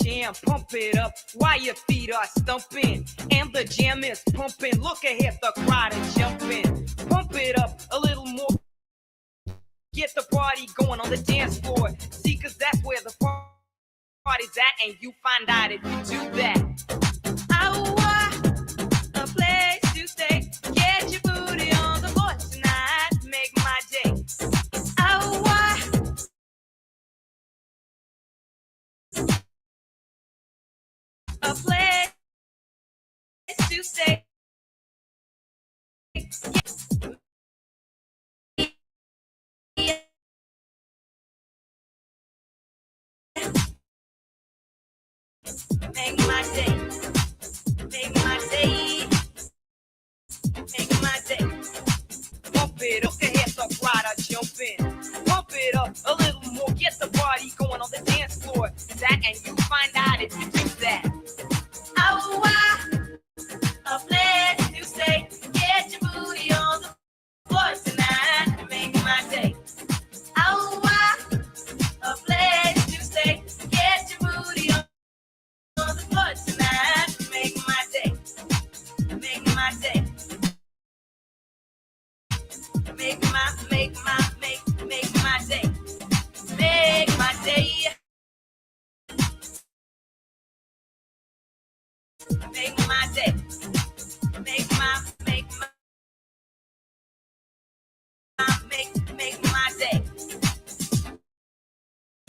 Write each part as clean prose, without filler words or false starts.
jam, pump it up while your feet are stumping. And the jam is pumping, look ahead, the crowd is jumping. Pump it up a little more, get the party going on the dance floor. See, cause that's where the party's at, and you find out if you do that. A place to stay, get your booty on the floor tonight, make my day. A place to stay. Make my day. Make my day. Make my day. Pump it up, ahead, the crowd are jumping. Pump it up a little more, get the party going on the dance floor. That, and you find out if you do that. A place to stay. Get your booty on the floor tonight. Make my day. A place to stay. Get your booty on the floor tonight. Make my day. Make my day. Make my day. Make my day. Make my day. Make my day. Make my day.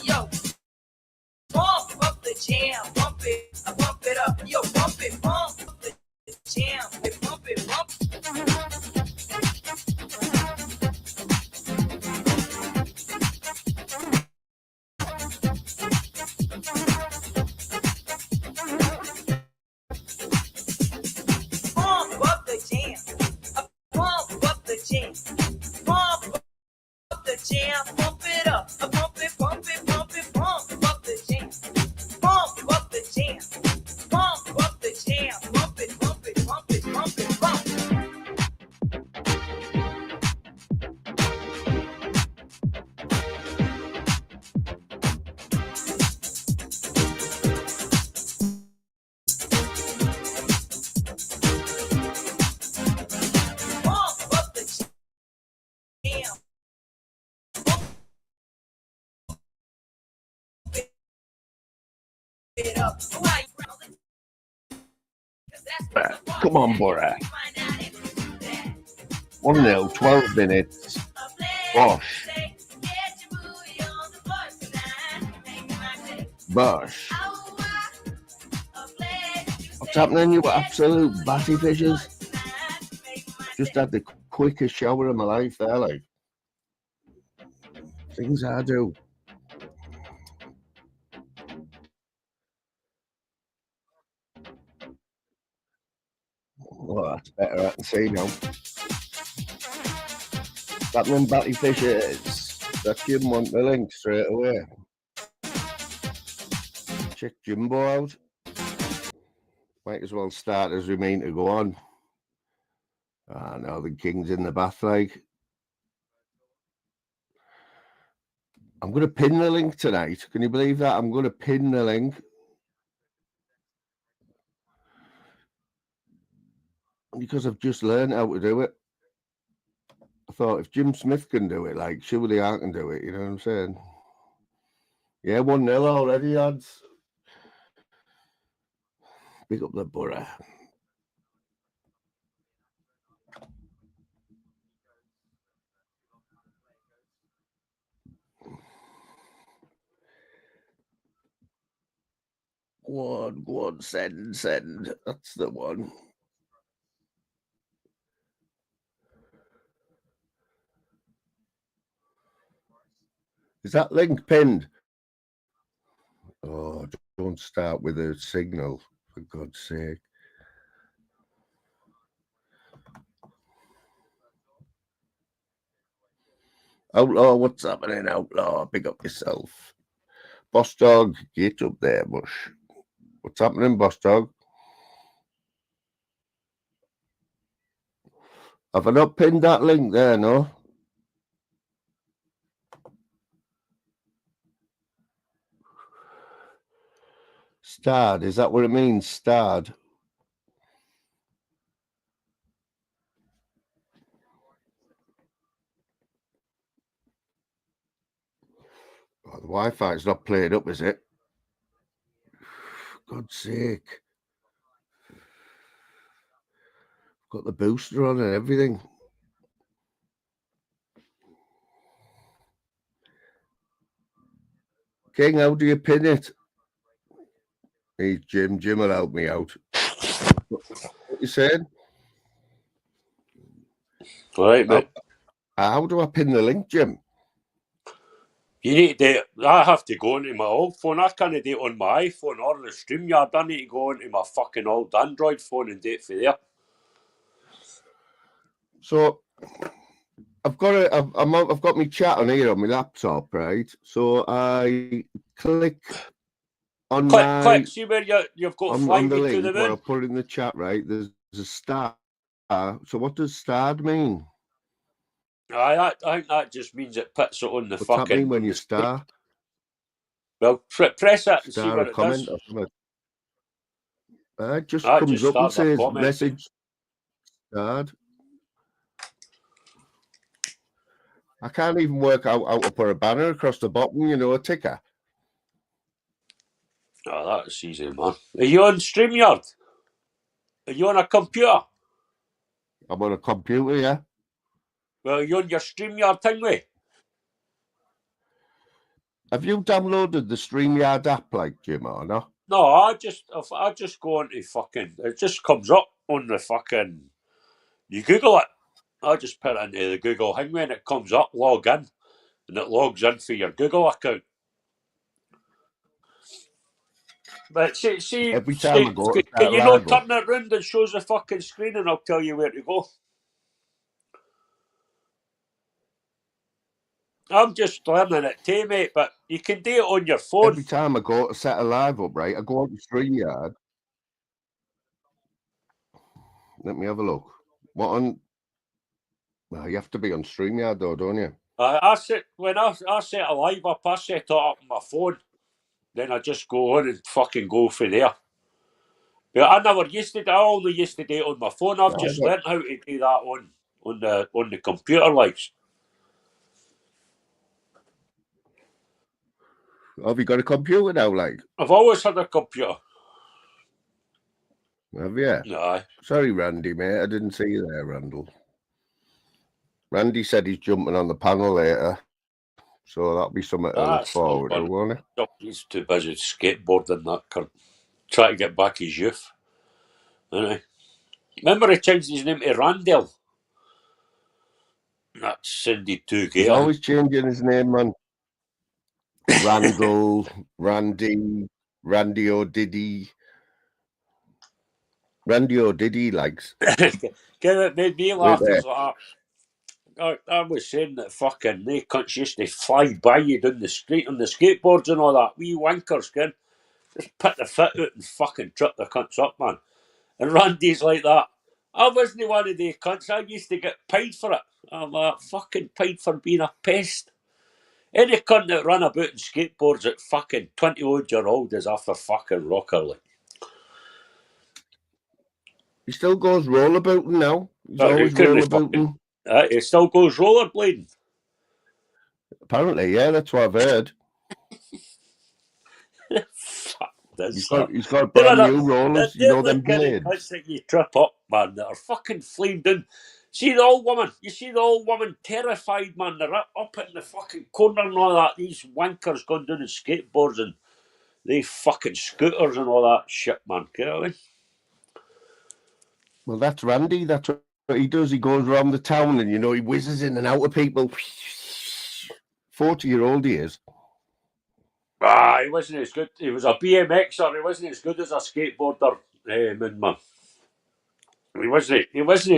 Yo, pump up the jam, pump it up. Yo, pump up the jam, pump it. Pump up the jam, pump up the jam, pump up the jam, pump it up, pump it, pump up the jam, pump up the jam, pump up the jam, pump it. Come on, Borough. 1-0, 12 minutes. Bosh. What's happening, you absolute batty fishes? Just had the quickest shower of my life there, like. Things I do. Well, that's better, I can see now. That one batty fishes. That Jim want the link straight away. Check Jimbo out. Might as well start as we mean to go on. Ah, no, the King's in the bath, like. I'm going to pin the link tonight. Can you believe that? I'm going to pin the link. Because I've just learned how to do it. I thought if Jim Smith can do it, like, surely I can do it. You know what I'm saying? Yeah, 1-0 already, lads. Big up the Borough. Go on, send. That's the one. Is that link pinned? Oh, don't start with a signal, for God's sake. Outlaw, what's happening, Outlaw? Pick up yourself. Boss Dog, get up there, Bush. What's happening, Boss Dog? Have I not pinned that link there, no? Starred, is that what it means? Starred. Oh, the Wi-Fi's not played up, is it? God's sake. Got the booster on and everything. King, how do you pin it? Hey, Jim will help me out. What you saying? All right, mate. How do I pin the link, Jim? You need to do it. I have to go into my old phone. I can't do it on my iPhone or the StreamYard. I need to go into my fucking old Android phone and do it for there. So I've got my chat on here on my laptop, right? So I click on click. See where you've got on flying the to link the where I moon. put in the chat, right? There's a star. So what does starred mean? I think that just means it puts it on the What's fucking. that mean when you star? Well, press it and see Star what a it comment does. or something? It just That comes just up and start a says comment. message starred. I can't even work out how to put a banner across the bottom, you know, a ticker. Oh, that's easy, man. Are you on StreamYard? Are you on a computer? I'm on a computer, yeah. Well, are you on your StreamYard thing, mate? Have you downloaded the StreamYard app, like, Jim, or no? No, I just go into fucking. It just comes up on the fucking. You Google it. I just put it into the Google thing when it comes up, log in, and it logs in for your Google account. But see, Every time I go to can start you not live up, turn it round and shows the fucking screen and I'll tell you where to go? I'm just learning it too, mate, but you can do it on your phone. every time I go to set a live up, right, I go on StreamYard. Let me have a look. What on? Well, you have to be on StreamYard, though, don't you? I set a live up, I set it up on my phone. Then I just go on and fucking go for there. But I never used to. I only used to do it on my phone. I've just learned how to do that on the computer, like. Have you got a computer now, like? I've always had a computer. Have you? Aye. Sorry, Randy, mate. I didn't see you there, Randall. Randy said he's jumping on the panel later, so that'll be something to look forward to, won't it? He's too busy skateboarding that. Trying to get back his youth. Anyway. Remember he changed his name to Randall? That's Cindy too gay. He's always changing his name, man. Randall, Randy, Randy O'Diddy. Randy O'Diddy likes. It made me laugh. I was saying that fucking they cunts used to fly by you down the street on the skateboards and all that. Wee wankers, kid. Just put the foot out and fucking trip the cunts up, man. And Randy's like that. I wasn't one of the cunts. I used to get paid for it. I'm fucking paid for being a pest. Any cunt that run about in skateboards at fucking 20-odd-year-old is off a fucking rocker, like. He still goes rollerbooting now. He's always rollerbooting. He still goes rollerblading. Apparently, yeah, that's what I've heard. Fuck this. He's got brand new rollers. You know them blades. Cunts that you trip up, man, that are fucking flamed down. See the old woman? You see the old woman terrified, man? They're up in the fucking corner and all that. These wankers going down the skateboards and they fucking scooters and all that shit, man. You know what I mean? Well, that's Randy. That's what he does. He goes around the town and, you know, he whizzes in and out of people. 40-year-old he is. He wasn't as good. He was a BMXer. He wasn't as good as a skateboarder, man. He wasn't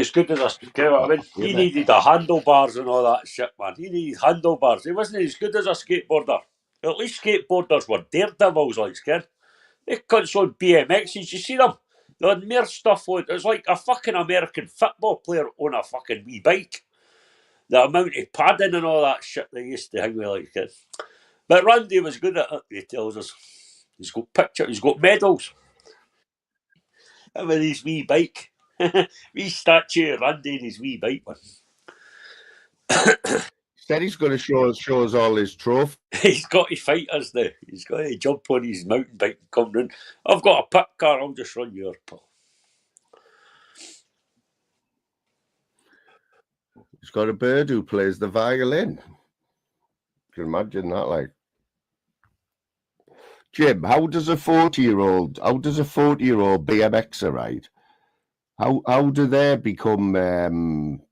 as good as a. You know what I mean? He needed the handlebars and all that shit, man. He needed handlebars. He wasn't as good as a skateboarder. At least skateboarders were daredevils, like, kid. They cunts on BMXs. You see them? They had more stuff on. It was like a fucking American football player on a fucking wee bike. The amount of padding and all that shit they used to hang with, like, kid. But Randy was good at it, he tells us. He's got pictures. He's got medals. Him with his wee bike. Wee statue of Randy and his wee bike, man. Said he's going to show us all his trophies. He's got to fight us now. He's got to jump on his mountain bike and come in. I've got a pit car. I'll just run your pal. He's got a bird who plays the violin. You can imagine that, like. Jim, how does a 40-year-old BMXer ride? How do they become Well,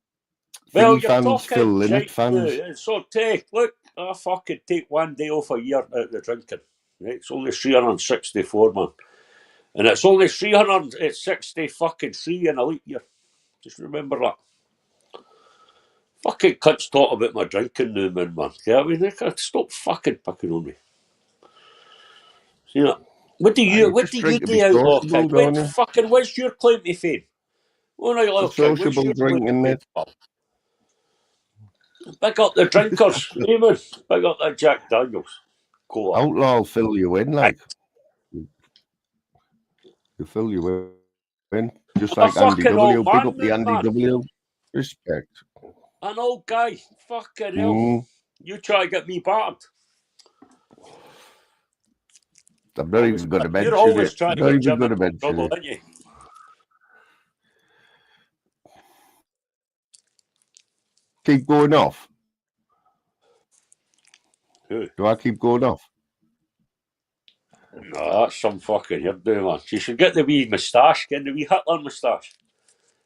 thingy you're fans, talking Phil Lynott shite fans? now. So look, I fucking take 1 day off a year out of the drinking. Right? It's only 364, man. And it's only 360 fucking 3 in a leap year. Just remember that. Fucking cunts talk about my drinking now, man. Yeah, I mean, they can stop fucking picking on me. You know, what do you do out, Locking? What's your claim to fame? Oh, no, Locking, what's Sociable your claim drinking, to mate. fame? Big up the drinkers, hey, man. Big up that Jack Daniels. Cola. Outlaw will fill you in, like. He'll fill you in. Just like Andy W. Big up the Andy W. Respect. An old guy. Fucking hell. You try to get me battered. I'm not even going to mention it. You're always trying to get Jim into trouble, aren't you? Keep going off. Who? Do I keep going off? No, that's some fucking hairdo, man. You should get the wee moustache, get the wee Hitler moustache.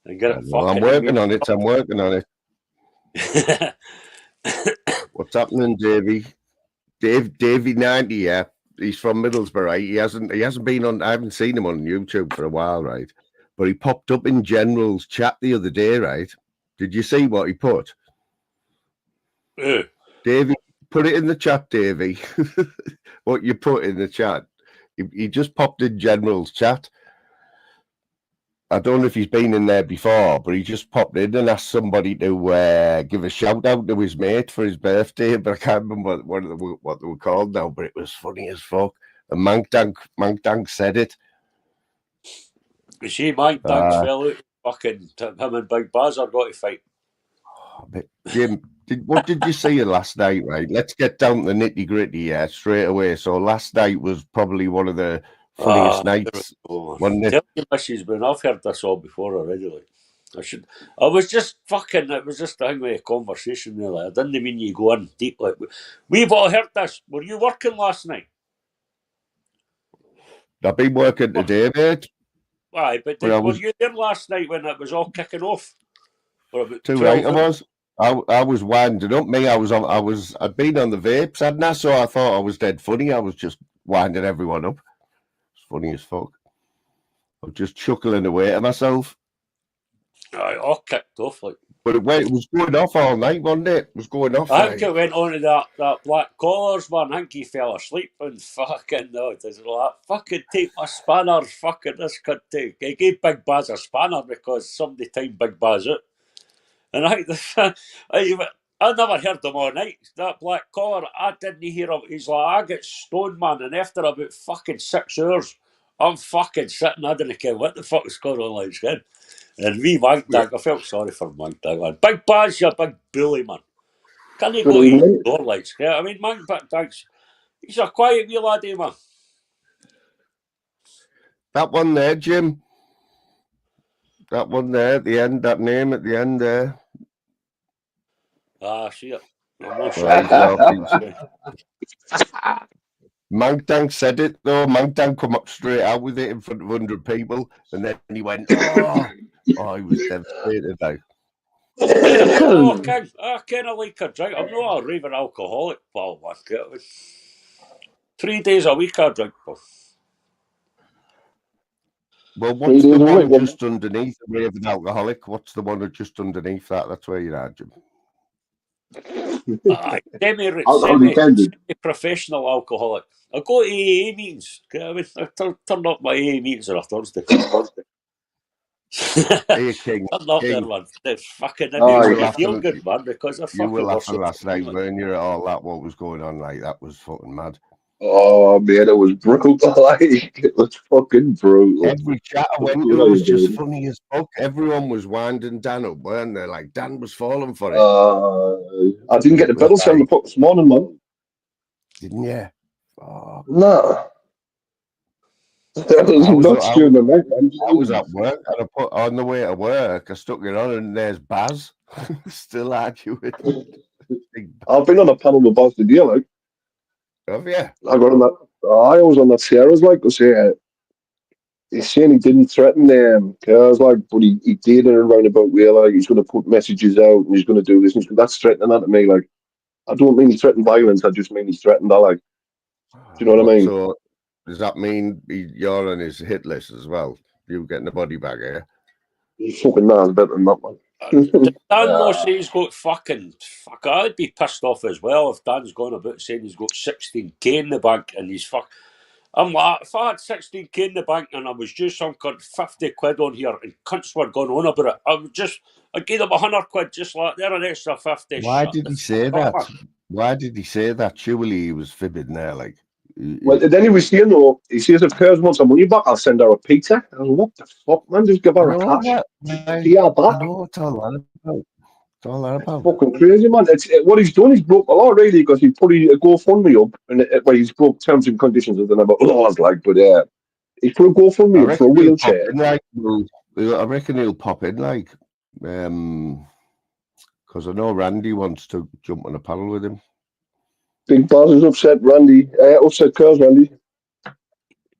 And get it Well, I'm working on it. What's happening, Davey? Davey 90, yeah. He's from Middlesbrough, right? He hasn't been on. I haven't seen him on YouTube for a while, right? But he popped up in General's chat the other day, right? Did you see what he put? Davey, put it in the chat, Davey. What you put in the chat. He just popped in General's chat. I don't know if he's been in there before, but he just popped in and asked somebody to give a shout out to his mate for his birthday. But I can't remember what they were called now. But it was funny as fuck. And Mank Dank said it. You see, Mank Dank's fell out. Fucking him and Big Baz are going to fight. Jim, what did you see last night? Right, let's get down to the nitty gritty. Straight away. So last night was probably one of the funniest nights. Tell your missus, but I've heard this all before already. Like, I was just fucking. It was just a thing with a conversation there. Like, I didn't mean you go in deep. Like, we've all heard this. Were you working last night? I've been working today, mate. Aye, but were you there last night when it was all kicking off? Too right, I was. I was winding up. I'd been on the vapes, hadn't I? So I thought I was dead funny. I was just winding everyone up. It's funny as fuck. I was just chuckling away to myself. Aye, all kicked off like. But it was going off all night, wasn't it? It was going off. I think it went on to that black collars man. I think he fell asleep and fucking no, there's like fucking take my spanner, fucking this cunt take. He gave Big Baz a spanner because somebody timed Big Baz out. And I never heard him all night. That black collar, I didn't hear him. He's like, I get stoned, man. And after about fucking 6 hours, I'm fucking sitting. I didn't care what the fuck was going on like that. And we Mank Dank, I felt sorry for Mank Dank, man. Big Baz, you big bully, man. Can he go to his door lights? I mean, Mank Dank's, he's a quiet wee laddie, man. That one there, Jim. That one there at the end, that name at the end there. Ah, see it. I'm not sure. Mank Dank said it though. Mank Dank come up straight out with it in front of 100 people, and then he went, "Oh, he was devastated." Like, I kind of like a drink. I'm not a raving alcoholic, pal. 3 days a week I drink. Well, what's the one just underneath the raving alcoholic? What's the one just underneath that? That's where you're at, Jim. Semi-professional alcoholic. I go to AA meetings. I turn up my AA meetings on a Thursday. Hey, King. Turn up there, man. It's fucking you feel good, man, because I fucking you were laughing last night, weren't you, at all that what was going on? Like, that was fucking mad. Oh man, it was brutal. Like it was fucking brutal. Every chat I went to was just funny as fuck. Everyone was winding Dan up, weren't they? Like Dan was falling for it. I didn't get the pedal sound to put this morning, man. Didn't you? Oh. Nah. That was nuts during the night, man. I was at work and I put on the way to work. I stuck it on and there's Baz still arguing. I've been on a panel with Baz today, like. Have you? I got on that. I was on that Sarah's like to say. He's saying he didn't threaten cars, like, but he did in a roundabout way, like he's going to put messages out and he's going to do this. And that's threatening that to me. Like, I don't mean he threatened violence. I just mean he threatened that. Like, do you know what I mean? So does that mean you're on his hit list as well? You getting the body bag here? He's fucking man's better than that one. Dan no say he's got fuck. I'd be pissed off as well if Dan's going about saying he's got 16k in the bank and he's fuck. I'm like, if I had 16k in the bank and I was just some cunt 50 quid on here and cunts were going on about it, I'd give them 100 quid just like they're an extra 50. Why did he say that? Why did he say that? Surely he was fibbing there, like. Well, then he was saying, though, he says if Curse wants some money back, I'll send her a pizza. I was, what the fuck, man? Just give her a cash. Pay her back. I know what's all that about. It's all that about. It's fucking crazy, man. What he's done, he's broke a law, really, because he put a GoFundMe up, and he's broke terms and conditions. I don't know about laws, like, but he's put a GoFundMe up for a wheelchair. I reckon he'll pop in, like, because I know Randy wants to jump on a paddle with him. Big Baz is upset, Randy. Upset Curse, Randy.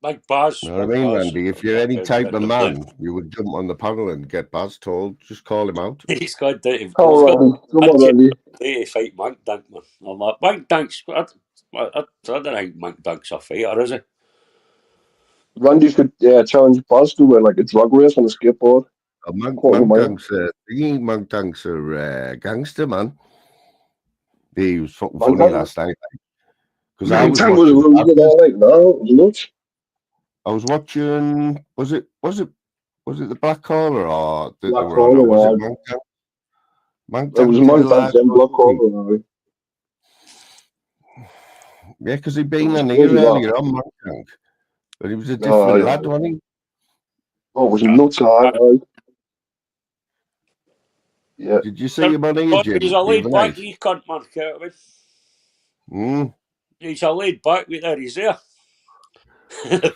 Big Baz. You know what I mean, Randy? If you're any type of man, you would jump on the paddle and get Baz told. Just call him out. He's got to fight Monk Dunk, man. I'm like, Monk Dunk's. I don't think Monk Dunk's a fighter, is he? Randy should challenge Baz to like a drug race on a skateboard. Monk Dunk's a gangster, man. He was fucking funny last night. Because I was watching. Was it the Black Caller or the Black Caller? Was it Monk Dunk? Monk Dunk. It was Monk Dunk and Black Caller. Yeah, because he'd been on here earlier on Monk Dunk, but he was a different lad, wasn't he? Oh, it was nuts hard. Yeah. Did you see him on here, Jim? He's a laid back wee cunt, man. He's a laid back wee there. He's there.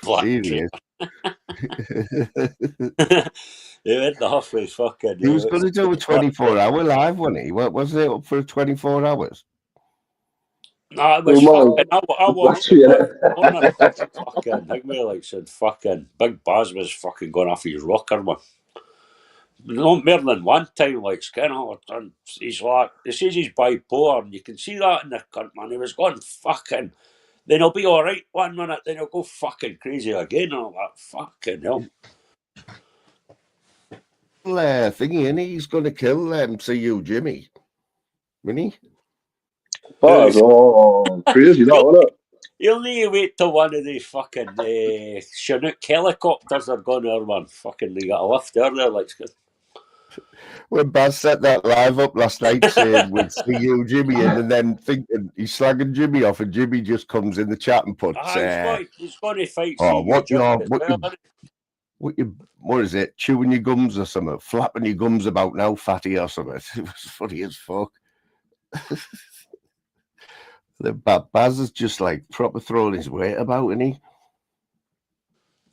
Black. He is. He went off with fucking. He was going to do a 24-hour live, wasn't he? Wasn't it up for 24 hours? No, it was fucking. I watched it. Fucking. Higby like said, fucking. Big Baz was fucking going off his rocker, man. Not more than one time, like Skinner. He's like, he says he's bipolar, and you can see that in the cunt, man. He was going fucking. Then he'll be all right 1 minute, then he'll go fucking crazy again. And I'm like, fucking hell. Thingy, and he's going to kill CU Jimmy, isn't he? Oh, crazy that, wasn't it? He'll need to wait till one of the fucking Chinook helicopters are going there, man. Fucking, they got a lift there, like. When Baz set that live up last night saying we'd see you, Jimmy, and then thinking he's slagging Jimmy off, and Jimmy just comes in the chat and puts, he's going to fight. Oh, what is it? Chewing your gums or something? Flapping your gums about now, fatty or something? It was funny as fuck. Baz is just like proper throwing his weight about, isn't he?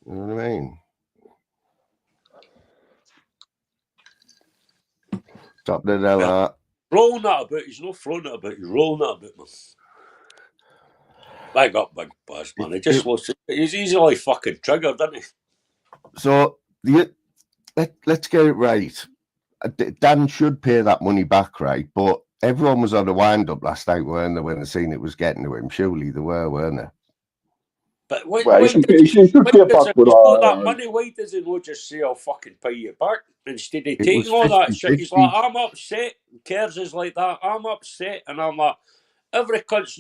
You know what I mean? Stop the hell out. Rolling that about. He's not throwing it about. He's rolling that about, man. Big up, Big Baz, man. He's easily fucking triggered, isn't he? So let's get it right. Dan should pay that money back, right? But everyone was on a wind up last night, weren't they? When the scene it was getting to him, surely they were, weren't they? But why does he that money? Why does he not just say, I'll fucking pay you back? Instead of taking all that shit, he's like, I'm upset. Cares is like that. I'm upset. And I'm like, every cunt's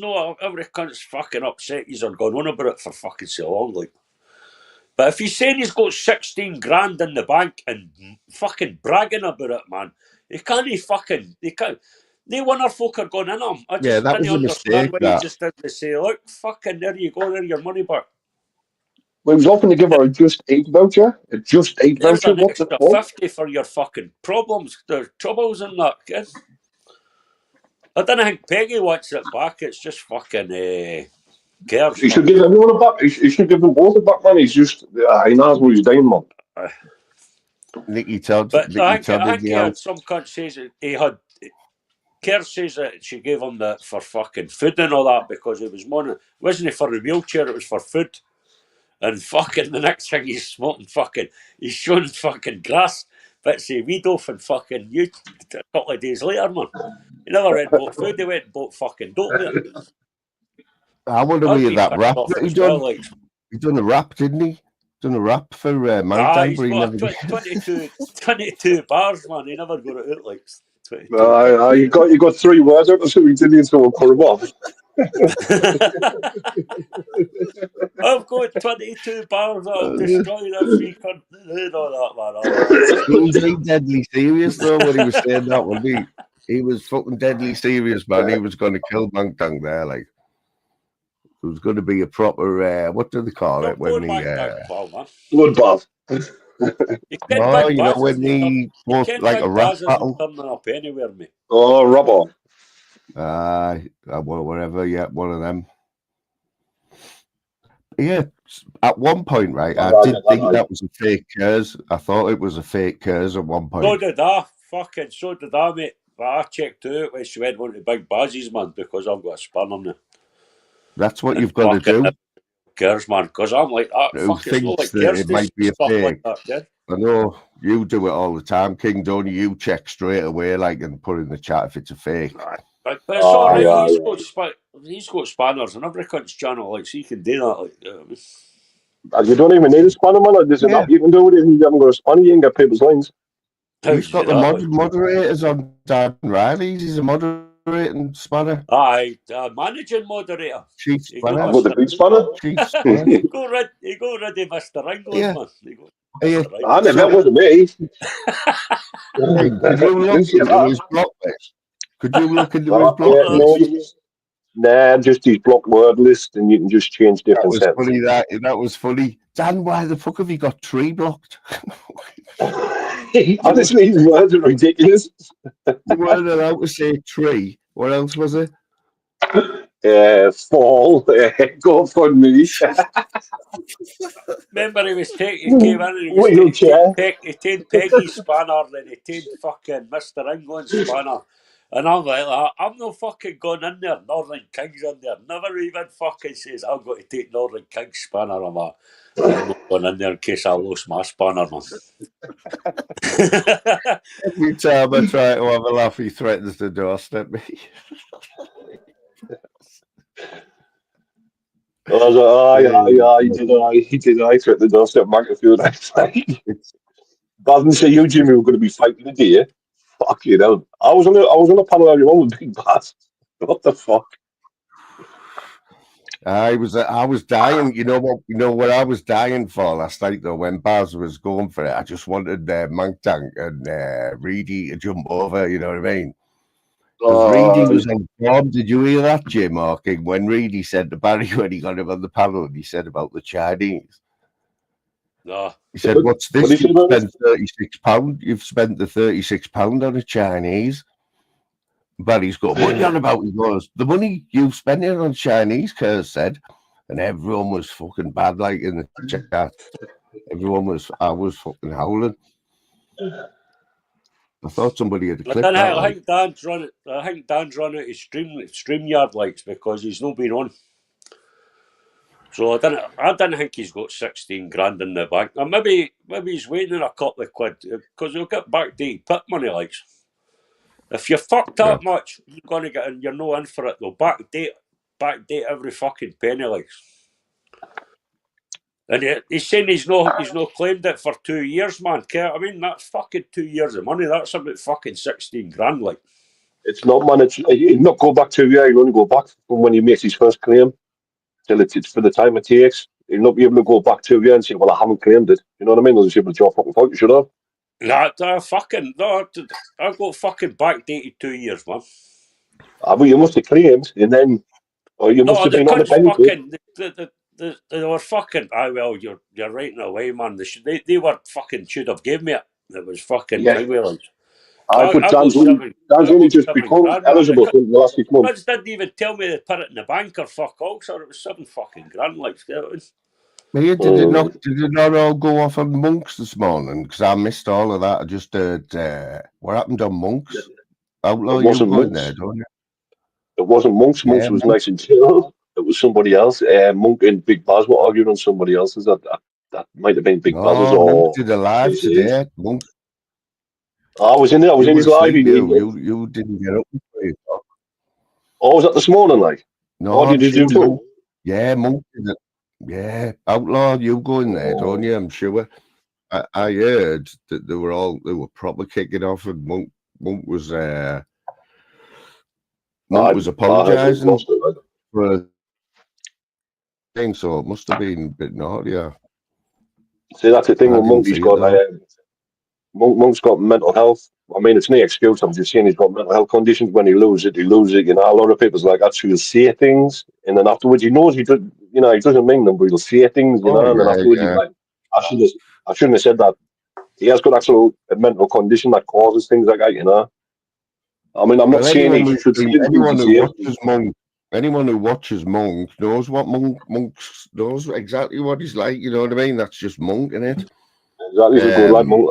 fucking upset. He's gone on about it for fucking so long. Like. But if he's saying he's got 16 grand in the bank and fucking bragging about it, man, he can't. They winner folk are going in them. I Yeah, just that didn't was a understand mistake, why you that. just didn't say, look, fucking there you go, there's your money back. We was offering to give her a Just Eat voucher. A Just Eat There's voucher. an What the extra fuck? 50 for your fucking problems. There's troubles in that, kid. I don't think Peggy wants it back. It's just fucking cares, He should man. give everyone a back. He should give them both a back, man. He's just, he knows what he's doing, man. Nicky Todd But I in think the he had house. some cunt says that he had. Kerr says that she gave him that for fucking food and all that because it was money. Wasn't it for the wheelchair? It was for food. And fucking the next thing he's smoking fucking, he's showing fucking grass bits of weed off and fucking you a couple of days later, man. He never went and bought food, he went and bought fucking dope, mate. I wonder I'd where be that pissed rap off that he as well, done. like. He done a rap, didn't he? Done a rap for Mangtang, He's but he got never. 22 bars, man. He never got it out, like 22 bars. You got 3 words out of something, didn't you? So put him off. I've got 22 bars that'll destroy this wee country and all that, man. Oh, He was like deadly serious though when he was saying that, wasn't he? He was fucking deadly serious, man. He was going to kill Mangtang there, like. It was going to be a proper, what do they call it when he? Bloodbath. You can Oh, Big you know Baz when isn't he was like a Big rap Baz isn't battle. turning up anywhere, mate. Oh, rubber. Whatever. Yeah, one of them. Yeah, at one point, right, I did think that was a fake curse. I thought it was a fake curse at one point. So did I. Fucking so did I, mate. But I checked out when she went on to Big Baz's, man, because I've got a spanner now. That's what you've got to do. Cares, man, because I'm like, Who fuck, it's not thinks like that cares it might be a stuff fake? like that, yeah? I know you do it all the time, King, don't you? You check straight away, like, and put in the chat if it's a fake. But it's all right. He's got spanners and every cunt's channel, like, so he can do that. Like, You don't even need a spanner, man. There's an app you can do with it. You haven't got a spanner, you can get people's lines. He's got the moderators on Dan Riley's. He's a moderating spanner. Aye, managing moderator. Chief spanner. I've got the big spanner. Chief spanner. He got rid of Mr. England, man. I never wasn't me. Could you look into his block list? Could you look into his block list? Nah, just his block word list, and you can just change different sets. Funny, that was funny. Dan, why the fuck have you got Tree blocked? Honestly, his words are ridiculous. You weren't allowed to say tree. What else was it? Fall. Go for me. Remember, he came in and he tamed Peggy's spanner, then he tamed fucking Mr. England's spanner. And I'm like, I'm not fucking going in there. Northern King's in there. Never even fucking says, I've got to take Northern King's spanner. I'm not going in there in case I lose my spanner, man. Every time I try to have a laugh, he threatens to doorstep me. I was like, he did. I threatened the doorstep back a few times. Rather than say you, Jimmy, were going to be fighting the deer. Fuck you know. I was on a panel everyone with Big Bass. What the fuck? I was dying. You know what I was dying for last night though. When Baz was going for it, I just wanted Mangtang and Reedy to jump over. You know what I mean? Because Reedy was on form. Did you hear that, Jim Hawking? When Reedy said to Barry when he got him on the panel, and he said about the Chinese. No. He said, "What's this? You've spent £36. You've spent the £36 on a Chinese." Barry's got, "What are you on about?" He goes, "The money you've spent it on Chinese," Kerr said. And everyone was fucking bad, like in the chat. I was fucking howling. I thought somebody had clipped that. I think Dan's run out his StreamYard likes because he's not been on. So I didn't think he's got 16 grand in the bank. Or maybe he's waiting a couple of quid because he'll get backdated pit money likes. If you fuck that much, you're gonna get in. You're no in for it. They'll backdate every fucking penny likes. And he's saying he's no claimed it for 2 years, man. I mean, that's fucking 2 years of money. That's about fucking 16 grand, like. It's not, man. He'll not go back 2 years. He'll only go back from when he makes his first claim till it's for the time it takes. He'll not be able to go back 2 years and say, "Well, I haven't claimed it." You know what I mean? He'll just be able to fucking fault. You should have. I got fucking backdated 2 years, man. But you must have claimed, and then, or you must have been on the benefit. They were fucking. Well, you're right in a way, man. They were fucking should have given me it. It was fucking thing with us. But Dan's I only got just 7 become grand. eligible in the last 6 months. Kids didn't even tell me to put it in the bank or fuck all, so it was 7 fucking grand. Like, Did it not all go off on Monks this morning? Because I missed all of that. I just heard what happened on Monks. Outlaw, you going there, don't you? It wasn't Monks. Monks was nice and chill. It was somebody else. Monk and Big Baz were arguing on somebody else's. That might have been Big Baz's or. Monk did a live today. Monk. I was in there. I was in his live. You didn't get up. Oh, was that this morning? Like, no, did you do too? Yeah, Monk did it. Yeah, Outlaw, you go in there, don't you? I'm sure. I heard that they were proper kicking off, and Monk was apologising for a thing, so it must have been a bit naughty. Yeah. See, that's the thing with Monk. He's got Monk's got mental health. I mean, it's no excuse. I'm just saying he's got mental health conditions. When he loses it, he loses it. You know, a lot of people's like actually he'll say things, and then afterwards he knows he doesn't mean them, but he'll say things, and then afterwards he's like, I shouldn't have said that. He has got actual mental condition that causes things like that. You know. I mean, I'm not saying he should say anyone who watches Monk knows what Monk knows exactly what he's like. You know what I mean? That's just Monk, isn't it? Exactly, he's a good lad, Monk.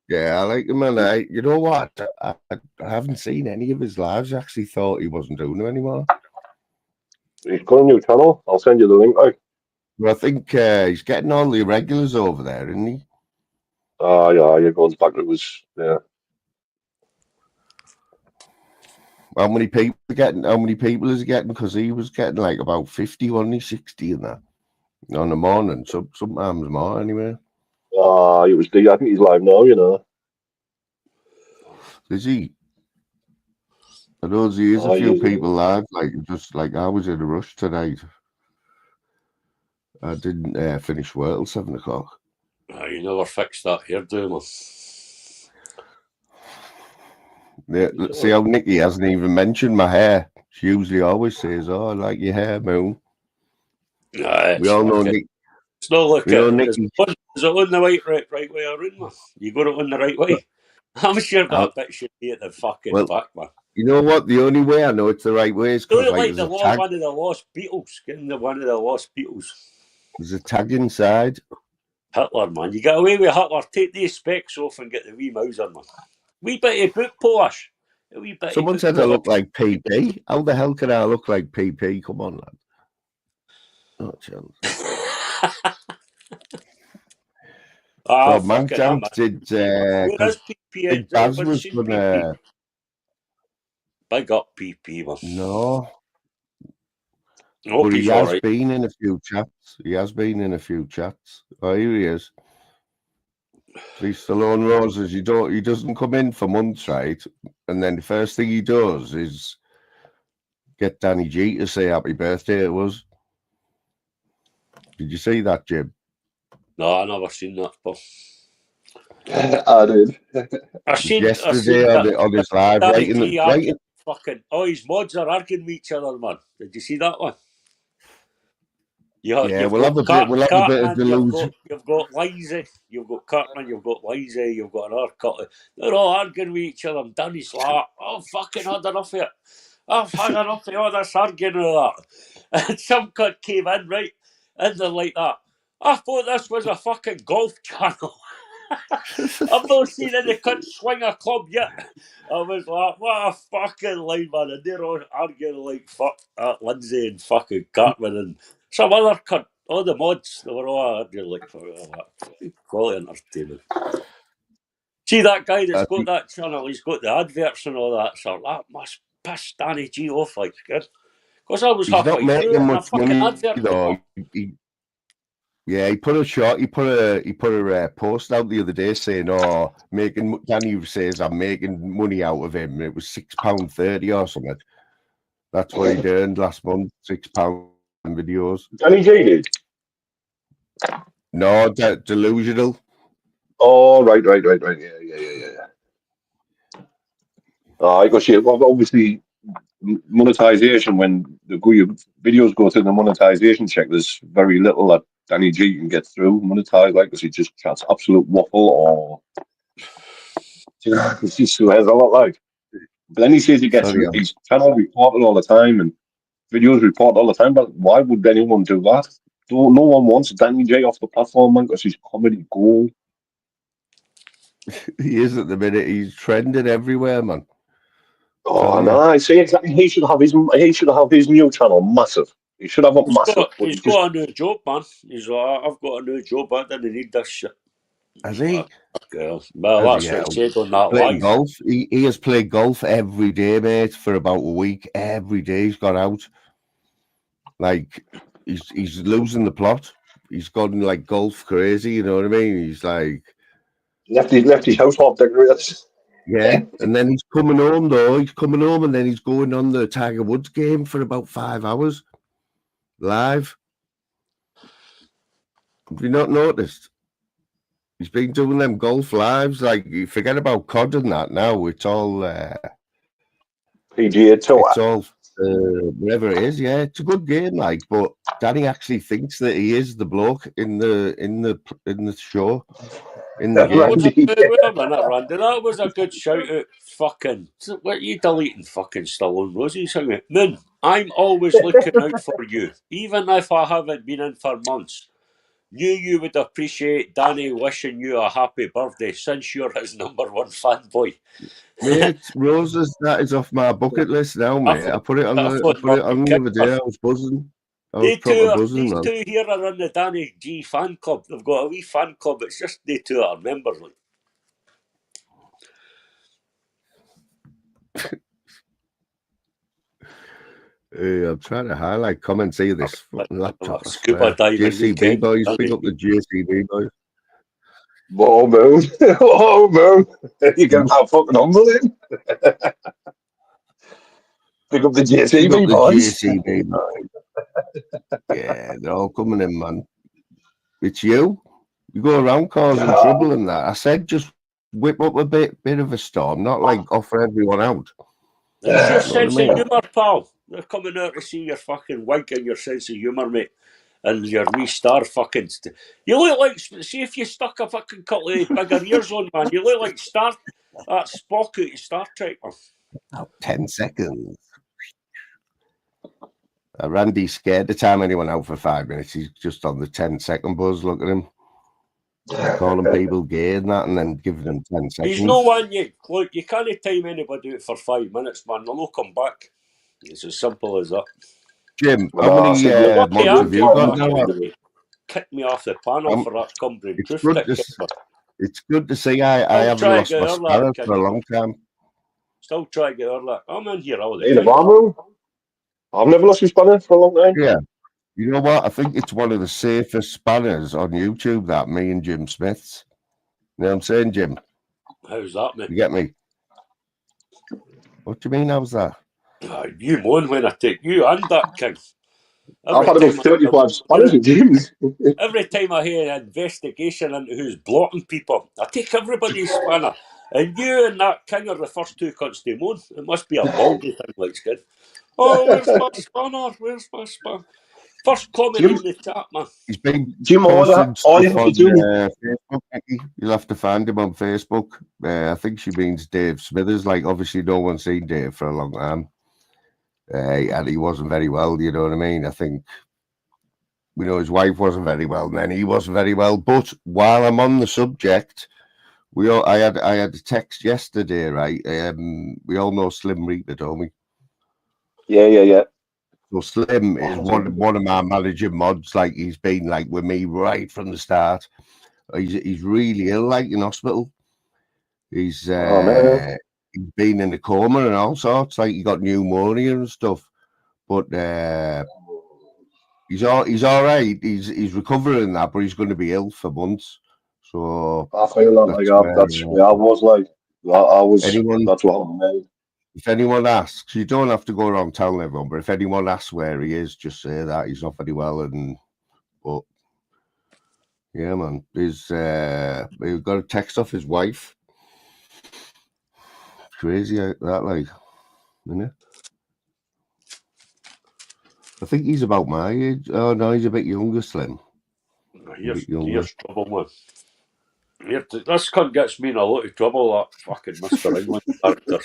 Yeah, I like him, and you know what? I haven't seen any of his lives. I actually thought he wasn't doing them anymore. He's got a new channel. I'll send you the link. Well, I think he's getting all the regulars over there, isn't he? Yeah, he goes back. It was How many people is he getting? Because he was getting like about 50, only 60 in that on the morning. Sometimes more anyway. It was I think he's live now, you know. Is he? I know there is a few people live, just like I was in a rush tonight. I didn't finish work till 7 o'clock. You never fixed that hairdo, man. Yeah, let's see how Nikki hasn't even mentioned my hair. She usually always says, "Oh, I like your hair, Moon." We all know Nick. It's not like is it on the right way around, man? You got it on the right way. I'm sure that bit should be at the fucking back, man. You know what? The only way I know it's the right way is because one of the lost Beatles. Getting one of the lost Beatles. There's a tag inside. Hitler, man. You get away with Hitler. Take these specs off and get the wee Mauser, man. Wee bit of boot polish. Someone said I look like PP. How the hell can I look like PP? Come on, lad. Oh, chance. So Manchance did. Big Baz was gonna. Big up PP, man. No. But he has been in a few chats. Oh, here he is. These Stallone Roses, he doesn't come in for months, right? And then the first thing he does is get Danny G to say happy birthday to us. Did you see that, Jim? No, I never seen that. But I did. I seen yesterday on his live writing. Fucking his mods are arguing with each other, man. Did you see that one? We'll have a bit of delusion. You've got Liza, you've got Cartman, you've got Liza, you've got another couple. They're all arguing with each other. And Danny's like, I've fucking had enough of it. I've had enough of all this arguing and all that. And some cunt came in, right? And they're like that. I thought this was a fucking golf channel. I've not seen any cunt swing a club yet. I was like, what a fucking line, man. And they're all arguing like fuck Lindsay and fucking Cartman and some other cunt. All the mods, they were all arguing like for that. Quality entertainment. See that guy that's got that channel, he's got the adverts and all that, so that must piss Danny G off like good. Because I was halfway through and a fucking advert though. Yeah, he put a post out the other day saying, Danny says I'm making money out of him. It was £6.30 or something. That's what he earned last month, £6 videos. Danny J did? No, delusional. Oh, right. Yeah. I got shit. Obviously, monetization, when your videos go through the monetization check, there's very little that Danny G can get through monetized, like, because he just chats absolute waffle, or he swears a lot, like. But then he says he gets Sorry, his channel reported all the time and videos reported all the time. But why would anyone do that? No one wants Danny J off the platform, man, because he's comedy gold. he is at the minute. He's trending everywhere, man. Oh Telling no, you. I see exactly. He should have his new channel massive. He should have it massive. But He's got a new job, man. He's like, I've got a new job. I didn't need this shit. Has he? Well, that's what he said on that Playing live. golf. He has played golf every day, mate, for about a week. Every day he's got out. Like, he's losing the plot. He's gone like golf crazy, you know what I mean? He's like left his house half decorated. yeah, and then he's coming home though. He's coming home and then he's going on the Tiger Woods game for about 5 hours live. Have you not noticed? He's been doing them golf lives. Like, you forget about COD and that now. It's all PGA Tour. it's all whatever it is. Yeah, it's a good game. Like, but Danny actually thinks that he is the bloke in the show. In the game. Wait a minute, Randy. That was a good shout out. Fucking, what are you deleting? Fucking Stallone Rosie singing. Moon, I'm always looking out for you, even if I haven't been in for months. Knew you would appreciate Danny wishing you a happy birthday since you're his #1 fanboy. Mate, Roses, that is off my bucket list now, mate. I put it on the other day. I was buzzing. These two here are in the Danny G fan club. They've got a wee fan club. It's just they two are members. Like. I'm trying to highlight comments here. This fucking laptop. Scuba diving JCB boys, pick up the JCB boys. Oh, man. Oh, man. You get that fucking humble in. Pick up the JCB boys. JCB boys. Yeah, they're all coming in, man. It's you. You go around causing trouble and that. I said just whip up a bit of a storm, not like offer everyone out. It's your sense of humour, pal. They're coming out to see your fucking wig and your sense of humour, mate. And your wee star fucking... You look like... See if you stuck a fucking couple of bigger ears on, man. You look like Spock out of Star Trek. Oh, 10 seconds. Randy's scared to time anyone out for 5 minutes. He's just on the 10-second buzz. Look at him. Calling people gay and that, and then giving them 10 seconds. He's no one you... Look, you can't time anybody out for 5 minutes, man. They'll not come back. It's as simple as that. Jim, how many mods have you got now? Kick me off the panel for that Cumbrian truth. It's good to see. I haven't lost my spirit for a long time. Still try to get her that. I'm in here all the time. In the bar room? I've never lost my spanner for a long time. Yeah. You know what? I think it's one of the safest spanners on YouTube, that, me and Jim Smith's. You know what I'm saying, Jim? How's that, mate? You get me? What do you mean, how's that? You moan when I take you and that king. I've had about 35 spanners with James. Every time I hear an investigation into who's blocking people, I take everybody's spanner. And you and that king are the first two cunts to moan. It must be a baldy thing like skin. Oh, where's my spanner? Where's my spanner? First comment Jim, in the chat, man. He's been Jim, all you have to do. Facebook. You'll have to find him on Facebook. I think she means Dave Smithers. Like, obviously, no one's seen Dave for a long time. And he wasn't very well, you know what I mean? I think, we know his wife wasn't very well, and then he wasn't very well. But while I'm on the subject, I had a text yesterday, right? We all know Slim Reaper, don't we? Yeah. So Slim is one of my managing mods. Like, he's been like with me right from the start. He's really ill, like in hospital. He's been in a coma and all sorts. Like, he got pneumonia and stuff. But he's all right. He's recovering that, but he's going to be ill for months. So I feel that that's where I was like. That's what happened. If anyone asks, you don't have to go around telling everyone, but if anyone asks where he is, just say that he's not very well. But yeah, man, we've got a text off his wife. Crazy that, like, isn't it? I think he's about my age. Oh no, he's a bit younger, Slim. Here's trouble, man. This cunt gets me in a lot of trouble, that fucking Mr. England character.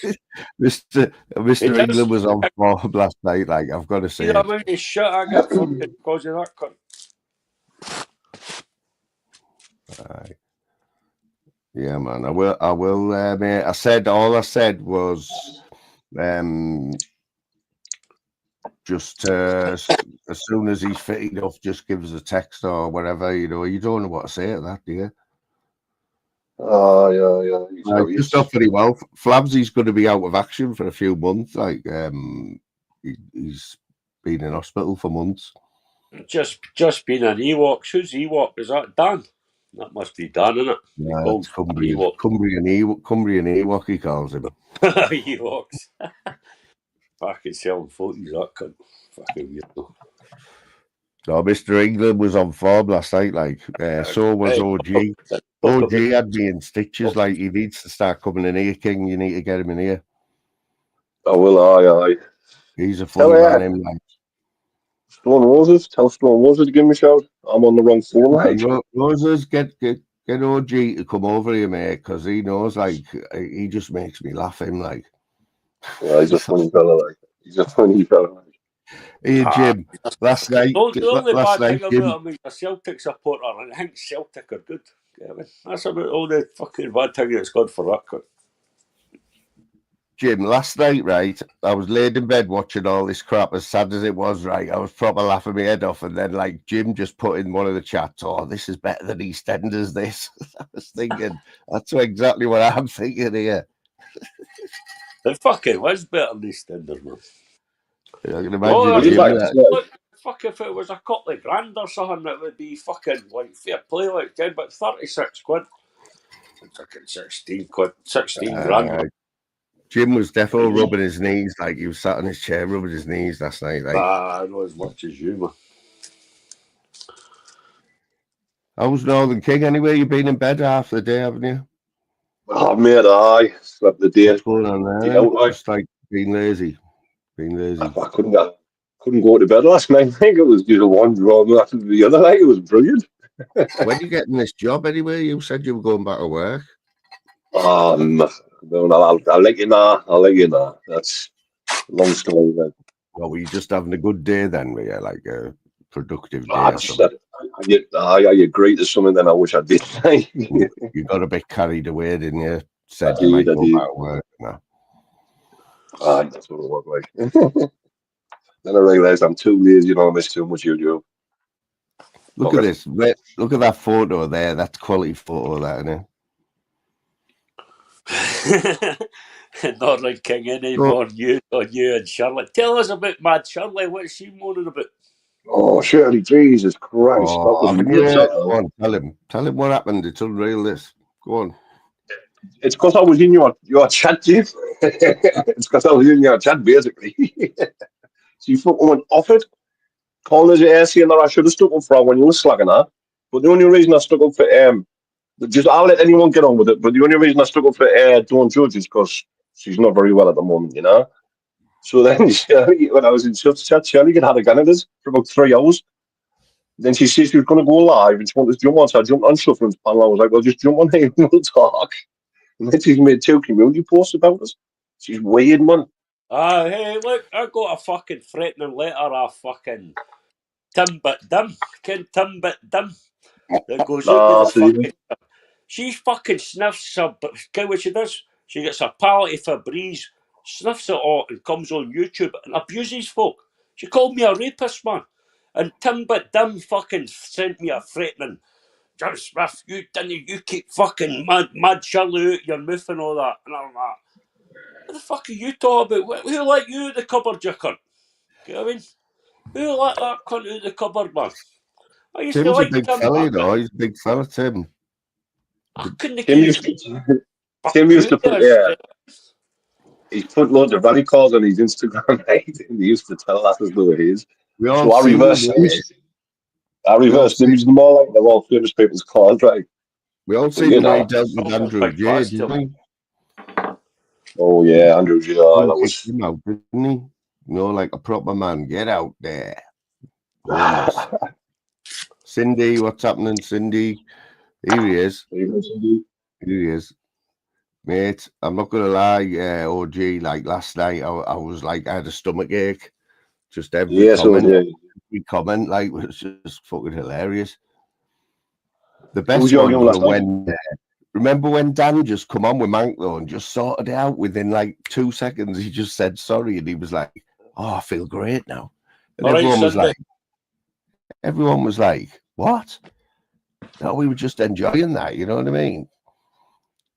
Mr. England was on form last night, like, I've got to say. See the amount of shit I get fucking because of that cunt. Aye. Yeah, man. I will, mate. All I said was, just as soon as he's fit enough, just give us a text or whatever. You know, you don't know what to say to that, do you? Yeah. Just not very well. Flabsy's going to be out of action for a few months. Like, he's been in hospital for months. Just been an Ewok. Who's Ewok? Is that Dan? That must be Dan, isn't it? Yeah, it's Cumbrian Ewok, he calls him. Ewoks. Fucking selling photos, that cunt. Fucking weirdo. No, Mr. England was on form last night, like, so was OG. OG had me in stitches, like, he needs to start coming in here, King. You need to get him in here. Oh, well, aye. He's a funny man, him, like. Stone Roses, tell Stone Roses to give me a shout. I'm on the wrong phone, like. Roses, get OG to come over here, mate, because he knows, like, he just makes me laugh, him, like. Yeah, he's a funny fella, like. Hey, Jim, last night, The only bad thing Jim, about him is a Celtic supporter, and I think Celtic are good. Yeah, that's about all the fucking bad thing that's good for that cunt. Jim, last night, right, I was laid in bed watching all this crap, as sad as it was, right, I was proper laughing my head off, and then, like, Jim just put in one of the chats, oh, this is better than EastEnders, this. I was thinking, that's exactly what I'm thinking here. It fucking was better than EastEnders, man. I can imagine look, fuck, if it was a couple of grand or something, that would be fucking, like, fair play, like, Jim, but 36 quid. Fucking 16 quid, 16 grand. Jim was definitely rubbing his knees, like he was sat in his chair rubbing his knees last night. Like, I know as much as you, man. I was Northern King anyway. You've been in bed half the day, haven't you? Oh, mate, I slept the day. What's going on there? Just like being lazy. I couldn't go to bed last night. I think it was just one drama after the other. Like, it was brilliant. When you getting this job anyway? You said you were going back to work. I'll let you know. That's a long story then. Well, were you just having a good day then? Were you like a productive day? I agree to something then I wish I did. You got a bit carried away, didn't you? Said you might go back to work. No. That's what it was like. Then I realised I'm too lazy, I miss too much YouTube. Look at this. Look at that photo there. That's quality photo, that, isn't it? Northern King anymore. You and Charlotte. Tell us about Mad Shirley. What's she moaning about? Oh, Shirley, Jesus Christ. Go on, tell him what happened. It's unreal, this. Go on. It's because I was in your chat, Jim. It's because I was in your chat, basically. So you fucking went off it, calling us your ass saying that I should have stuck up for her when you were slagging her. But the only reason I stuck up for I'll let anyone get on with it, but the only reason I stuck up for Don't Judge is because she's not very well at the moment, So then, when I was in chat, Shirley had a gun at us for about 3 hours. Then she said she was going to go live and she wanted to jump on, so I jumped on Shufflin's panel. I was like, well, just jump on here and we'll talk. And then she's made 2 community posts about us. She's weird, man. Hey, look, I got a fucking threatening letter off fucking Timbit Dim. Ken Timbit Dim. That goes out with the fucking... She fucking sniffs her... Get what she does? She gets a pallet of Febreze, sniffs it all and comes on YouTube and abuses folk. She called me a rapist, man. And Timbit Dim fucking sent me a threatening... John Smith, you keep fucking mad Shirley out your mouth and all that. And I'm like... What the fuck are you talking about? Who let you out the cupboard, you cunt? You know what I mean? Who let that cunt out the cupboard, man? I used Tim's to like a big fella, He's a big fella, Tim. I couldn't Tim used to put, he's put loads of rally calls on his Instagram, right? And he used to tell us as though it is. So I reversed image them all, like they're all famous people's calls, right? We all see the way he dealt with Andrew J, didn't we? Oh yeah, Andrew J. That was him out, didn't he? Like a proper man. Get out there. Goodness. Cindy, what's happening, Cindy? Here he is. Evening, Cindy. Here he is. Mate, I'm not gonna lie, OG, like last night I was like, I had a stomach ache. Just every comment like was just fucking hilarious. The best one was when remember when Dan just come on with Mank though and just sorted it out within like 2 seconds. He just said sorry and he was like, "Oh, I feel great now." And everyone was like, "What?" No, we were just enjoying that, you know what I mean?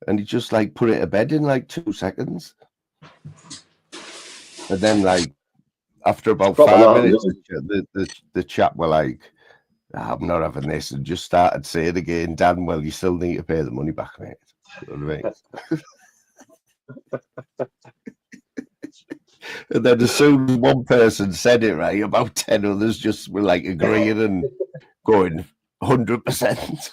And he just like put it to bed in like 2 seconds. And then like after about 5 minutes, the chat were like, "I'm not having this," and just started saying again, "Dan, well, you still need to pay the money back, mate." You know what I mean? And then as soon as one person said it, right, about 10 others just were like agreeing and going 100%.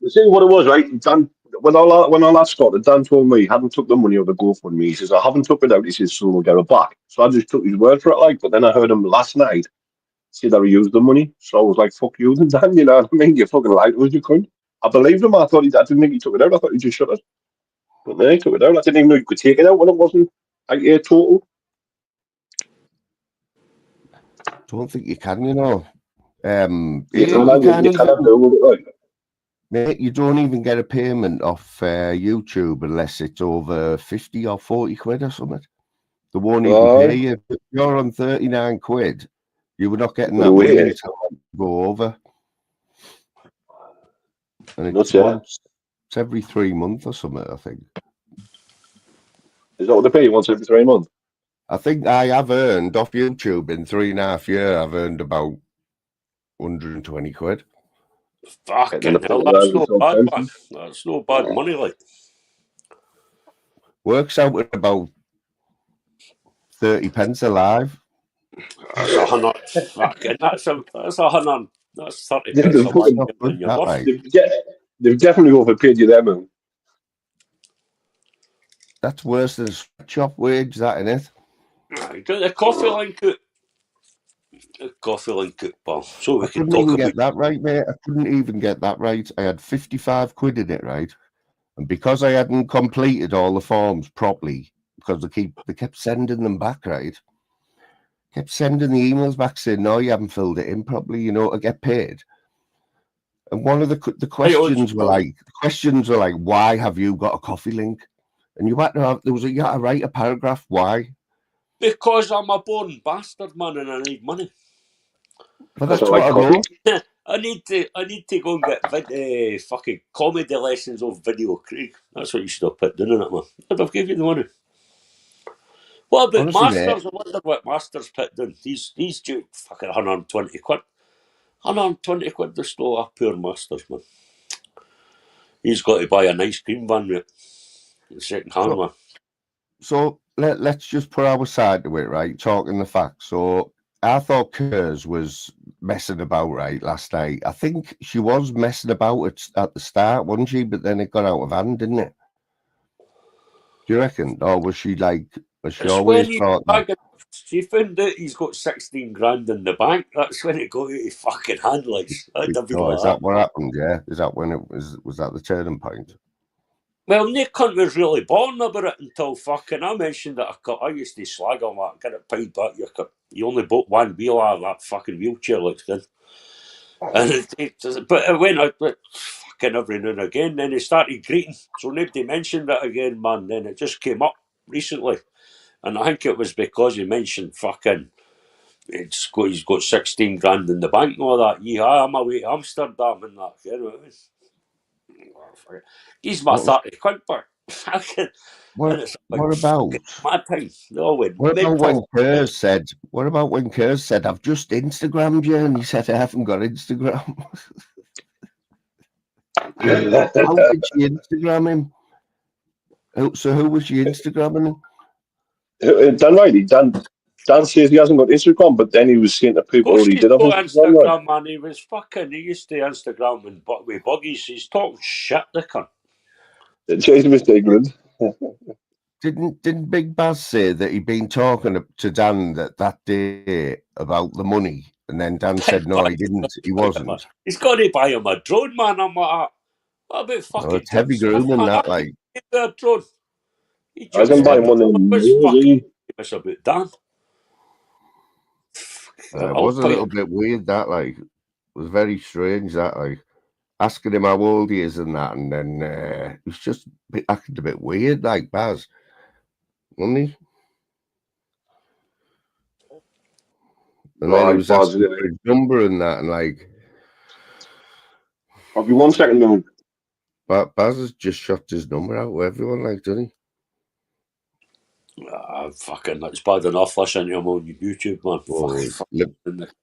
You see what it was, right? Dan, when all that started, Dan told me he hadn't took the money out of the GoFundMe. He says, "I haven't took it out." He says, "So we'll get it back." So I just took his word for it, like. But then I heard him last night say that he used the money. So I was like, "Fuck you, then, Dan." You know what I mean? You fucking lied to us, you cunt. I believed him. I didn't think he took it out. I thought he just shut it. But no, he took it out. I didn't even know you could take it out when it wasn't like a total. Don't think you can, you know. You cannot do it, right? Mate, you don't even get a payment off YouTube unless it's over 50 or 40 quid or something. They won't even pay you. If you're on 39 quid, you were not getting that money until you go over. And it's it's every 3 months or something, I think. Is that what they pay once every 3 months? I think I have earned off YouTube in 3.5 years. I've earned about 120 quid. Fucking hell, that's not bad, man. That's no bad money, like. Works out at about 30 pence a live. That's 100. Fucking, that's 100. That's 30 pence a live. They've definitely overpaid you there, man. That's worse than a sweatshop wage, that, innit? You got the coffee link out. The coffee link out, pal. So we I can couldn't talk even about get that right, mate. I couldn't even get that right. I had 55 quid in it, right? And because I hadn't completed all the forms properly, because they kept sending them back, right? Kept sending the emails back saying, "No, you haven't filled it in properly, you know, to get paid." And one of the questions were like, "Why have you got a coffee link?" And you had to write a paragraph. Why? Because I'm a born bastard, man, and I need money. But that's what I wrote. I need to go and get fucking comedy lessons of Video Craig. That's what you should have put down in it, man. I'd have given you the money. What about Honestly, Masters? mate, I wonder what Masters put down. He's due fucking 120 quid. 120 quid to stole a poor Masters, man. He's got to buy an ice cream van, mate. Second hand, man. So let's just put our side to it, right? Talking the facts. So I thought Kers was messing about, right, last night. I think she was messing about at the start, wasn't she? But then it got out of hand, didn't it? Do you reckon? Or was she always thought that? She found out he's got 16 grand in the bank. That's when it got out of fucking hand, like. Is that what happened? Yeah, is that when it was that the turning point? Well, no cunt was really born about it until fucking I mentioned that I used to slag on that, get it paid back. You only bought one wheel out of that fucking wheelchair, looks good. And but it went out fucking every now and again. Then he started greeting, so nobody mentioned it again, man. Then it just came up recently, and I think it was because he mentioned fucking. He's got 16 grand in the bank and all that. Yeah, I'm away to Amsterdam and that. You know what I mean? He's my 30 quid back. What about my time? No, what about when Kers said? What about when Kers said, "I've just Instagrammed you," and he said, "I haven't got Instagram." How did she Instagram him? So who was she Instagramming him? Dan Riley. Dan says he hasn't got Instagram, but then he was saying to people he did have Instagram, man. He used to Instagram with buggies. He's talking shit, the cunt. Chase Mr. England. Didn't Big Baz say that he'd been talking to Dan that day about the money, and then Dan said no, he didn't. He wasn't. He's got to buy him a drone, man. I'm like, what about fucking It's heavy grooming, that, like. a drone. He I was just buying one of them. was fucking famous about Dan. It was a little bit weird, that, like. It was very strange, that, like. Asking him how old he is and that, and then it was just acting a bit weird, like Baz, wasn't he? And then he was asking for his number and that, and like. I'll be 1 second, man. But Baz has just shot his number out with everyone, like, doesn't he? Fucking, it's bad enough listening to him on YouTube, man.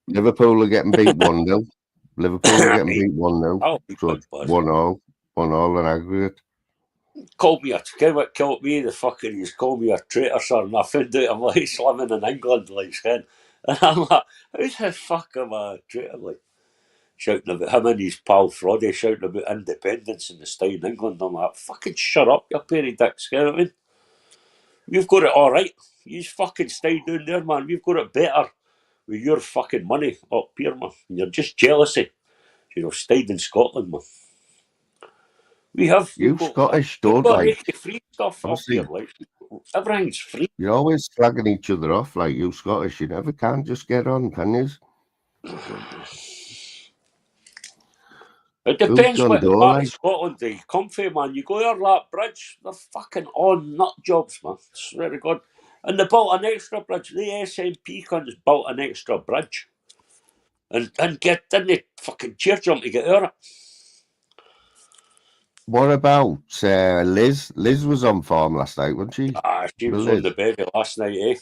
Liverpool are getting beat 1-0. Liverpool are getting beat 1-0. So 1-0 in aggregate. Called me a what killed me, the fucking he's called me a traitor, sir, and I found out I'm like living in England, like saying, and I'm like, who the fuck am I a traitor, like shouting about him and his pal Frody shouting about independence and the stay in England. I'm like, fucking shut up, you pair of dicks, you know what I mean? We've got it alright. You fucking stay down there, man. We've got it better with your fucking money up here, man. And you're just jealousy. You know, stayed in Scotland, man. We have Scottish don't like free stuff up here, like everything's free. You're always slagging each other off, like you Scottish. You never can just get on, can you? It depends what part of Scotland they come from, man. You go there, that bridge, they're fucking on nut jobs, man. Swear to God. And they built an extra bridge. The SNP cunts built an extra bridge. And didn't they fucking cheer jump to get over it? What about Liz? Liz was on form last night, wasn't she? She was on the bevy last night, eh?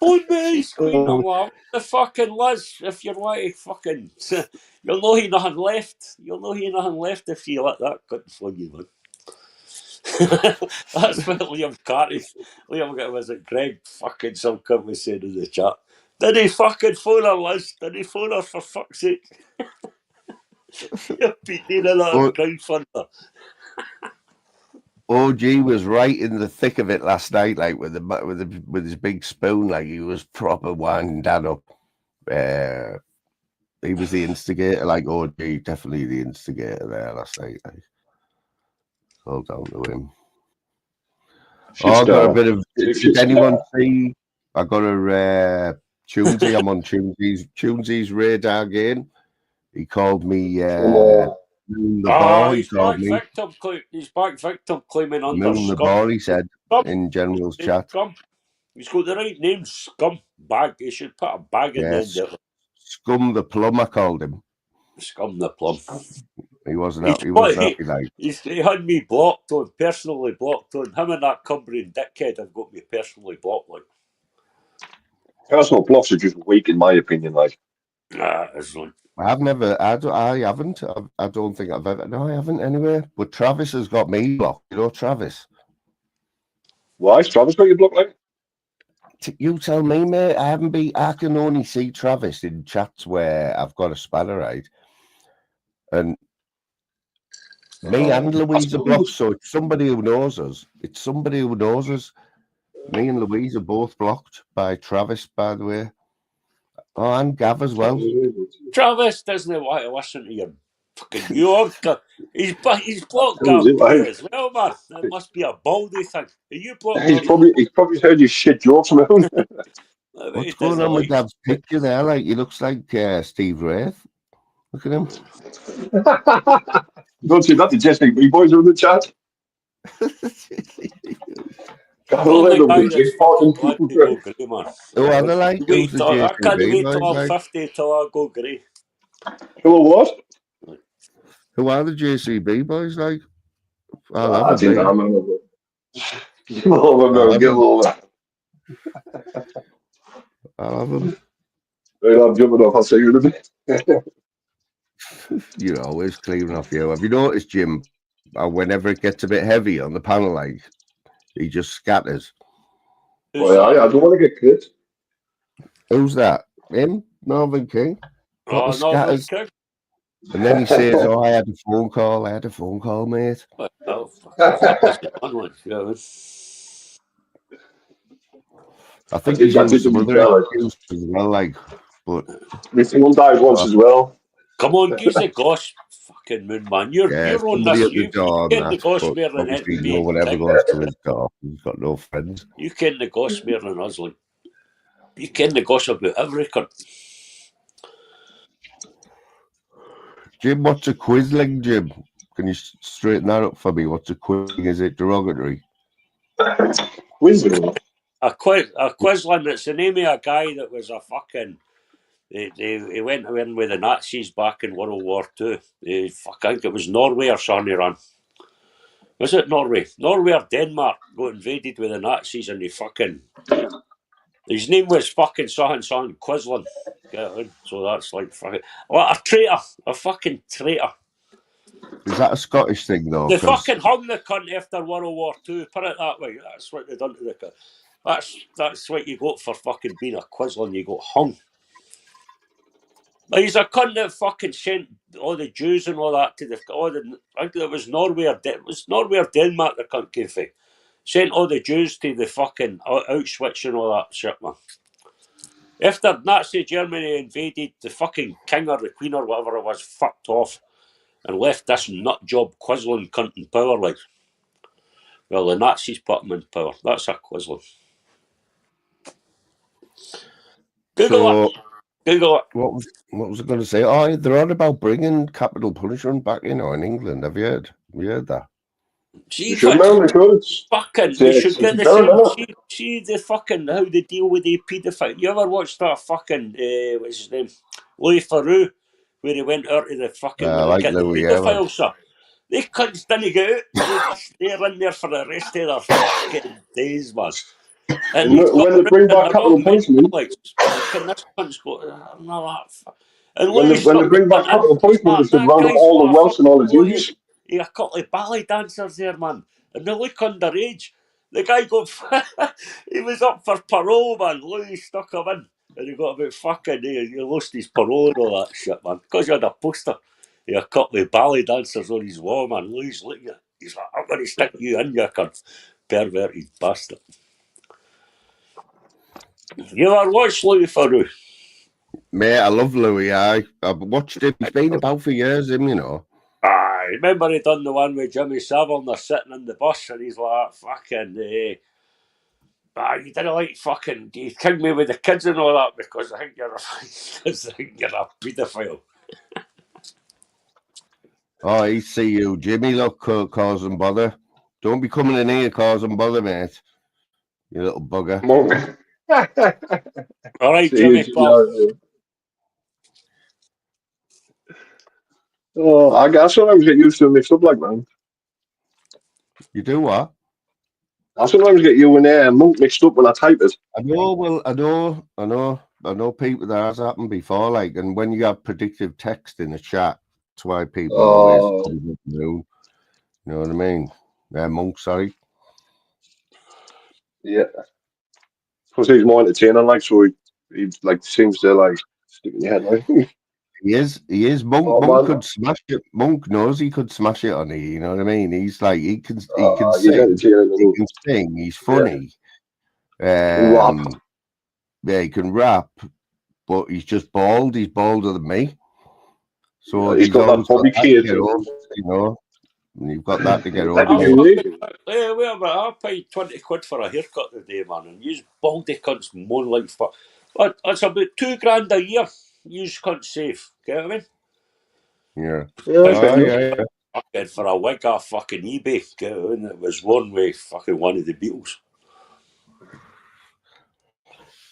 On me, Queen. I'm like, the fucking Liz, if you're like fucking, you'll know he nothing left. You'll know he nothing left if you let that cut flog you, man. That's what Liam Carty, was it Greg fucking some cunt was saying in the chat. Did he fucking phone her, Liz? Did he phone her for fuck's sake? You're beating another crowdfunder. OG was right in the thick of it last night, like with his big spoon, like he was proper winding Dan up. He was the instigator, like OG, definitely the instigator there last night. Like, all down to him. I got a bit of. Did anyone see? I got a Tunesy. I'm on Tunesy's radar again. He called me. He's back victim claiming under Moon the ball, he said in General's chat. Scum. He's got the right name, Scum Bag. He should put a bag in there. Scum the Plum, I called him. Scum the Plum. He wasn't happy. Like. He had me blocked on, personally blocked on. Him and that Cumbrian dickhead have got me personally blocked. Like, personal blocks are just weak, in my opinion. Like, it's like. I haven't. I don't think I've ever. No, I haven't anyway. But Travis has got me blocked. You know, Travis. Why has Travis got you blocked, like? You tell me, mate. I can only see Travis in chats where I've got a spanner, right? And me and Louise are blocked, so it's somebody who knows us. Me and Louise are both blocked by Travis, by the way. Oh, and Gav as well. Travis doesn't want to listen to your fucking Yorker. He's blocked Gav as well, man. That must be a baldy thing. Are you blocked? He's probably heard you shit jokes around. What's going on with Gav's picture there? Like, he looks like Steve Wraith. Look at him. Don't say that, the Jesse B boys are in the chat. Who are they like? Who's the I can't wait till I'm 50 till I go grey. Who what? Who are the JCB boys like? I love them. Give over. I love them. I'm jumping off. I'll see you in a bit. You're always clearing off you. Have you noticed, Jim? Whenever it gets a bit heavy on the panel, like he just scatters. Well, I don't want to get clipped. Who's that? Him? Northern King? Northern King. And then he says, "Oh, I had a phone call, mate." I think did- he's I used did some the other ballad. excuses as well, like, but My phone died once as well. Come on, give the goss, fucking moon man. You're yeah, on somebody this. at the You door and ken the that. goss But more than obviously, it no be. one ever Thing. goes to his door. He's got no friends. You ken the goss more than us, like. You ken the goss about every cunt. Jim, what's a quisling, Jim? Can you straighten that up for me? What's a quisling? Is it derogatory? Wisdom. A Quisling, it's the name of a guy that was a fucking. He went in with the Nazis back in World War II. I think it was Norway or something he ran. Was it Norway? Norway or Denmark got invaded with the Nazis and he fucking. His name was fucking something Quisling. So that's like fucking. What a traitor! A fucking traitor. Is that a Scottish thing though? They 'Cause fucking hung the cunt after World War II. Put it that way. That's what they done to the cunt. That's what you got for fucking being a Quisling. You got hung. He's a cunt that fucking sent all the Jews and all that to the. I think it was Norway or Denmark. The cunt came from. Sent all the Jews to the fucking Auschwitz and all that shit, man. After Nazi Germany invaded, the fucking king or the queen or whatever it was fucked off and left this nut job Quisling cunt in power, like. Well, the Nazis put him in power. That's a Quisling. Google it. Google it. What was I going to say? Oh, they're on about bringing capital punishment back, in England. Have you heard? Have you heard that? See You if should it's know because fucking. it's, They it's, should it's get the better, same. isn't it? See the fucking how they deal with the paedophile. You ever watched that fucking what's his name, Louis Theroux, where he went out to the fucking when they Like get the Louis paedophiles, sir. They cunts didn't get out. They just they're in there for the rest of their fucking days, man. And And he's got when they bring and back they're all capital mental, punishment, like fucking this cunt's got no that. And when Louis they stuck the bring back cunt in. capital punishment, they should That round up guy's all got the a Welsh and fucking all the lot of. Jews. He a couple of ballet dancers there, man. And they look underage. The guy got. He was up for parole, man. Louis stuck him in. And he got about fucking. He lost his parole and all that shit, man. Because he had a poster. He had a couple of ballet dancers on his wall, man. Louis looking at. He's like, I'm going to stick you in, you cunt. Perverted bastard. You ever watched Louis Theroux? Mate, I love Louis. I've watched him. He's been about for years, him, you know. I remember he done the one with Jimmy Savile and they're sitting in the bus and he's like, fucking, you didn't like fucking, you kick me with the kids and all that because I think you're a paedophile. Oh, he see you, Jimmy. Look, causing bother. Don't be coming in here causing bother, mate. You little bugger. Monk. All right, See Jimmy, you, pal. Oh, I sometimes get used to mixed up like man. You do what? I sometimes get you and Monk mixed up when I type it. I know. Well, I know. People that has happened before. Like, and when you have predictive text in the chat, that's why people always. You know what I mean? Monk. Sorry. Yeah. Because he's more entertaining, like, so he like seems to like stick in your head, like. He is. Monk. Oh, Monk man. could smash it. Monk knows he could smash it on you. You know what I mean? He's like he can He's sing. entertaining. He can sing. He's funny. Rap. Yeah, he can rap, but he's just bald. He's balder than me. So He's got that always Bobby that to Kate. get over, you know. And you've got that to get Like over. you, Wait a minute, I paid 20 quid for a haircut today, man, and you baldy cunts moan like fuck. That's about $2,000 a year. You cunts save. Get what I mean? Yeah. yeah. Fucking for a wig off fucking eBay. Get what I mean? It was one way fucking one of the Beatles.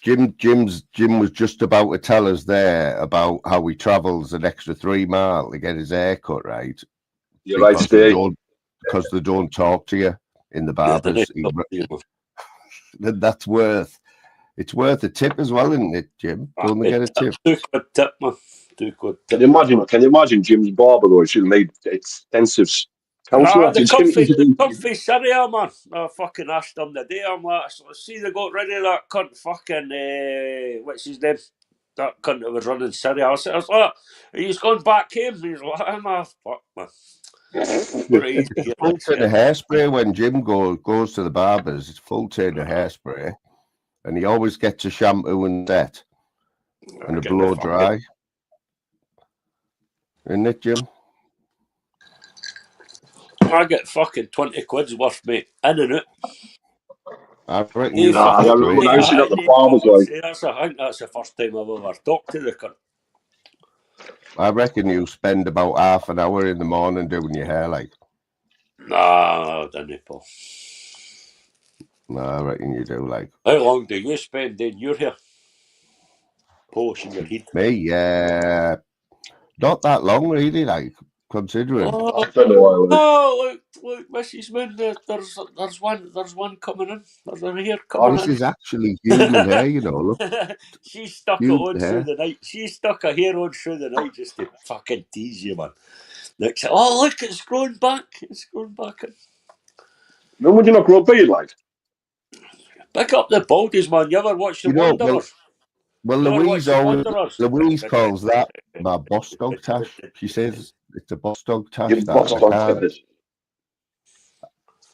Jim was just about to tell us there about how he travels an extra 3 miles to get his hair cut, right? You're right, Steve. Because they don't talk to you in the barbers. That's worth a tip as well, isn't it, Jim? Don't they get a tip? $2 tip, man. $2 tip. Can you imagine Jim's barber though? He should have made extensive counselling. The comfy Syria, man. I fucking asked him the day. I'm like, see, they got rid of that cunt fucking, what's his name? That cunt that was running Syria. I was like, he's gone back home. He's like, I'm a fuck, man. It's full tin of hairspray when Jim goes to the barbers. It's full tin of hairspray. and he always gets a shampoo and set and a blow dry. Isn't it, Jim? I get fucking 20 quid's worth, mate, in and out. I reckon You you Nah, fucking when I used to I get the farmers, like, think that's the first time I've ever talked to the cunt. I reckon you spend about half an hour in the morning doing your hair, like. Nah, I didn't, Paul. No, I reckon you do, like. How long do you spend doing your hair? Polishing your head? Me, yeah. Not that long, really, like, considering. Oh, I don't know why, like, look, Mrs. Moon, there's one coming in. There's a hair Oh, coming this in. is actually human hair, you know. Look, She stuck it human on hair. through the night. She stuck her hair on through the night just to fucking tease you, man. Like, oh, look, it's growing back. It's growing back. no, would you not grow a beard, like? Pick up the baldies, man. You ever watch The You know, Wanderers? well, You ever watch The Wanderers? Louise calls that my boss dog tash. She says it's a boss dog tash. Your boss dog tash.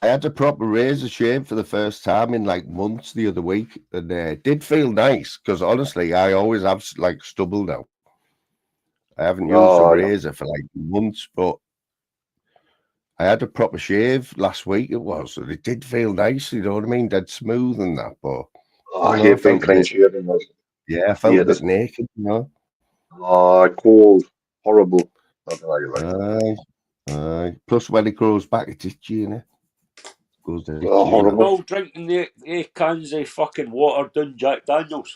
I had a proper razor shave for the first time in like months the other week, and it did feel nice because honestly, I always have like stubble now. I haven't used a razor for like months, but I had a proper shave last week. It was, and it did feel nice. You know what I mean? Dead smooth and that, but I hate being clean shaven. Like, yeah, I felt a bit naked, you know. Cold, horrible. Nothing like it. Aye. Plus, when it grows back, it's itchy, you know. Goes itchy, horrible. All drinking the cans of fucking watered down Jack Daniels.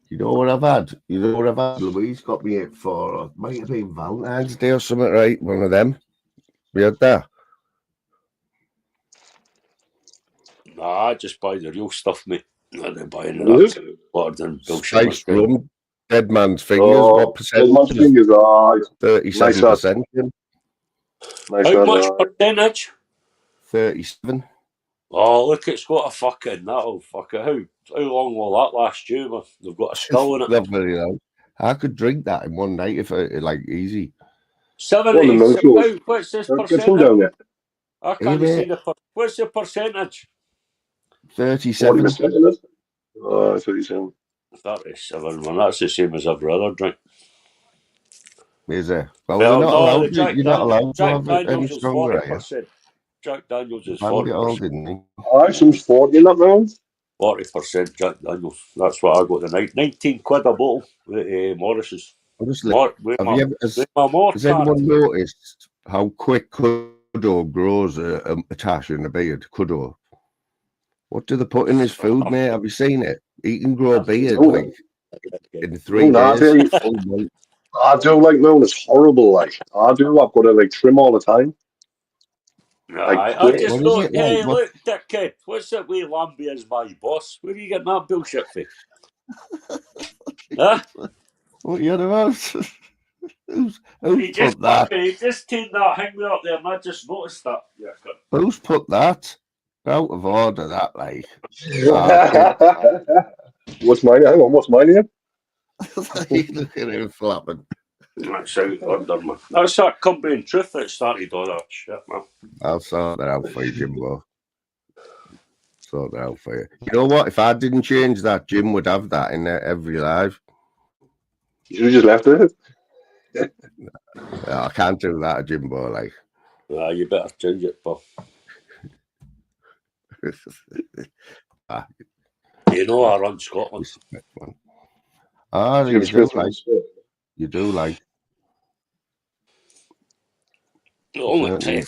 You know what I've had? Louise got me it for, it might have been Valentine's Day or something, right? One of them. We had that. Nah, I just buy the real stuff, mate. I don't buy any of that watered down bullshit. Spiced rum, Dead Man's Fingers. What percentage? Dead Man's Fingers, 37%. Nice. How much percentage? 37. Oh, look, it's got a fucking, that'll fuck it. How long will that last you, man? They've got a skull in it. Not very long. I could drink that in one night if I, like, easy. 70. What's this percentage? I can't see the what's the percentage? 37. 40%, 37. 37, man. That's the same as every other drink. Is it? Well, they're not allowed. You're not allowed to have it any is stronger, 40%. Jack Daniels is 40%. 40%. Didn't he? Some 40 in that now. 40% Jack Daniels. That's what I got tonight. 19 quid a bottle with Morris's. Honestly, has anyone noticed how quick Kudo grows a tash in a beard? Kudo. What do they put in his food, mate? Have you seen it? He can grow a beard like in 3 days. I do like mine. It's horrible. Like I do. I've got to like trim all the time. I just thought, hey, look, dickhead, what's that wee Lambie as my boss? Where are you getting that bullshit for? Huh? What are you on about? Who's he put that? He just tuned that hang me up there and I just noticed that. Yeah, who's put that? Out of order, that, like. What's mine? Hang on, what's mine here? Look at him flapping. That's out of order, man. That's that company in truth that started all that shit, man. I'll sort that out for you, Jimbo. Sort that out for you. You know what? If I didn't change that, Jim would have that in there every live. You should have just left it. No, I can't do that, Jimbo. Like, you better change it, pal. You know I run Scotland. You do like. The only time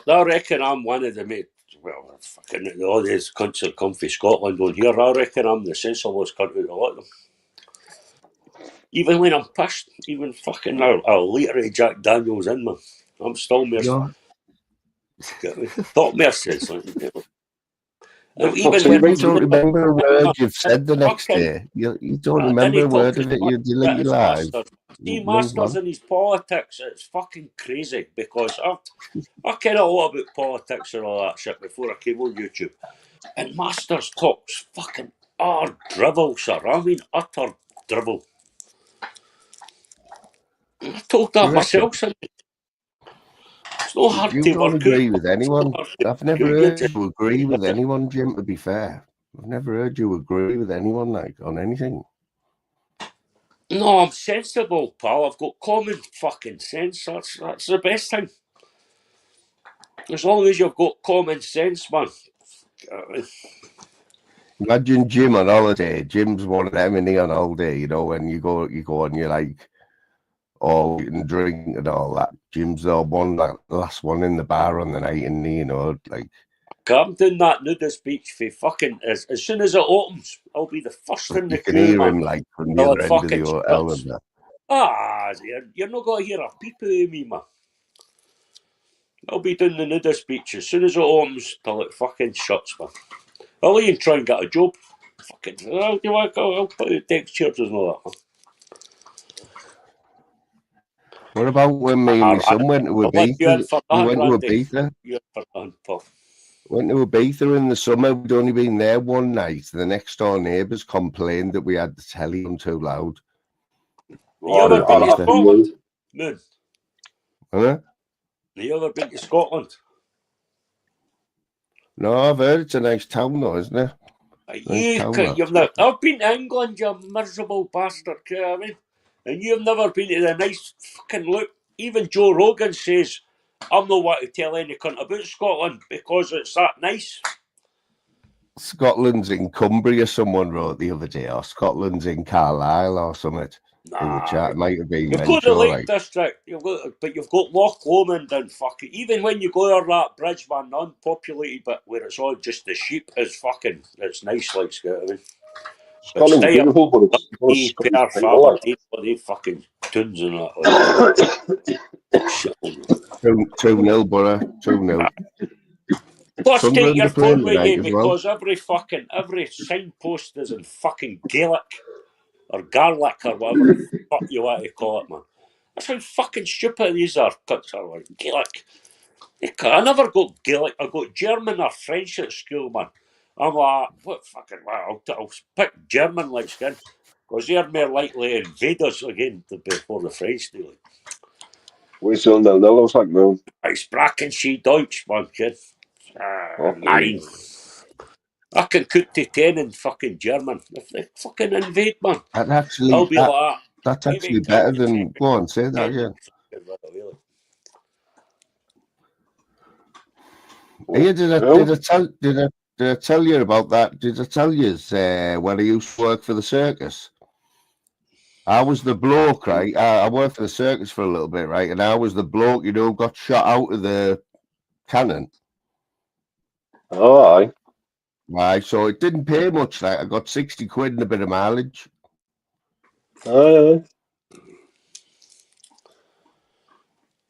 I reckon I'm one of the mate. Well, fucking all these cunts that come from Scotland on here. I reckon I'm the sensiblest cunt out of a lot of them. Even when I'm pissed, even fucking a litre of Jack Daniels in, man. I'm still more. Thought more sense. Even when you don't remember a word you've said the next day, you don't remember a word of it, you delete your live. See, Masters in his politics, it's fucking crazy because I care a lot about politics and all that shit before I came on YouTube. And Masters talks fucking drivel, sir. I mean, utter drivel. I told that myself, son. It's not hard to You don't agree with anyone. I've never heard you agree with anyone, Jim, to be fair. I've never heard you agree with anyone like on anything. No, I'm sensible, pal. I've got common fucking sense. That's the best thing. As long as you've got common sense, man. Imagine Jim on holiday. Jim's one of them, and he on holiday. You know, when you go and you're like, all eating, drink and all that. Jim's the last one in the bar on the night, and you know, like. I'm doing that nudist beach for fucking as soon as it opens, I'll be the first in the You can queue, hear man. him like from the Till other it end of the fucking hotel shuts. and that. You're not going to hear a peep of me, man. I'll be doing the nudist beach as soon as it opens till it fucking shuts, man. I'll even try and get a job. Fucking, I'll put the deck chairs and all that, man. What about when me and my son went to I'll let you in Ibiza? for We that, went to Randy. Ibiza. You're for that, Paul. Went to Ibiza in the summer. We'd only been there one night. The next door neighbours complained that we had the telly on too loud. You ever been to Scotland, Moon? Huh? You ever been to Scotland? No, I've heard it's a nice town though, isn't it? I've been to England, you miserable bastard, you know what I mean? And you've never been to the nice fucking look. Even Joe Rogan says, I'm not want to tell any cunt about Scotland because it's that nice. Scotland's in Cumbria, someone wrote the other day, or Scotland's in Carlisle or something. In the chat, it might have been You've got the mentioned, Lake District, but you've got Loch Lomond and fucking. Even when you go over that bridge, man, the unpopulated bit where it's all just the sheep is fucking. It's nice, like, you know what I mean? Scotland's beautiful, but it's Scottish people, like. They fucking tunes and that. Like. 2-0, Borough. 2-0. Plus, take your phone with tonight you as well. because every signpost is in fucking Gaelic or garlic or whatever the fuck you want to call it, man. That's how fucking stupid these are. Cunts are like Gaelic. I never got Gaelic. I got German or French at school, man. I'm like, what fucking? I'll pick German like skin because they're more likely to invade us again before the French do. Like. We're still 0-0, looks like, no. Ich sprechen Sie Deutsch, man, kid. Nein. I can cook to 10 in fucking German. If they fucking invade, man, I'll be like that. That's actually better than. Go on, say that again. Hey, did I tell you about that? Did I tell you when I used to work for the circus? I was the bloke, right? I worked for the circus for a little bit, right? And I was the bloke, you know, got shot out of the cannon. Oh, aye. Right, so it didn't pay much. Like I got 60 quid and a bit of mileage. Aye.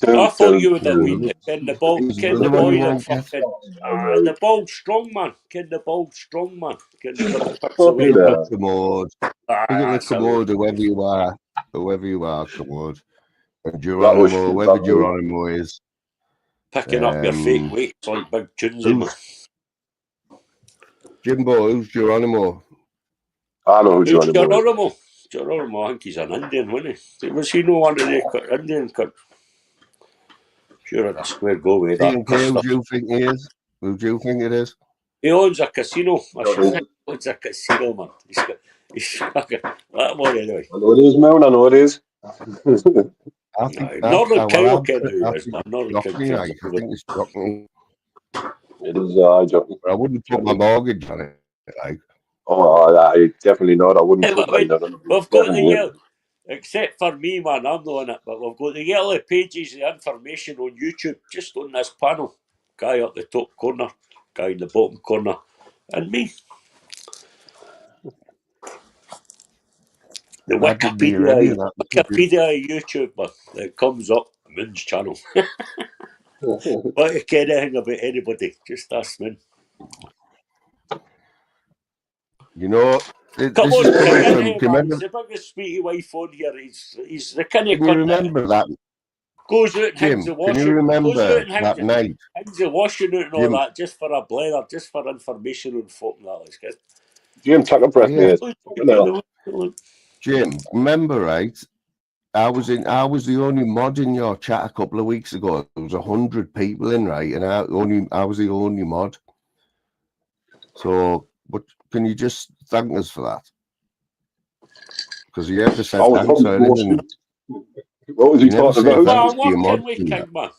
I thought you would have been the ball. Ken the boy that fucking the ball strong man. Ken the ball strong man. Ken the commode. Commode, whoever you are, commode. And Geronimo, whoever Geronimo is. Picking up your fake weights like big tunes, man. Jimbo, who's Geronimo? I know who Geronimo is. Geronimo, I think he's an Indian, wasn't he? Was he no one of the Indian cunt? Sure, at a square go with that. Who do you think he is? Who do you think it is? He owns a casino. He owns a casino, man. He's fucking that one anyway. I know it is, man. I know it is. Northern Kyle Ken who is, man. Northern Kyle. I think it's Jockney. It is Jockney. I wouldn't put my mortgage on it. Like. Oh, I definitely not. I wouldn't put mine on it. We've got the yellow, except for me, man, I'm not on it, but we've got the yellow pages, the information on YouTube, just on this panel. Guy up the top corner, guy in the bottom corner, and me. The Wikipedia YouTube, man, that comes up, Moon's channel. What you care anything about anybody, just ask Moon. You know, come on, he's the biggest sweetie wife on here. He's the kind of. Can you remember that? Goes out and hangs the washing. Can you remember that night? Hangs the washing out and all that, just for a blather, just for information on folk and that. Let's get. Jim, take a breath, mate. Jim, remember, right? I was the only mod in your chat a couple of weeks ago. There was 100 people in, right? And I was the only mod. So But can you just thank us for that? Because you ever said I was thanks probably or anything? What was he You never talking say about? Well, thanks I'm to your working mods. with and that. King, man.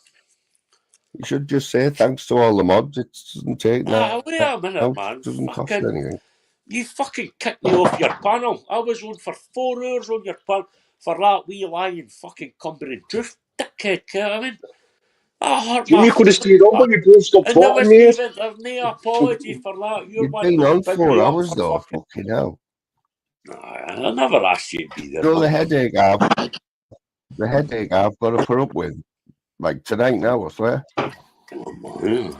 You should just say thanks to all the mods. It doesn't take Ah, that. wait a minute, man. It doesn't cost Fucking, anything. you fucking kicked me off your panel. I was on for 4 hours on your panel for that wee lying fucking Cumbrian truth, dickhead, you know what I mean? I hurt Jim, my you could have stayed on, but fuck. you couldn't stop And there talking, wasn't mate. even there's no apology for that. You're You've one been to on big 4 me up hours for though. fucking. Fucking hell. I never asked you to be there, You know man. the headache I've got to put up with. Like tonight now, I swear. Yeah.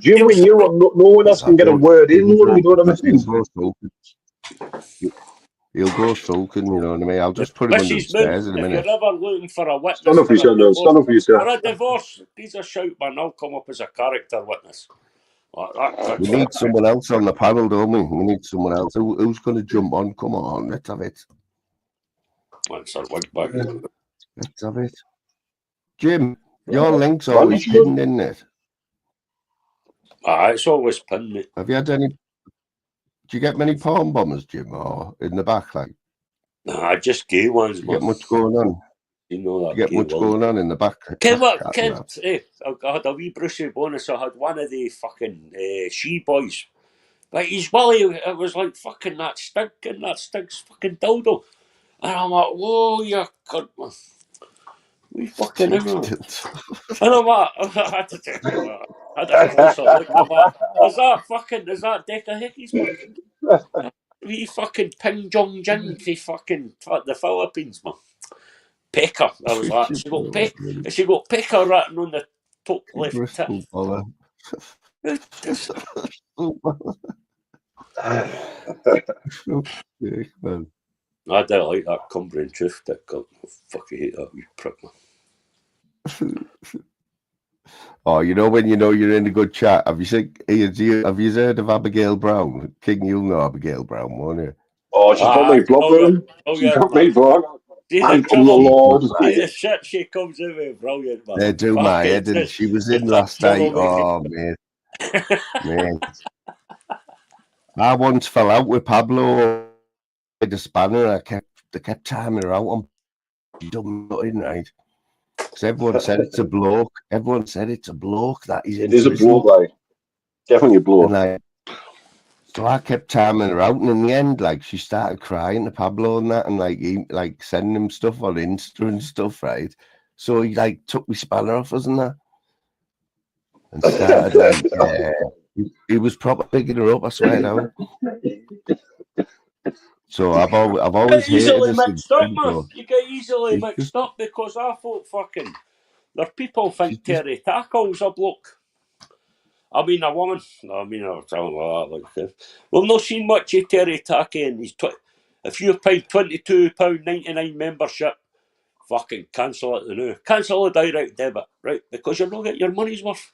Jim, when you're on, no one else I can get a don't. word in, you know what I He'll mean? go sulking. He'll go sulking, you know what I mean? I'll just put him under the Mrs. Moon, stairs in a if you're minute. ever looking for a Stand witness up for for a yourself, now. divorce, Stand up for yourself. please a shout, man. I'll come up as a character witness. Like that, We need someone else on the panel, don't we? We need someone else. Who's going to jump on? Come on, let's have it. That's a wig bag. Let's have it. Jim, your link's Man, always pinned, isn't it? It's always pinned, mate. Have you had any? Do you get many palm bombers, Jim, or in the back? Like, Just gay ones, do you man. get much going on? You know Do that you get gay much will. going on in the back? Ken, what? Chat Ken, and that. I had a wee brushy bonus. I had one of the fucking she boys. Like, he's Willie, it was like fucking that stinks fucking dildo. And I'm like, whoa, you cunt, man. We fucking in on. And I'm like, I had a closer look. I'm like, is that Decca Hickey's, man? We fucking Ping Jong Jin for the Philippines, man. Pecker. I was like, she got Pecker written on the top left tip. Bristol Borough. Man. I don't like that Cumbrian truth. I fucking hate that wee prick, man. Oh, you know when you know you're in a good chat. Have you heard of Abigail Brown? King, you'll know Abigail Brown, won't you? Oh, she's got me blocked, man. She's got me blocked. Thank the Lord. See the shit she comes in with, brilliant, man. They do my head, and she was in last night. Oh, man. Man. I once fell out with Pablo with a spanner. They kept timing her out on done nothing, right? Because everyone said it's a bloke. Everyone said it's a bloke that he's in It is a prison. bloke, like. Definitely a bloke. And so I kept timing her out, and in the end, like, she started crying to Pablo and that, and like sending him stuff on Insta and stuff, right? So he like took me spanner off us and that, and started like he was proper picking her up. I swear down. So I've always hated easily this. mixed up, man. You get easily mixed up because I thought fucking there people think Terry Tackle's a bloke. I mean a woman. I mean I was telling that like we've not seen much of Terry Tackle and he's if you're paying £22.99 membership, fucking cancel it now. Cancel the direct debit, right? Because you're not getting your money's worth.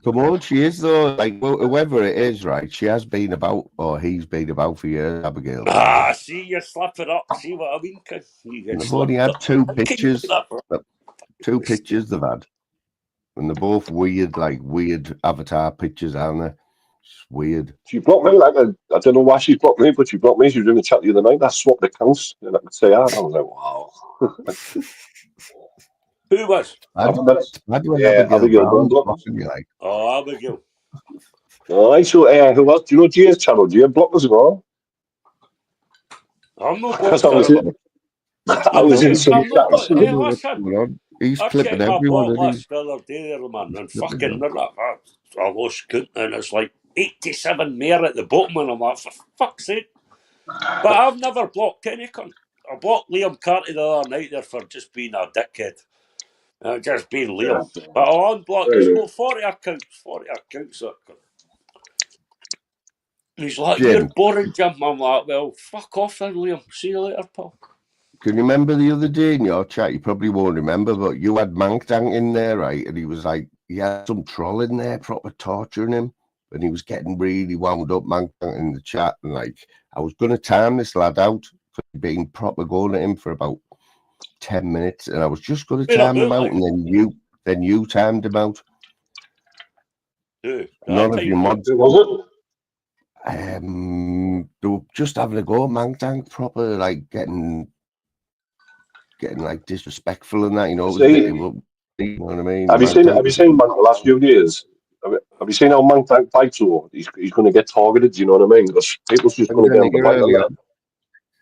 Come on, she is though. Like whoever it is, right? She has been about, or he's been about for years. Abigail. See, you're slapping up. See what I mean? They've only had two pictures. Two pictures they've had, and they're both weird avatar pictures, aren't they? It's weird. She blocked me. I don't know why she blocked me, but she blocked me. She was doing a chat the other night. I swapped accounts, and I could say that. I was like, wow. Who was? Abigail Brown blocking you, like. Oh, Abigail. Alright, so who was? Do you know Jay's channel? Jay blocked us as well. I'm not Because blocked. I was in some chat. He's flipping everyone. I checked my block list the other day there, man, and fucking I lost count, and it's like 87 more at the bottom, and I'm like, for fuck's sake. But I've never blocked any cunt. I blocked Liam Carty the other night there for just being a dickhead. Just being Liam. Yeah. But I'll unblock. He's got 40 accounts. That cunt. He's like, Jim. You're boring, Jim. I'm like, well, fuck off then, Liam. See you later, pal. Can you remember the other day in your chat? You probably won't remember, but you had Mank Dank in there, right? And he was like, he had some troll in there, proper torturing him. And he was getting really wound up, Mank Dank, in the chat. And like, I was going to time this lad out for being proper going at him for about 10 minutes. And I was just going to time him out. And then you timed him out. Who? None of your mods. Who was They were just having a go at Mang Tank proper, like getting like disrespectful and that, you know. See, You know what I mean? have you Mang seen Tank Mank the last few years? Have you seen how Mank Tank fights? Or he's going to get targeted. Do you know what I mean? Because people's just going to get him the right on that.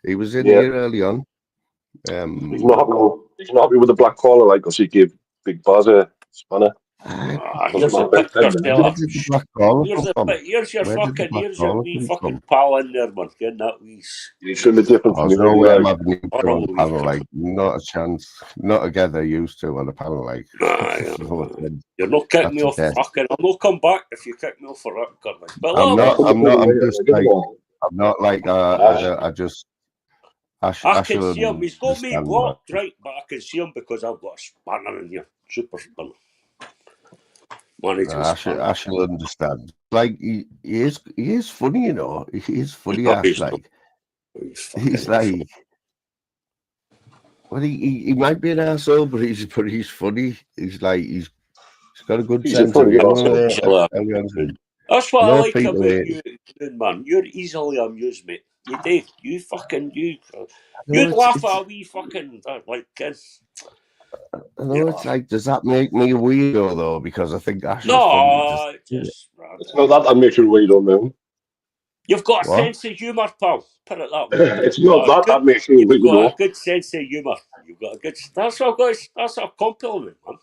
He was in Yeah. here early on. He's not happy with the black collar, like, because he gave Big Baz a spanner. Here's a Big picture, Ten, fella. Where did the black collar Here's come a from? here's your Where did the fucking black here's your collar wee come fucking from? pal in there, man. Getting that wee. He's from a different There's community. no way I'm Like, having you two on a panel, like, not a chance. Not together, used to on a panel, like. You're not kicking me off. That's a Fucking, I'll not come back if you kick me off for that, Curly. But I'm look, not like I just I can shall see him. He's got me understand blocked, right? But I can see him because I've got a spanner in here. Super spanner. I shall understand. Like he is funny, you know. He is funny, Ash. Like he's like, well, he might be an asshole, but he's funny. He's like he's got a good sense of humor. That's what I like about you, man. You're easily amused, mate. You do. You'd laugh at a wee fucking like kid. I know it's like, does that make me a weirdo though? Because I think Ash is No, funny. it's not that makes you a weirdo, man. You've got a sense of humour, pal. Put it that way. It's not that makes you a weirdo. You've got a good sense of humour. You've got a good. That's a compliment, man.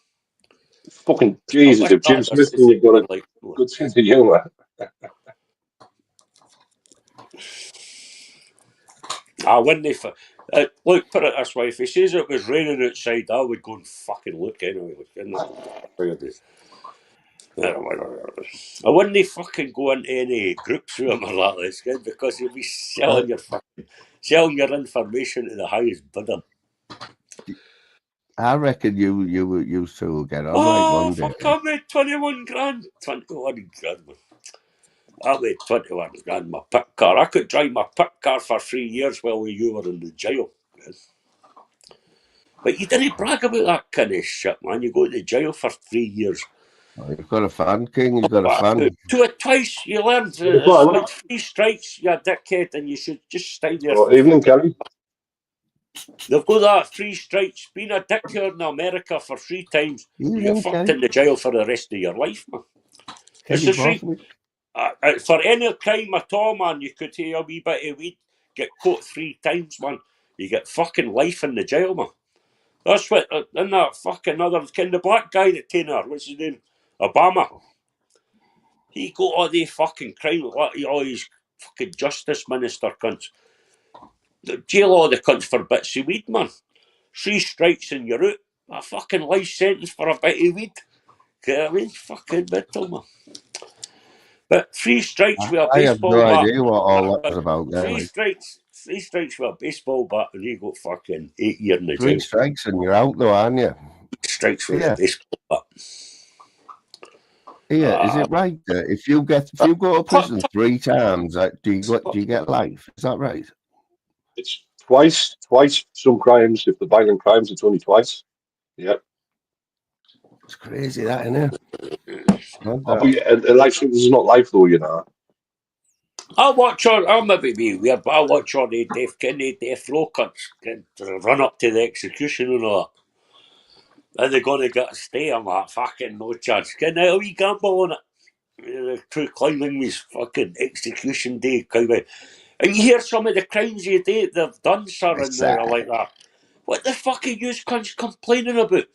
Fucking Jesus, if Jim Smith and you've got a good sense of humour. I wouldn't. Look, put it this way: if he says it was raining outside, I would go and fucking look anyway. I wouldn't fucking go into any groups with him or like this, because he'll be selling your information to the highest bidder. I reckon you used to get on like one day. Fuck, I made 21 grand. 21 grand, man. I made 21 grand my pit car. I could drive my pit car for 3 years while you were in the jail. But you didn't brag about that kind of shit, man. You go to jail for 3 years. Oh, you've got a fan, King. You've got a fan. Twice you learned. It's like 3 strikes, you dickhead, and you should just stay there. Evening, Kelly. They've got that 3 strikes. Being a dickhead in America for 3 times, you get fucked in the jail for the rest of your life, man. It's a for any crime at all, man, you could take a wee bit of weed, get caught 3 times, man. You get fucking life in the jail, man. That's what, in that fucking other, the black guy that came there, what's his name? Obama. He got all the fucking crime, all these fucking justice minister cunts. Jail all the cunts for bits of weed, man. 3 strikes and you're out. A fucking life sentence for a bit of weed. You know what I mean? Fucking mental, man. But 3 strikes with a baseball bat. I have no idea what all that was about. 3 strikes with a baseball bat, and you got fucking 8 years in the jail. 3 strikes and you're out, though, aren't you? Strikes with a baseball bat. Yeah, is it right that if you go to prison 3 times, do you get life? Is that right? It's twice. Some crimes, if they're violent crimes, it's only twice. Yeah. It's crazy, that, isn't it? Life sentence is not life, though, you know. I'll maybe be weird, but I'll watch all the death row cunts run up to the execution and all that. And they're going to get a stay on that. Fucking no chance. Get a wee gamble on it. They're climbing these fucking execution day. And you hear some of the crimes they've done, sir, and they're like that. What the fuck are you cunts complaining about?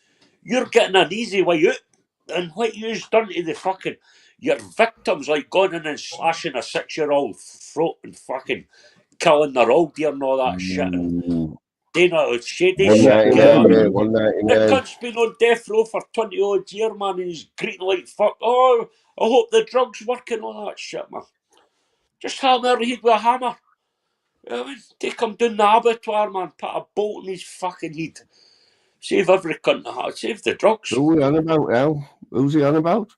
You're getting an easy way out. And what you've done to the fucking your victims, like going in and slashing a 6-year-old throat and fucking killing their old dear and all that shit. And they know it's shady shit. The cunt's been on death row for 20 odd years, man, and he's greeting like fuck. Oh, I hope the drugs working, all that shit, man. Just hammer the head with a hammer. You know what I mean? Take him down the abattoir, man, put a bolt in his fucking head. Save every cunt, save the drugs. Who are we on about, Al? Who's he on about?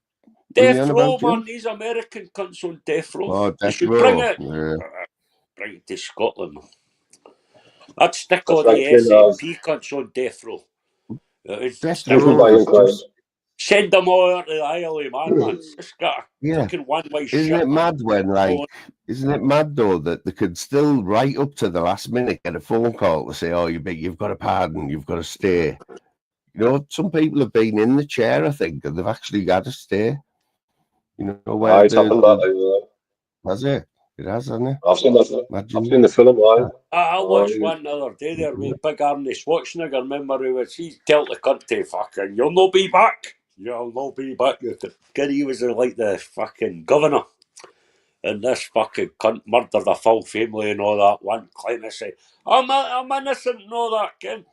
Death row, man. These American cunts on death row. Oh, death row. Bring it to Scotland, man. I'd stick all the SNP cunts on death row. Death row. Send them all over to the Isle of Man. Just got a Yeah. fucking one-way Isn't shit. it mad when, like, Oh. isn't it mad though that they could still right up to the last minute get a phone call to say, "Oh, you've got a pardon, you've got to stay." You know, some people have been in the chair, I think, and they've actually got to stay. You know, where It's happened that. has it? It has, hasn't it? I've seen that. Imagine. I've seen the film. I watched one the other day there with Big Arnie Schwarzenegger. Remember he tell the cunt to fucking, "You'll not be back. You'll not be back." He was like the fucking governor. And this fucking cunt murdered a full family and all that. One claimant say, I'm innocent and all that, Ken.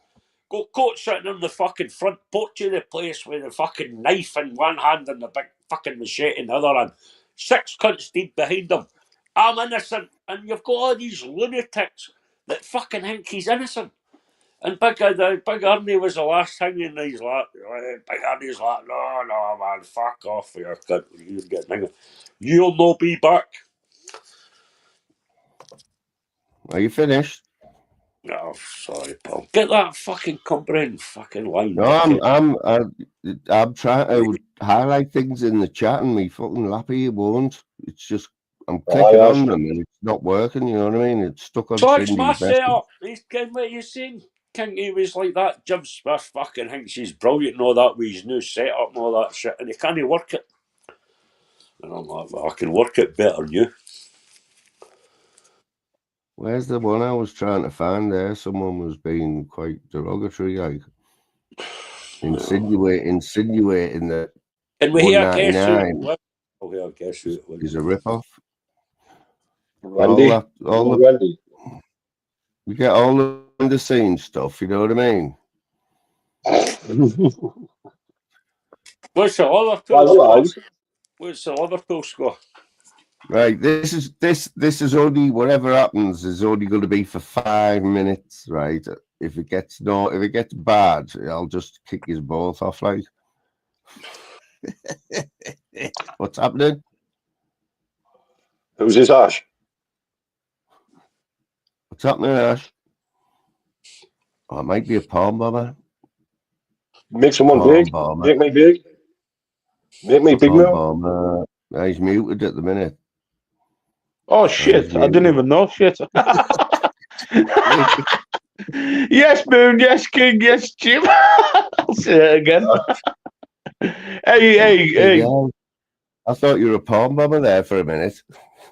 Got caught sitting on the fucking front porch of the place with a fucking knife in one hand and the big fucking machete in the other hand. 6 cunts stood behind him. I'm innocent. And you've got all these lunatics that fucking think he's innocent. And Big Arnie was the last thing, and he's like, Big Arnie's like, no, man, fuck off for your cunt. You'll not be back. Are you finished? Oh, sorry, Paul. Get that fucking comprehend fucking line. No, I'm trying to highlight things in the chat, and me fucking lappy won't. It's just I'm clicking on them, and it's not working. You know what I mean? It's stuck on. So it's my Cindy's message. setup. He's getting what you're saying. He was like that. Jim Smith fucking thinks he's brilliant and all that with his new setup and all that shit, and he can't work it. And I'm like, I can work it better than you. Where's the one I was trying to find there? Someone was being quite derogatory, like insinuating that And we hear guess who 199 is a rip-off. Randy. Randy. We get all the scene stuff, you know what I mean? What's the Liverpool score? What's the Liverpool score? Right, this is only, whatever happens is only going to be for 5 minutes, right? If it gets bad, I'll just kick his both off, like. What's happening? Who's this, Ash? What's happening, Ash? Oh, it might be a palm bomber. Make someone big. Bomber. Make me big. Make me big now. He's muted at the minute. Oh shit! I didn't even know. Shit. Yes, Moon. Yes, King. Yes, Jim. I'll say it again. Hey. I thought you were a palm bomber there for a minute.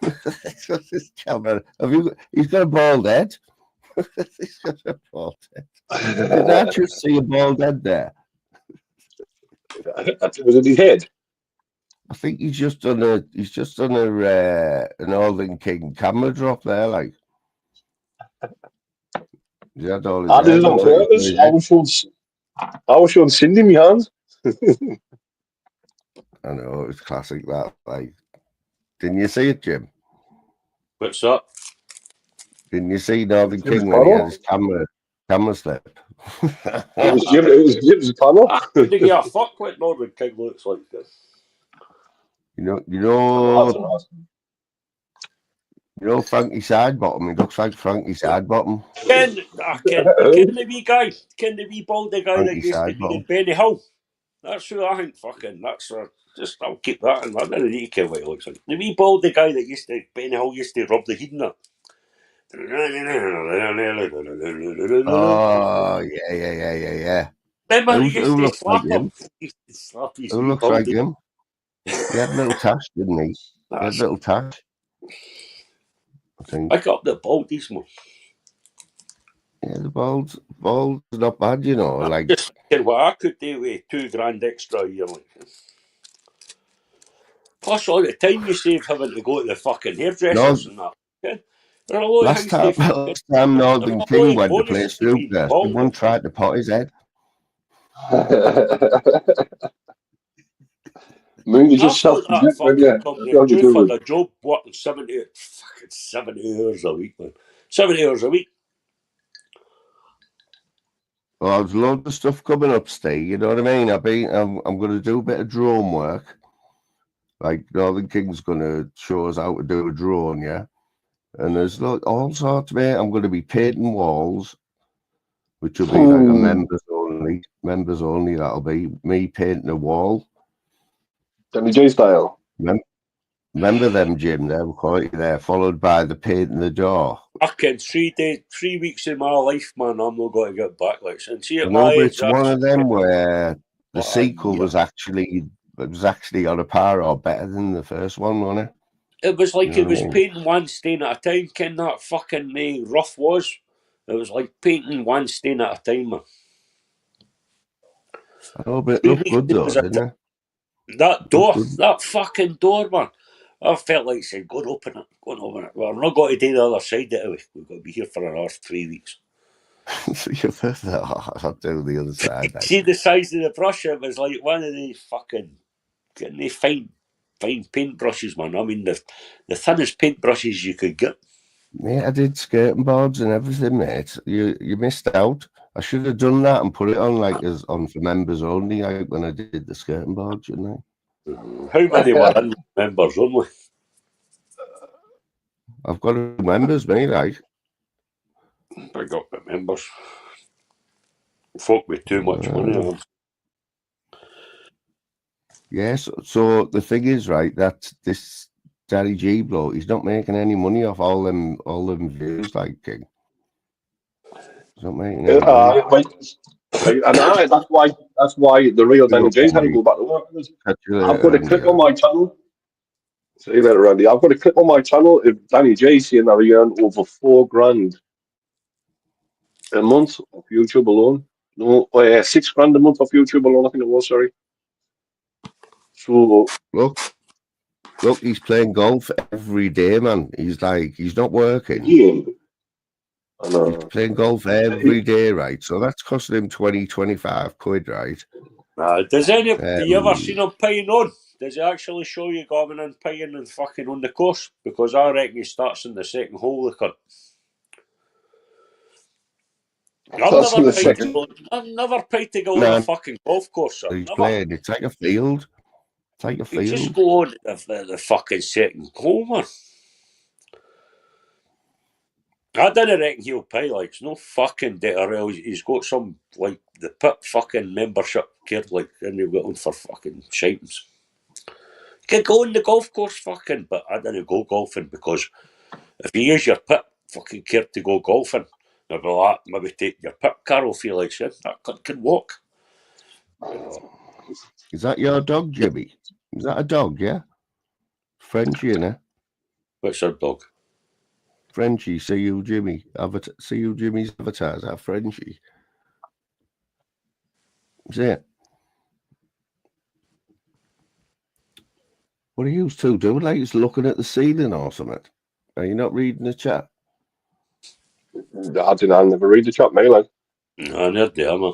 He's got a bald head. He's got a bald head. Did I just see a bald head there? Was it his head? I think he's just done an Northern King camera drop there, like. He had all his I did it on purpose. I was showing Cindy my hands. I know, it was classic that. Like, didn't you see it, Jim? What's up? Didn't you see Northern King when he had his camera slip? It was Jim's panel. I didn't give a fuck what Northern King looks like. You know Frankie Sidebottom. He looks like Frankie Sidebottom. Ken the wee guy, Ken the wee baldy guy Frankie that used to be in Benny Hill. That's who I think fucking. I'll keep that in mind. I don't need to care what he looks like. The wee baldy guy that Benny Hill used to rub the heat in it. Oh yeah. Remember he used to slap him. Who looks like him? He had little tash, didn't he? He had little tash. I think. I got the baldies, man. Yeah, the bald's not bad, you know. Like, just what I could do with $2,000 extra a year. Like. Plus, all the time you save having to go to the fucking hairdressers and that. Okay? Last time Northern King went to play snooker, someone tried to pot his head. Moon, you just self had a job working 70 hours a week, man. 70 hours a week. Well, there's loads of stuff coming up, Steve. You know what I mean? I'm going to do a bit of drone work. Like Northern King's going to show us how to do a drone, yeah. And there's all sorts, mate. I'm going to be painting walls, which will be like a members only only. Members only, that'll be me painting a wall. Danny J style. Remember them, Jim? They were quite there, followed by the painting the door. Fucking 3 weeks in my life, man, I'm not going to get back. Like, and see at I my know, but age, it's one of them where the What a sequel year. was actually on a par or better than the first one, wasn't it? It was like You know it was what I mean? painting one stain at a time. Ken that fucking rough was. It was like painting one stain at a time, man. I know, but it 3 looked weeks good though, was a didn't it? That door, Good. that fucking door, man. I felt like saying, go and open it, go and open it. Well, I'm not going to do the other side of it. We've got to be here for another 3 weeks. I'll do the other side. Like. See the size of the brush? It was like one of these fucking getting the fine paint brushes, man. I mean, the thinnest paint brushes you could get. Yeah, I did skirting boards and everything, mate. You missed out. I should have done that and put it on like as on for members only, like when I did the skirting board, shouldn't I? How many were in members only? I've got members, mate. Like I got the members. Folk with too much money. Yes. So the thing is, right, that this Daddy G bloke, he's not making any money off all them views, like King. He's not making any money. That's why the real Danny J's had to go back to work. I've got a clip on my channel. See you later, Randy. I've got a clip on my channel of Danny J saying that he earned over $4,000 a month of YouTube alone. No, $6,000 a month of YouTube alone. I think it was. Sorry. So Look, he's playing golf every day, man. He's not working. yeah. He's playing golf every day, right? So that's costing him 25 quid, right? Does you ever seen him paying on? Does he actually show you going and paying and fucking on the course? Because I reckon he starts in the second hole, the cunt. I've never paid to go on a fucking golf course, sir. He's Never. playing. It's like a field. It's like a field. You just go on the fucking second hole, man. I didn't reckon he'll pay, like, it's no fucking debt or else he's got some, like, the pit fucking membership kid, like, and you've got on for fucking shitings. You can go on the golf course, fucking, but I didn't go golfing because if you use your pit fucking kid to go golfing, they'll be like, maybe take your pit car off you, like, shit, that cunt can walk. Is that your dog, Jimmy? Is that a dog, yeah? Frenchie, innit? What's your dog? Frenchie, see you, Jimmy. See you, Jimmy's avatar. Is that Frenchie? Is it? What are you two doing? Like it's looking at the ceiling or something. Are you not reading the chat? I never read the chat, mate. Like. No, near there, man.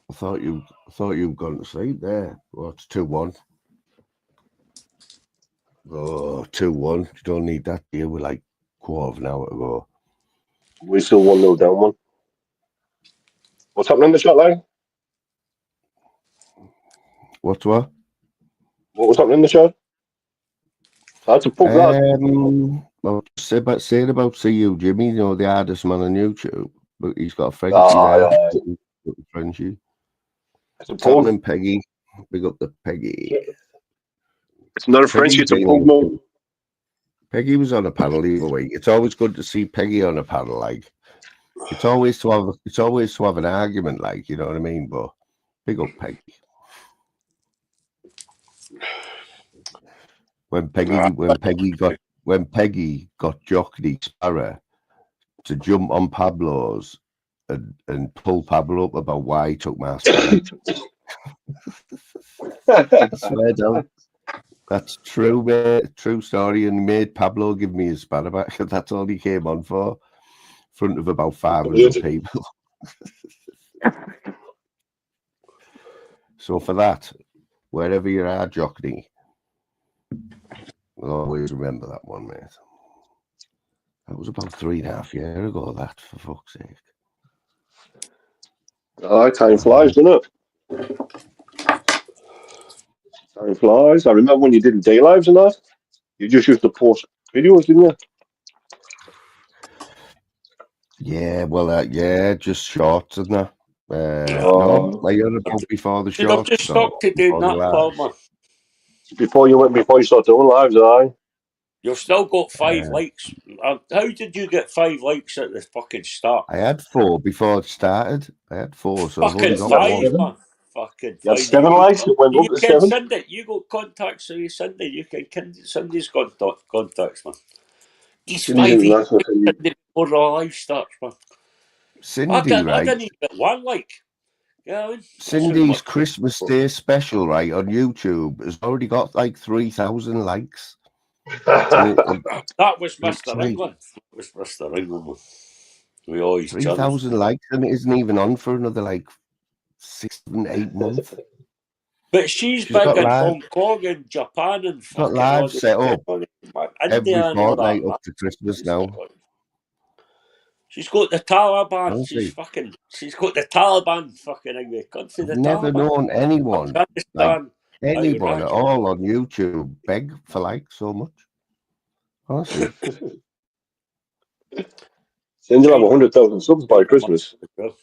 I thought you'd gone to sleep there. Well, it's 2-1. Oh, 2-1. You don't need that, do you? We're like quarter of an hour to go. We're still 1-0 down, one. What's happening in the chat line? What? What was happening in the chat? That's a pub that. Well, saying about See You, Jimmy, you know, the hardest man on YouTube, but he's got a Frenchie there. Frenchie. It's a pub. pub. Peggy. Big up the Peggy. It's not a Frenchie, it's a pub, no. Peggy was on a panel either way. It's always good to see Peggy on a panel, like. It's always to have an argument, like, you know what I mean? But big up Peggy. When Peggy got Jockney Sparrow to jump on Pablo's and pull Pablo up about why he took my sparrow. I swear down. That's true, mate. True story. And he made Pablo give me his sparrow back. That's all he came on for. In front of about 500 people. So for that, wherever you are, Jockney, we'll always remember that one, mate. That was about 3.5 years ago, that, for fuck's sake. Time flies, doesn't it? Time flies. I remember when you did day lives and that. You just used to post videos, didn't you? Yeah, well, yeah, just shorts and that. No, I heard about before the Should show. have just stuck to doing that, Palmer. Before you start doing lives, aye. You've still got 5 likes. How did you get 5 likes at the fucking start? I had 4 before it started. I had 4, so I've only Fucking got 5, 1. man. Fucking 5. You had 7 likes, it went up You to can 7. send it. You got contacts, so you send it. You can somebody's got contacts, man. These Cindy's 5 international. before the live starts, man. Cindy, I right? didn't even get 1 like. You know what I mean? Cindy's Christmas Day special, right, on YouTube has already got like 3,000 likes. That was Mr. Like England. That was Mr. England, man. We always 3,000 likes, and it isn't even on for another like 6, 7, 8 months. But she's big got in live- Hong Kong and Japan and She's got fucking all live the set up every India and all fortnight that. up to Christmas now. She's got the Taliban. Honestly. She's got the Taliban fucking in the country. The I've never Taliban. known anyone, like Afghanistan, anyone Iraq. at all on YouTube beg for likes so much. Honestly. Cindy will have 100,000 subs by Christmas. Do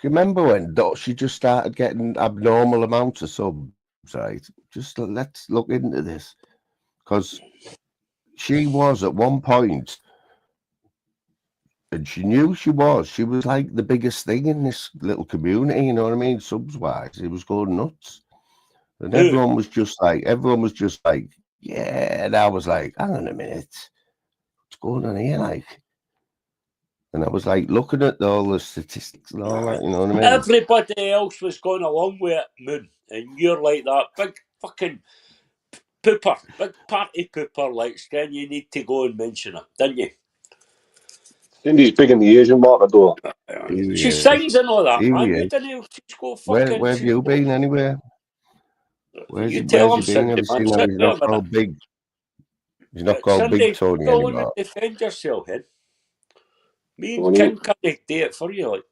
you remember when she just started getting abnormal amounts of subs, right? Just let's look into this. Because she was at one point, and she knew she was like the biggest thing in this little community, you know what I mean? Subs-wise, it was going nuts. And everyone was just like, yeah. And I was like, hang on a minute, what's going on here? Like, and I was like looking at all the statistics and all that, you know what I mean? Everybody else was going along with it, Moon, and you're like that big fucking pooper, big party pooper. Like, Stan, you need to go and mention it, didn't you? Cindy's big in the Asian market, though. She sings and all that, man. Here You he didn't. She's got Where fucking. have you been anywhere? Where's You he tell him, been? Cindy, Have you man. seen how Sit he's there a not called minute. big? He's not called Cindy, Big Tony go on and anymore. defend yourself, Hen. Me Go and on, King can't do it for you, like.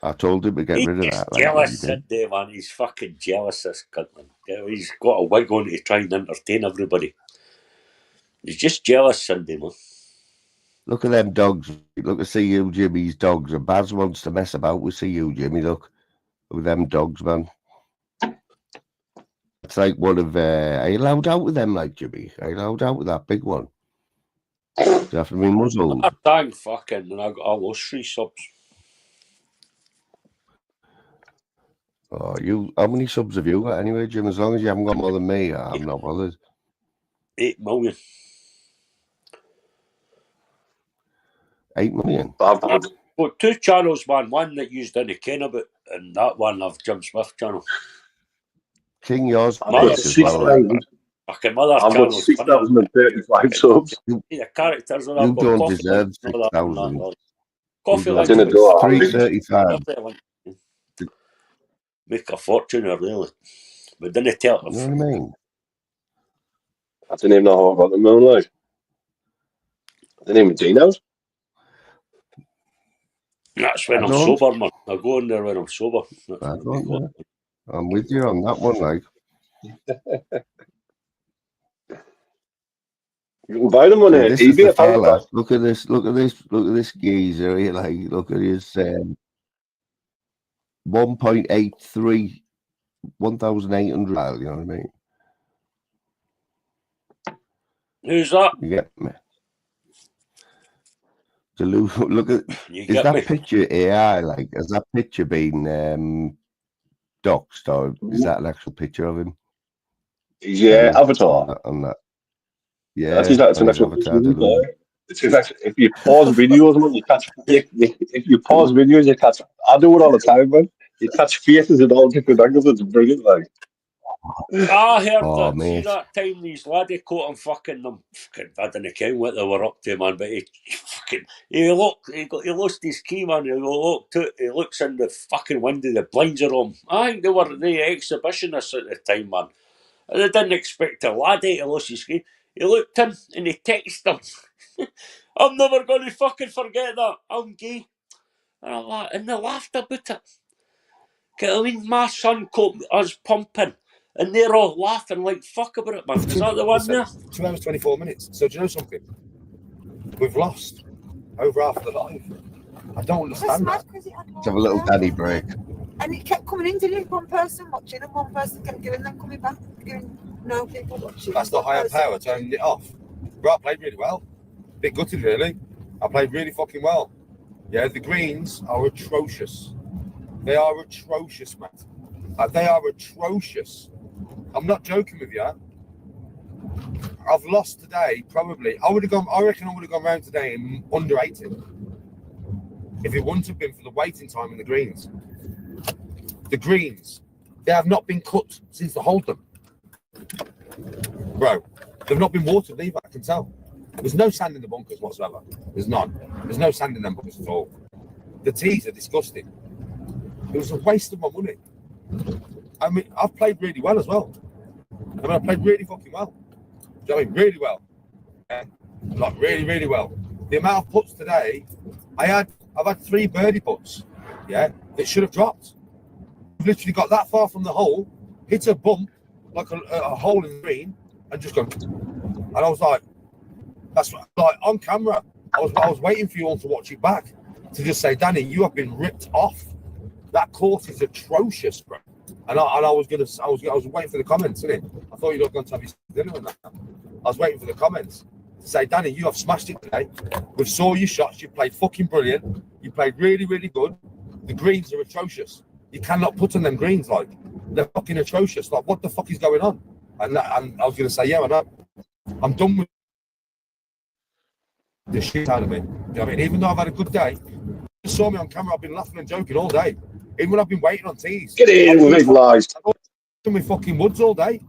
I told him to get He's rid of just that. Like, jealous, he did. Cindy, man. He's fucking jealous, this cunt, man. He's got a wig on to try and entertain everybody. He's just jealous, Cindy, man. Look at them dogs. Look at CU Jimmy's dogs. And Baz wants to mess about with CU Jimmy. Look at them dogs, man. It's like one of. Are you allowed out with them, like Jimmy? Are you allowed out with that big one? Do you have to be muzzled? Dang fucking, and I lost 3 subs. Oh, how many subs have you got anyway, Jim? As long as you haven't got more than me, I'm not bothered. 8 million. 8 million. I've got 2 channels, man. One that you didn't ken about, and that one I've Jim Smith channel. King, yours I've got 6,000. Fucking mother I've got 6,035 subs. The characters that You I've got. don't Coffee deserve Links and all that, 6,000. Coffee That's in the Links. door. 335. Make a fortune, really. But didn't tell You know what I mean? I didn't even know how I got the moonlight. I didn't even do those. That's when I'm sober, man. I go in there when I'm sober. I'm with you on that one, like. You can buy them on eBay. Fella. Look at this geezer here. Like, look at his 1.83, 1,800. You know what I mean? Who's that? You get me? So look at. Is that picture AI? Like, has that picture been doxed, or is that an actual picture of him? Yeah, avatar. On that. Yeah, that's an actual avatar. If you pause videos, man, you catch. If you pause videos, you catch. I do it all the time, man. You catch faces in all different angles. It's brilliant, like. I heard that. Mate. See that time these laddie caught him fucking them. Fucking, I didn't count what they were up to, man. But he lost his key, man. He looks in the fucking window. The blinds are on. I think they were the exhibitionists at the time, man. And they didn't expect a laddie to lose his key. He looked in and he texted him. I'm never going to fucking forget that. I'm gay. And they laughed about it. I mean, my son caught us pumping. And they're all laughing like fuck about it, man. Is that the one there? 2 hours, 24 minutes. So do you know something? We've lost over half of the live. I don't understand that. Let's have a little Danny break. And it kept coming in, didn't it? One person watching and one person kept giving them coming back, giving no people watching. That's the higher power turning it off. But I played really well. Bit gutted, really. I played really fucking well. Yeah, the greens are atrocious. They are atrocious, mate. They are atrocious. I'm not joking with you. I've lost today, probably. I reckon I would have gone round today in under 80. If it wouldn't have been for the waiting time in the greens. The greens, they have not been cut since the Hold'em. Bro, they've not been watered either, I can tell. There's no sand in the bunkers whatsoever. There's none. There's no sand in them bunkers at all. The tees are disgusting. It was a waste of my money. I mean, I've played really well as well. I mean, I played really fucking well. Do you know what I mean? Really well. Yeah? Like, really, really well. The amount of putts today, I've had 3 birdie putts, yeah, that should have dropped. I've literally got that far from the hole, hit a bump, like a hole in the green, and just gone. And I was like, that's like on camera. I was waiting for you all to watch it back to just say, Danny, you have been ripped off. That course is atrocious, bro. And I was waiting for the comments, innit? I thought you'd have gone to have your dinner and that. I was waiting for the comments to say, Danny, you have smashed it today. We saw your shots. You played fucking brilliant. You played really, really good. The greens are atrocious. You cannot put on them greens, like they're fucking atrocious. Like, what the fuck is going on? And I was gonna say, yeah, I know. I'm done with the shit out of me. You know what I mean? Even though I've had a good day, you saw me on camera. I've been laughing and joking all day. Even when I've been waiting on tees. Get in with big lies. I've been with fucking woods all day.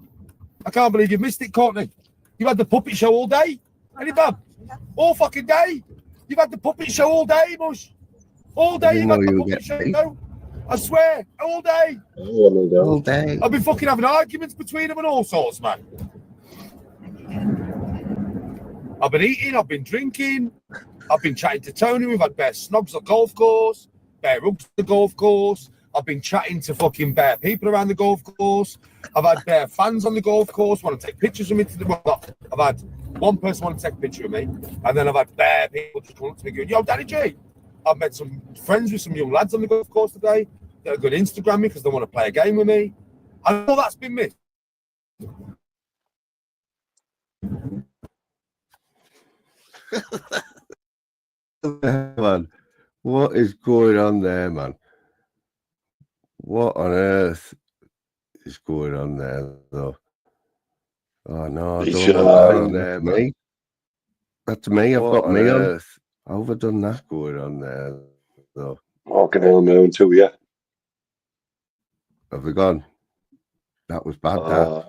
I can't believe you missed it, Courtney. You've had the puppet show all day, any bab? All fucking day. You've had the puppet show all day, Bush. All day you've had the puppet show. I swear, all day. All day. I've been fucking having arguments between them and all sorts, man. I've been eating, I've been drinking, I've been chatting to Tony. We've had bare snobs at the golf course, bare rugs at the golf course. I've been chatting to fucking bare people around the golf course. I've had bare fans on the golf course want to take pictures of me. I've had one person want to take a picture of me, and then I've had bare people just come up to me going, yo, Danny G. I've met some friends with some young lads on the golf course today that are going to Instagram me because they want to play a game with me. And all that's been missed. Man, what is going on there, man? What on earth is going on there, though? Oh no, I don't know what's on there, mate. That's me. I've got me on earth. How have I done that going on there, though? Fucking hell, man, too, yeah. Have we gone? That was bad, that.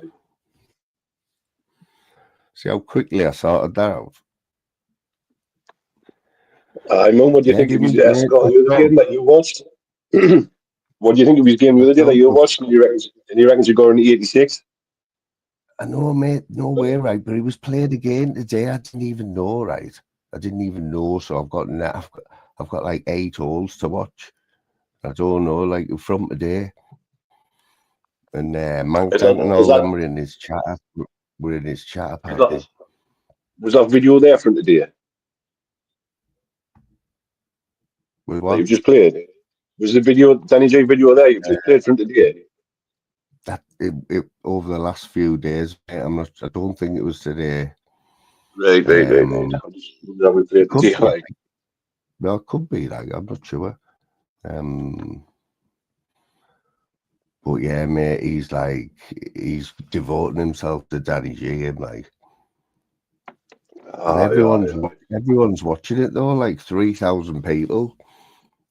See how quickly I sorted that out. Mum, what do you think of his game that you watched? What do you think of his game the other day that you watched? And you reckon you're going to 86? I know, mate. No way, right? But he was playing again today. I didn't even know, right? I didn't even know. So I've got like 8 holes to watch. I don't know, like from today. And Mank and all them were in his chat. We're in his chat. Was that video there from today? With what? You've just played. Was the video, Danny J video there? You've just played from today. That it over the last few days. I don't think it was today. Right. We played today, like. Well, it could be, like, I'm not sure. But yeah, mate, he's devoting himself to Danny G, and like, and everyone's watching it though, like 3,000 people.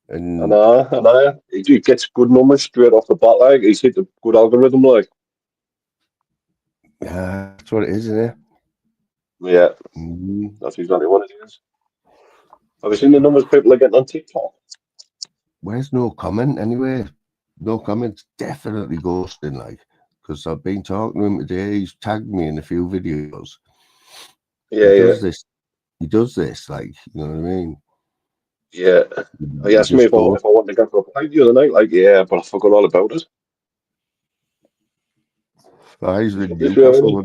And I know. He gets good numbers straight off the bat, like he's hit a good algorithm, like. Yeah, that's what it is, isn't it? Yeah, That's exactly what it is. Have you seen the numbers people are getting on TikTok? Where's no comment anyway? No comments. Definitely ghosting, like, because I've been talking to him today. He's tagged me in a few videos. He does this, like, you know what I mean? Yeah. He asked me if I wanted to go for a pint the other night, like, yeah, but I forgot all about it. He's in Newcastle.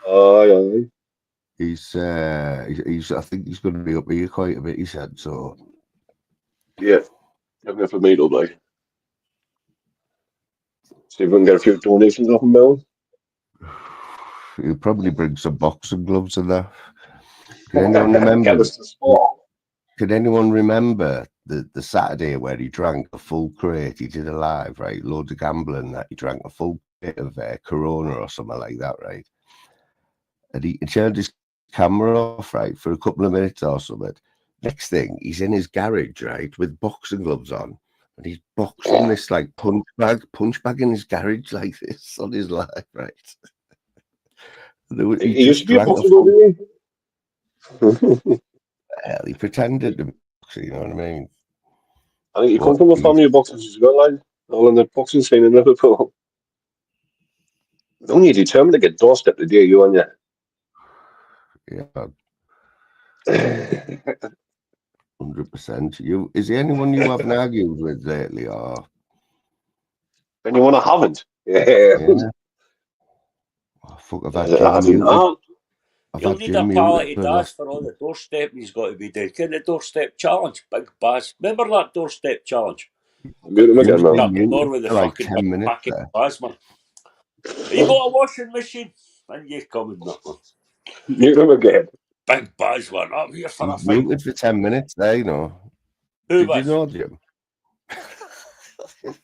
Aye. He's I think he's going to be up here quite a bit, he said, so Yeah. Looking for me to like. See if we can get a few donations off him, Bill. He'll probably bring some boxing gloves and that. Can anyone remember? Get us to sport. Can anyone remember the Saturday where he drank a full crate? He did a live, right? Loads of gambling that he drank a full crate of Corona or something like that, right? And he turned his camera off, right, for a couple of minutes or something. Next thing, he's in his garage, right, with boxing gloves on, and he's boxing this like punch bag in his garage like this on his live, right? He used to be a boxer, didn't he? Hell, he pretended to be boxer, you know what I mean? I think you come from a family of boxers as well, like all in the boxing scene in Liverpool. Don't you determined to get doorstep the day you on you? Yeah. 100%. Is there anyone you haven't argued with lately, or anyone I haven't? Yeah. Oh, fuck, I've had Jim muted. You'll need a pallet of dash for all the doorstep he's got to be doing. Get the doorstep challenge, big Baz. Remember that doorstep challenge? Mute him again, man. Up the door with the like fucking 10 minutes packet there. of Baz, man. You got a washing machine? And you coming, man. Mute him again. Big Baz, man. I'm here for a He's fight. muted for 10 minutes there, you know. Who Did was? you know, Jim?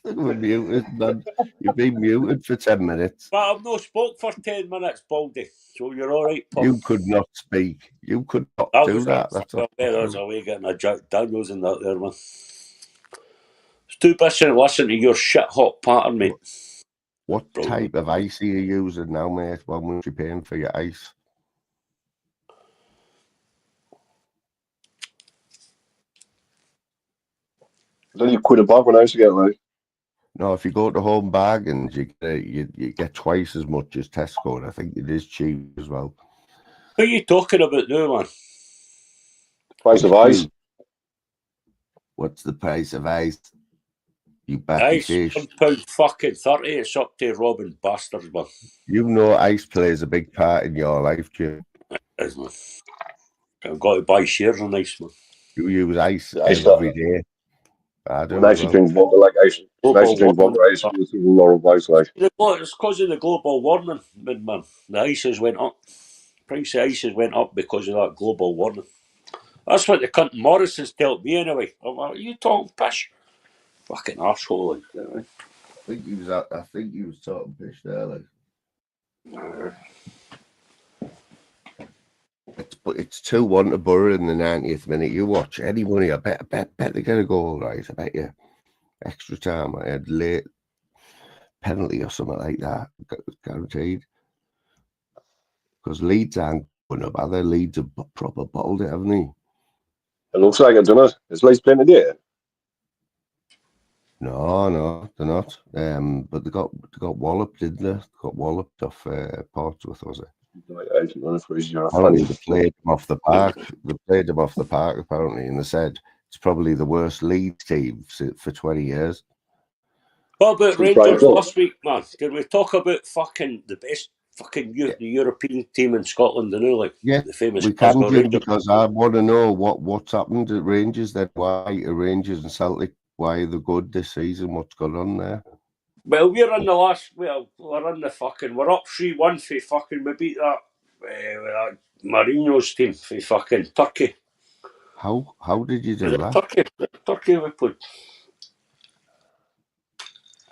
We're muted, man. You've been muted for 10 minutes. But I've not spoke for 10 minutes, Baldy. So you're all right, Paul. You could not speak. You could not do that. That's all. There's a way getting a Jack Daniels in that there, man. It's too busy to listen to your shit hot pattern, mate. What type of ice are you using now, mate? How much are you paying for your ice? Then you quit a bag when I used to get like. No, if you go to Home Bargains, you get twice as much as Tesco, and I think it is cheap as well. What are you talking about now, man? Price of ice. What's the price of ice? You batty fish. £1 fucking 30. It's up to robbing bastards, man. You know ice plays a big part in your life, Jim. It is, man. I've got to buy shares on ice, man. You use ice every day. I do. When I used to drink vodka like ice. When I used to drink vodka, I used to go through a lot of ice like. It's because of the global warming, man. The ices went up. Price of ices went up because of that global warming. That's what the cunt Morrison's told me anyway. I'm like, are you talking pish? Fucking arsehole. Like, I think he was talking pish there, like. It's 2-1 to Borough in the 90th minute. You watch any money, I bet they get a goal, right? I bet you extra time. I had late penalty or something like that, guaranteed. Because Leeds aren't going up, other Leeds have proper bottled it, haven't they? It looks like it, doesn't it? Is Leeds playing today? No, they're not. But they got walloped, didn't they? They got walloped off Portsmouth, was it? Apparently they played them off the park. They played them off the park, apparently, and they said it's probably the worst Leeds team for 20 years. What about Rangers last week, man? Did we talk about fucking the best fucking the European team in Scotland, you know, like the famous we can, Jim, because I want to know what's happened at Rangers, then why are Rangers and Celtic, why are they good this season, what's going on there? Well, we're in the last, we're up 3-1 for fucking, we beat that Mourinho's team for fucking Turkey. How did you do that? Turkey we played.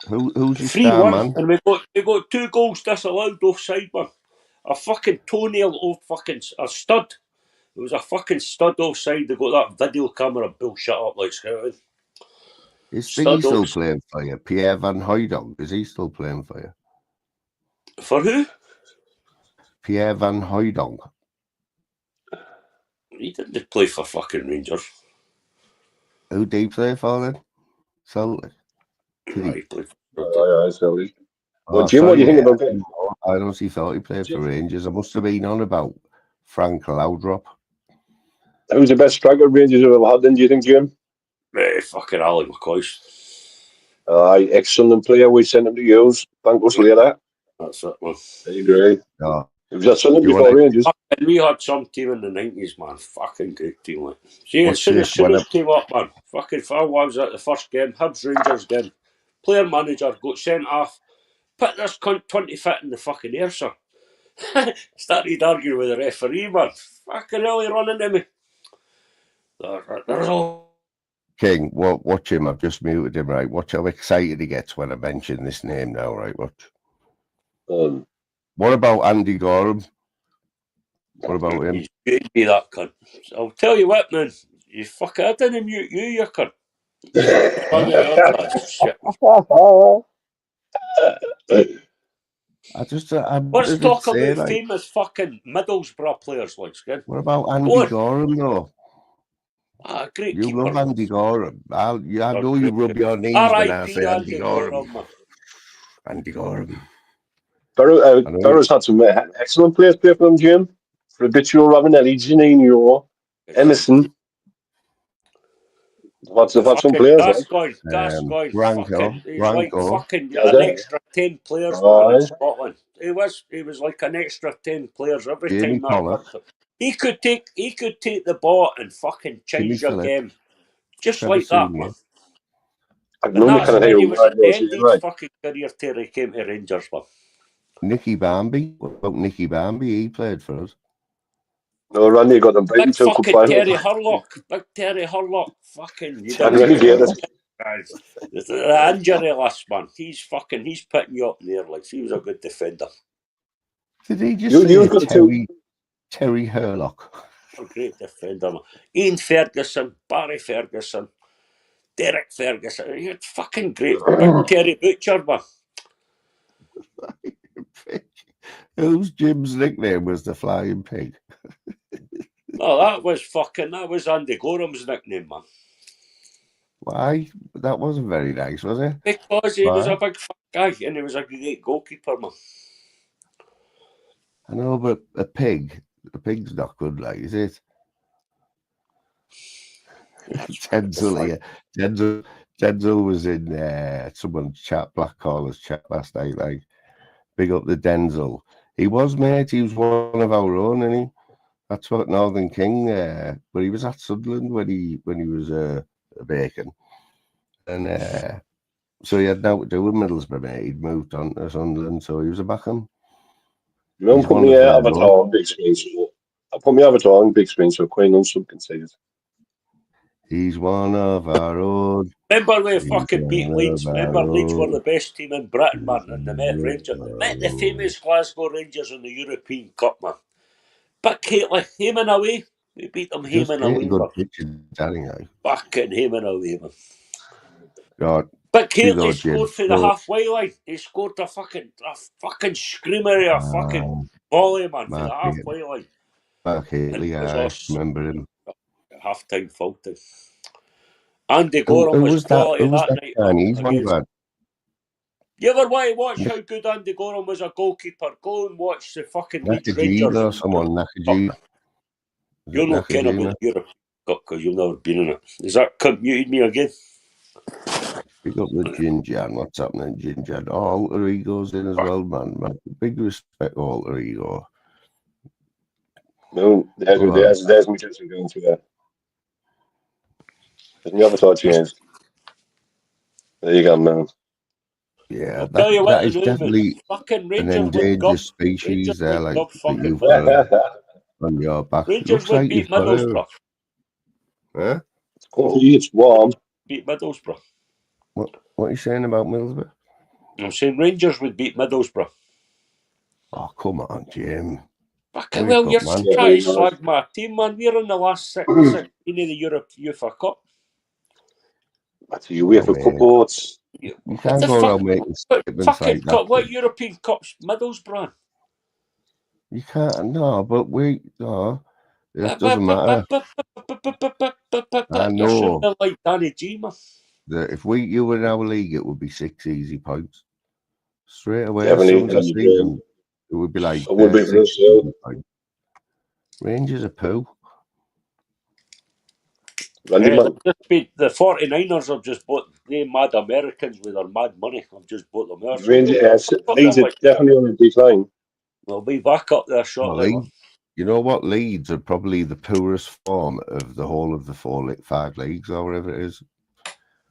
Who's your star, man? And we got 2 goals disallowed offside, man. A fucking toenail of fucking a stud. It was a fucking stud offside. They got that video camera bullshit up like scouting. Is Stiggy still playing for you? Pierre Van Hooijdonk, is he still playing for you? For who? Pierre Van Hooijdonk. He didn't play for fucking Rangers. Who did he play for then? Celtic. He played for Celtic. Well, Jim, what do you think about that? I honestly thought he played for Rangers. I must have been on about Frank Laudrup. Who's the best striker Rangers have ever had then, do you think, Jim? Fucking Alec McCoy. Excellent player. We sent him to use. Thank us later. That's it, man. I agree. No, Was that Sunderland You before wanna- Rangers? And we had some team in the 90s, man. Fucking good team, like. See, as What's soon as this, when Sinners came up, man. Fucking Phil was at the first game, Hibs Rangers game. Player manager got sent off. Put this cunt 20 foot in the fucking air, sir. Started arguing with the referee, man. Fucking really running into me. There's all. King, watch him. I've just muted him, right? Watch how excited he gets when I mention this name now, right? Watch. What about Andy Gorham? What about him? He's good to be that cunt. I'll tell you what, man. You fucking, I didn't mute you cunt. Shit. Let's talk about famous fucking Middlesbrough players, like, skin. What about Andy Gorham, though? Great you keeper. Love Andy Gorham. I know you rub your knees when I say Andy Gorham. Andy Gorham. Barrow's had some excellent players play for them, Jim. Fabrizio Ravanelli, Janino, Emerson. They've had some players. Gascoigne, Branco, he's like fucking Does an it? extra 10 players man, in Scotland. He was like an extra 10 players every Jamie time that Pollock. he could take the ball and fucking change your game. Just Trevor like that, Seymour. man. I And that's when he was at the end of his fucking career till he came to Rangers, man. Nicky Bambi. What about Nicky Bambi? He played for us. No, Randy got them beaten Big to a cup fucking final. Terry Hurlock. Big Terry Hurlock. Fucking. You And relegated. The injury list, man. He's putting you up in there. Like, he was a good defender. Did he just say Terry Hurlock? A great defender, man. Ian Ferguson, Barry Ferguson, Derek Ferguson. You're fucking great. Big Terry Butcher, man. Whose Jim's nickname was the Flying Pig? No, that was Andy Goram's nickname, man. Why? That wasn't very nice, was it? Because he was a big fat guy and he was a great goalkeeper, man. I know, but a pig's not good, like, is it? Denzel was in someone's chat, Black Caller's chat last night, like, big up the Denzel. He was, mate, he was one of our own, and that's what Northern King, but he was at Sunderland when he was a Bacon. And so he had nothing to do with Middlesbrough, mate. He'd moved on to Sunderland, so he was a Backham. You know, put me avatar on big screen. I put me avatar on big screen so Queen and Sub can see it. He's one of our own. Remember we fucking beat Leeds? Remember Leeds were the best team in Britain, man, and they met Rangers. They met the famous Glasgow Rangers in the European Cup, man. But Caitlin, Heyman away. We beat them Heyman away, man. Fucking Heyman away, man. God. But Caitlin scored for the halfway line. He scored a fucking screamer, a fucking volley, man, for the halfway line. I remember him. Half-time faulting. Andy Gorham was quality that night. Chinese one, man. You ever want to watch how good Andy Gorham was a goalkeeper? Go and watch the fucking Leeds Rangers. Or someone, Nakajima. You're not kind of about Europe because you've never been in it. Is that muted me again? Pick up the Ginger. What's happening, Ginger? Oh, Alter Ego's in as well, man. Big respect, Alter Ego. No, there's me just going through that. There's my avatar changed. There you go, man. Yeah, that is definitely an endangered species there, like that you've got on your back. Rangers would beat Middlesbrough. Huh? It's warm. Beat Middlesbrough. What are you saying about Middlesbrough? I'm saying Rangers would beat Middlesbrough. Oh, come on, Jim. Fucking well, you're trying to slag my team, man. We're in the last 16 of the Europe UEFA Cup. That's a UEFA Cup votes. You can't go around making statements like that. What European Cup's Middlesbrough? You can't, no, but it doesn't matter. I know. Like Danny G, man. If you were in our league, it would be 6 easy points. Straight away, it would be like Rangers are poo. The 49ers have just bought the mad Americans with their mad money. I've just bought them there. Rangers, Leeds are definitely on a decline. We'll be back up there shortly. Leeds, you know what? Leeds are probably the poorest form of the whole of the 5 leagues or whatever it is.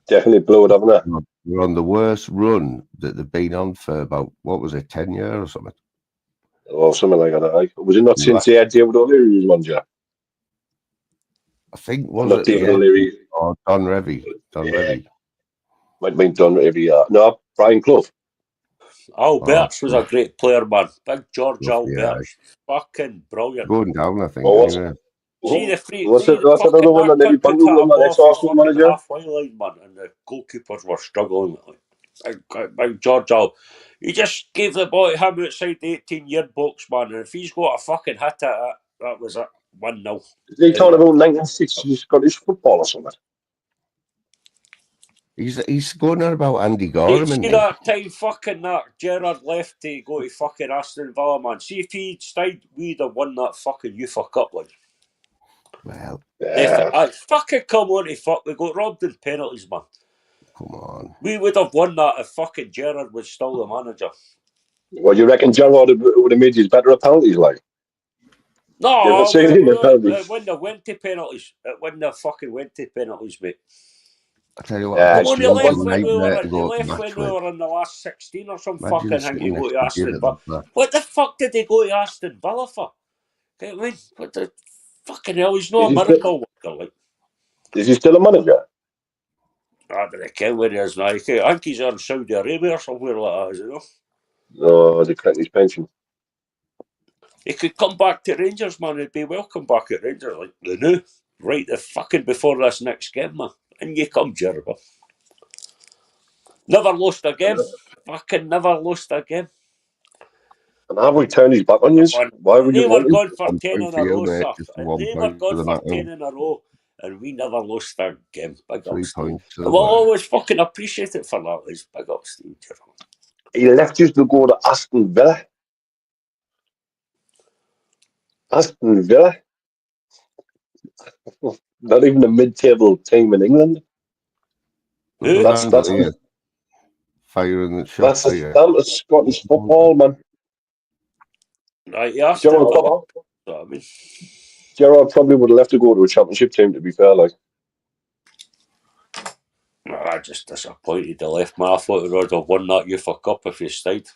Definitely blew it, haven't they? We're on the worst run that they've been on for about, what was it, 10 years or something? Or something like that. Was it not since they had David O'Leary as manager? I think, was Not it? David Yeah. O'Leary. Or Don Revie. Don Revie. Might have been done every year. No, Brian Clough. Alberts was a great player, man. Big George Clough, Alberts. Fucking brilliant. Going down, I think. Oh, what's, Anyway. See the free. what's See it? the What's fucking another one that nearly that kid bundled put a him, that ball for ex-Arsenal fucking manager? halfway line, man, and the goalkeepers were struggling. Big George Al. He just gave the ball to him outside the 18-yard box, man, and if he's got a fucking hit at it, that was it. 1-0. Is he talking about 1960s Scottish football or something? He's going on about Andy You Gorham, see isn't he? that time fucking that Gerrard left to go to fucking Aston Villa, man. See if he'd stayed, we'd have won that fucking UEFA Cup, like. Well, Fucking come on to fuck. We got robbed in penalties, man. come on. We would have won that if fucking Gerrard was still the manager. Well, you reckon Gerrard would have made you better at penalties, like? No, You ever seen him at penalties? when they went to penalties, when they fucking went to penalties, mate. I tell you what, Yeah, Come on, it's they one left one. when we were, to go to match with. in the last 16 or some Imagine fucking thing sitting to go next to to Aston Jim Villa. at that. What the fuck did they go to Aston Villa for? I mean, what the fucking hell? He's not a miracle worker, like. Is he still a manager? I don't care where he is now. I think he's in Saudi Arabia or somewhere like that, is he know? No, they cut his pension. He could come back to Rangers, man. He'd be welcome back at Rangers, like they knew. Right the fucking before this next game, man. And you come, Gerrard. Never lost a game. Fucking never lost a game. And have we turned his back on you? Why would They you were want gone for 10 point in for a you, row, mate. sir. Just for 1 They were point gone for for the 10 in a row, and we never lost a game. Big 3 up, Steve. points. We'll always fucking appreciate it for that, Liz. Big up, Steve. He left you to go to Aston Villa. Aston Villa? Not even a mid-table team in England. Who? That's firing the shot. That's the standard of Scottish football, man. Right, you asked him. Gerrard probably would have left to go to a championship team, to be fair, like. I'm just disappointed they left me. I thought we would have won that UEFA Cup if he stayed.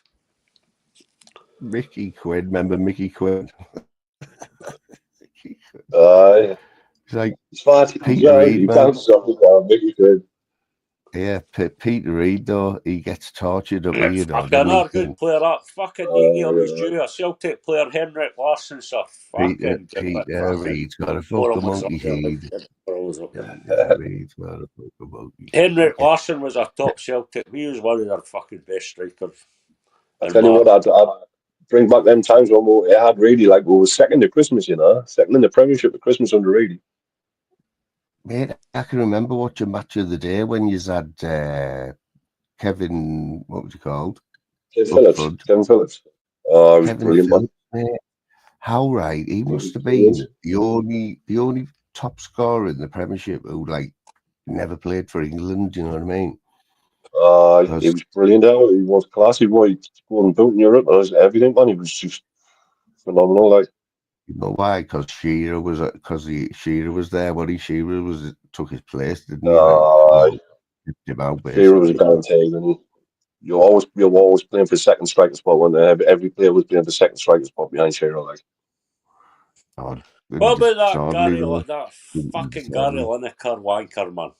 Mickey Quinn, remember Mickey Quinn? It's like Peter Reid, man. Mickey Quinn. Yeah, Peter Reid, though, he gets tortured up here. Fucking another good player, that fucking give him his due. A Celtic player, Henrik Larsson, sir. Peter Reid's got a fucking monkey head. Henrik Larsson was a top Celtic. He was one of their fucking best strikers. I tell you what, I'd bring back them times when we had Reedy, like we were second at Christmas, you know, second in the Premiership at Christmas under Reedy. Mate, I can remember watching Match of the Day when you had Kevin, what was he called? Kevin Phillips. Oh, he was brilliant, man. How right, he must have been the only top scorer in the Premiership who like never played for England. You know what I mean? He was brilliant. He was classy. He scored boot in Europe. Everything, man. He was just phenomenal. Like, you know why? Because Shearer was there. Shearer took his place, didn't he? Shearer was a guarantee, and you're always playing for second striker spot when every player was playing for second striker spot behind Shearer. Like, what about that fucking Gary Lineker wanker, man?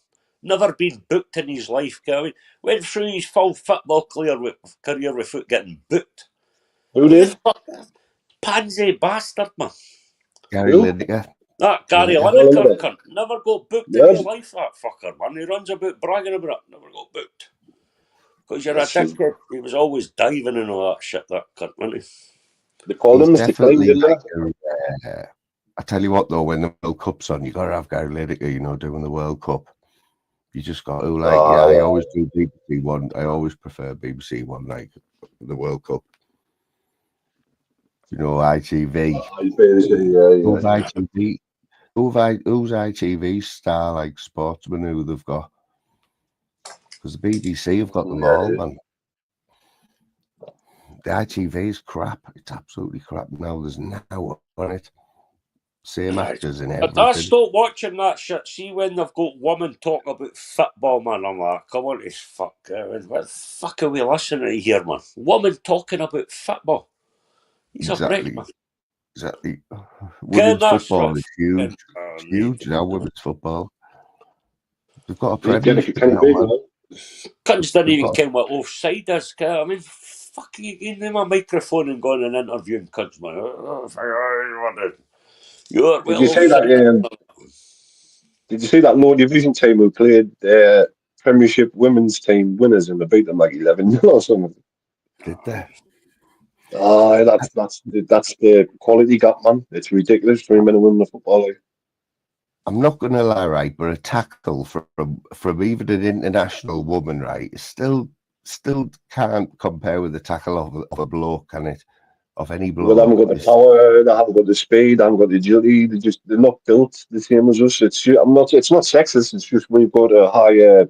Never been booked in his life, Gary. Went through his full football career without getting booked. Who did? Pansy bastard, man. Gary Lineker. That Gary Lineker cunt never got booked in his life, that fucker, man. He runs about bragging about it, never got booked. Because you're a dickhead. He was always diving and all that shit, that cunt, wasn't he? They called him Mr. Clean, didn't they? I tell you what, though, when the World Cup's on, you got to have Gary Lineker, you know, doing the World Cup. You just got to, I always do BBC One. I always prefer BBC One, like, the World Cup. You know, ITV. Who's ITV's star, like, sportsman who they've got? Because the BBC have got them all, man. the ITV is crap. It's absolutely crap now. There's now on it. Same actors and everything. I stopped watching that shit. See when they've got women talking about football, man. I'm like, come on, this fuck. What the fuck are we listening to here, man? Women talking about football. He's a prick, man. Exactly. Women's football is huge. It's It's huge now, women's football. They've got a Can premiership you now, big, man. man? Cunts didn't even care what offside is. I mean, fuck, you gave them a microphone and going and interviewing cunts, man. You're Did you say that? Did you see that low division team who played Premiership women's team winners and they beat them like 11 or something? Did they? That's the quality gap, man. It's ridiculous for men and women in football. Like. I'm not going to lie, right? But a tackle from even an international woman, right, still can't compare with the tackle of a bloke, can it? Of any bloke. Well, they haven't got the power. They haven't got the speed. They haven't got the agility. They're not built the same as us. It's not sexist. It's just we've got a higher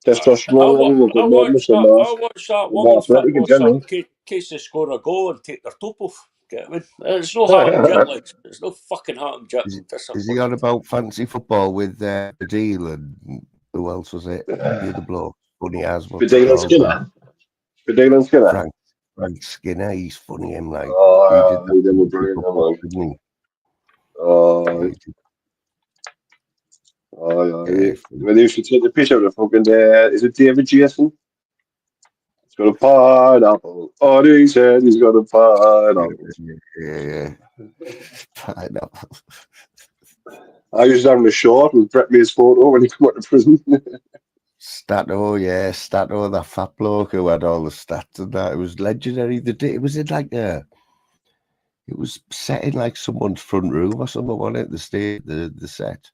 testosterone level. We've got more muscle mass. I watched that More women's athletic in football general. in case they score a goal and take their top off. Get me? It's no heart and jet legs. It's no fucking heart and jet. Is he on about fancy football with Badil and who else was it? The other bloke, funny as Badil and Skinner. Badil and Skinner. Frank Skinner, he's funny. Him like he did that. They were brilliant, man. Didn't he? Well, they used to take the piss out of fucking. Is it David Jason? He's got a pineapple. Oh, he said he's got a pineapple. Yeah. Pineapple. I used to have him a short with Brett May's photo when he came out of prison. Stato, that fat bloke who had all the stats and that. It was legendary. It was in like it was set in like someone's front room or something, wasn't it? The set.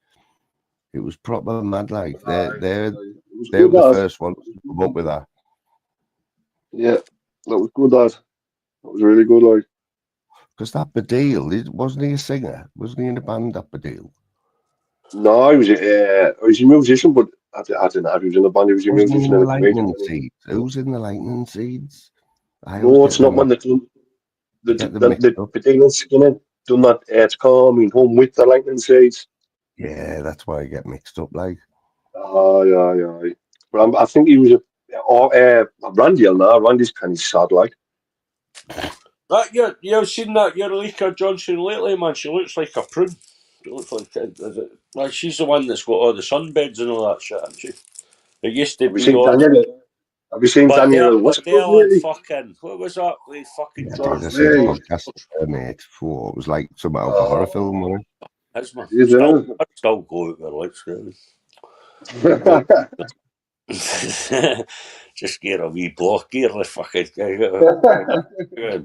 It was proper mad. Like they were the first ones to come up with that. Yeah, that was good. That was really good. Like, because that Badil, wasn't he a singer? Wasn't he in a band? That Badil. No, he was a musician, but I don't know if he was in a band. He was a musician and a comedian. Who's in the Lightning Seeds? No, it's not one that the Badil and Skinner done that. It's coming home with the Lightning Seeds. Yeah, that's why I get mixed up. Like, yeah. But I think he was Randy now. Randy's kind of sad, like. That you've seen that Eureka Johnson lately, man. She looks like a prune. She looks like she's the one that's got all the sunbeds and all that shit, hasn't she? It used to be all. Have you seen Daniel Westbrook lately? Fucking, what was that? With fucking John. Mate. It was like some out of a horror film, wasn't it? That's my. Still go out there, like, just get a wee block here, the fucking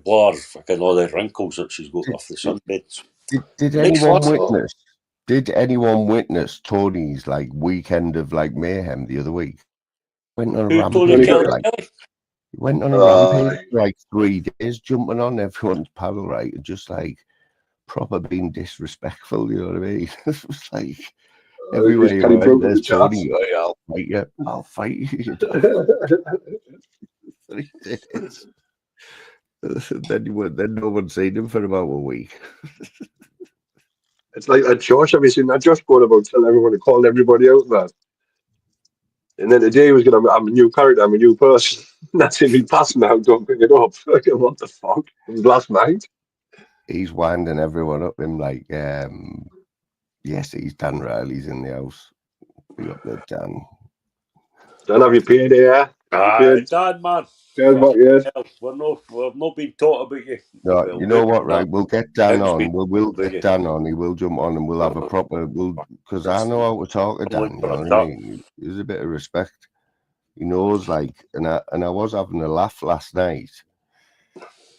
blur, fucking all the wrinkles that she's got off the sunbeds. Did anyone witness Tony's like weekend of like mayhem the other week? Went on a rampage. He went on a rampage for like 3 days, jumping on everyone's paddle, right, and just like proper being disrespectful. You know what I mean? It was like. Everywhere you went, there's Tony. I'll fight you. Then no one's seen him for about a week. It's like that Josh. Have you seen that Josh going about telling everyone to call everybody out, man? And then today he was going to have a new character, I'm a new person. That's him. He passed now. Don't bring it up. What the fuck? It was last night. He's winding everyone up. Him like, yes, he's Dan Riley's in the house. Big up there, Dan. Dan, have you paid here? Dan, man. We've not been taught about you. No, you know what, right? We'll get Dan on. We'll get Dan on. He will jump on and we'll have a proper. Because I know how to talk to Dan. You know what I mean? There's a bit of respect. He knows, like, and I was having a laugh last night.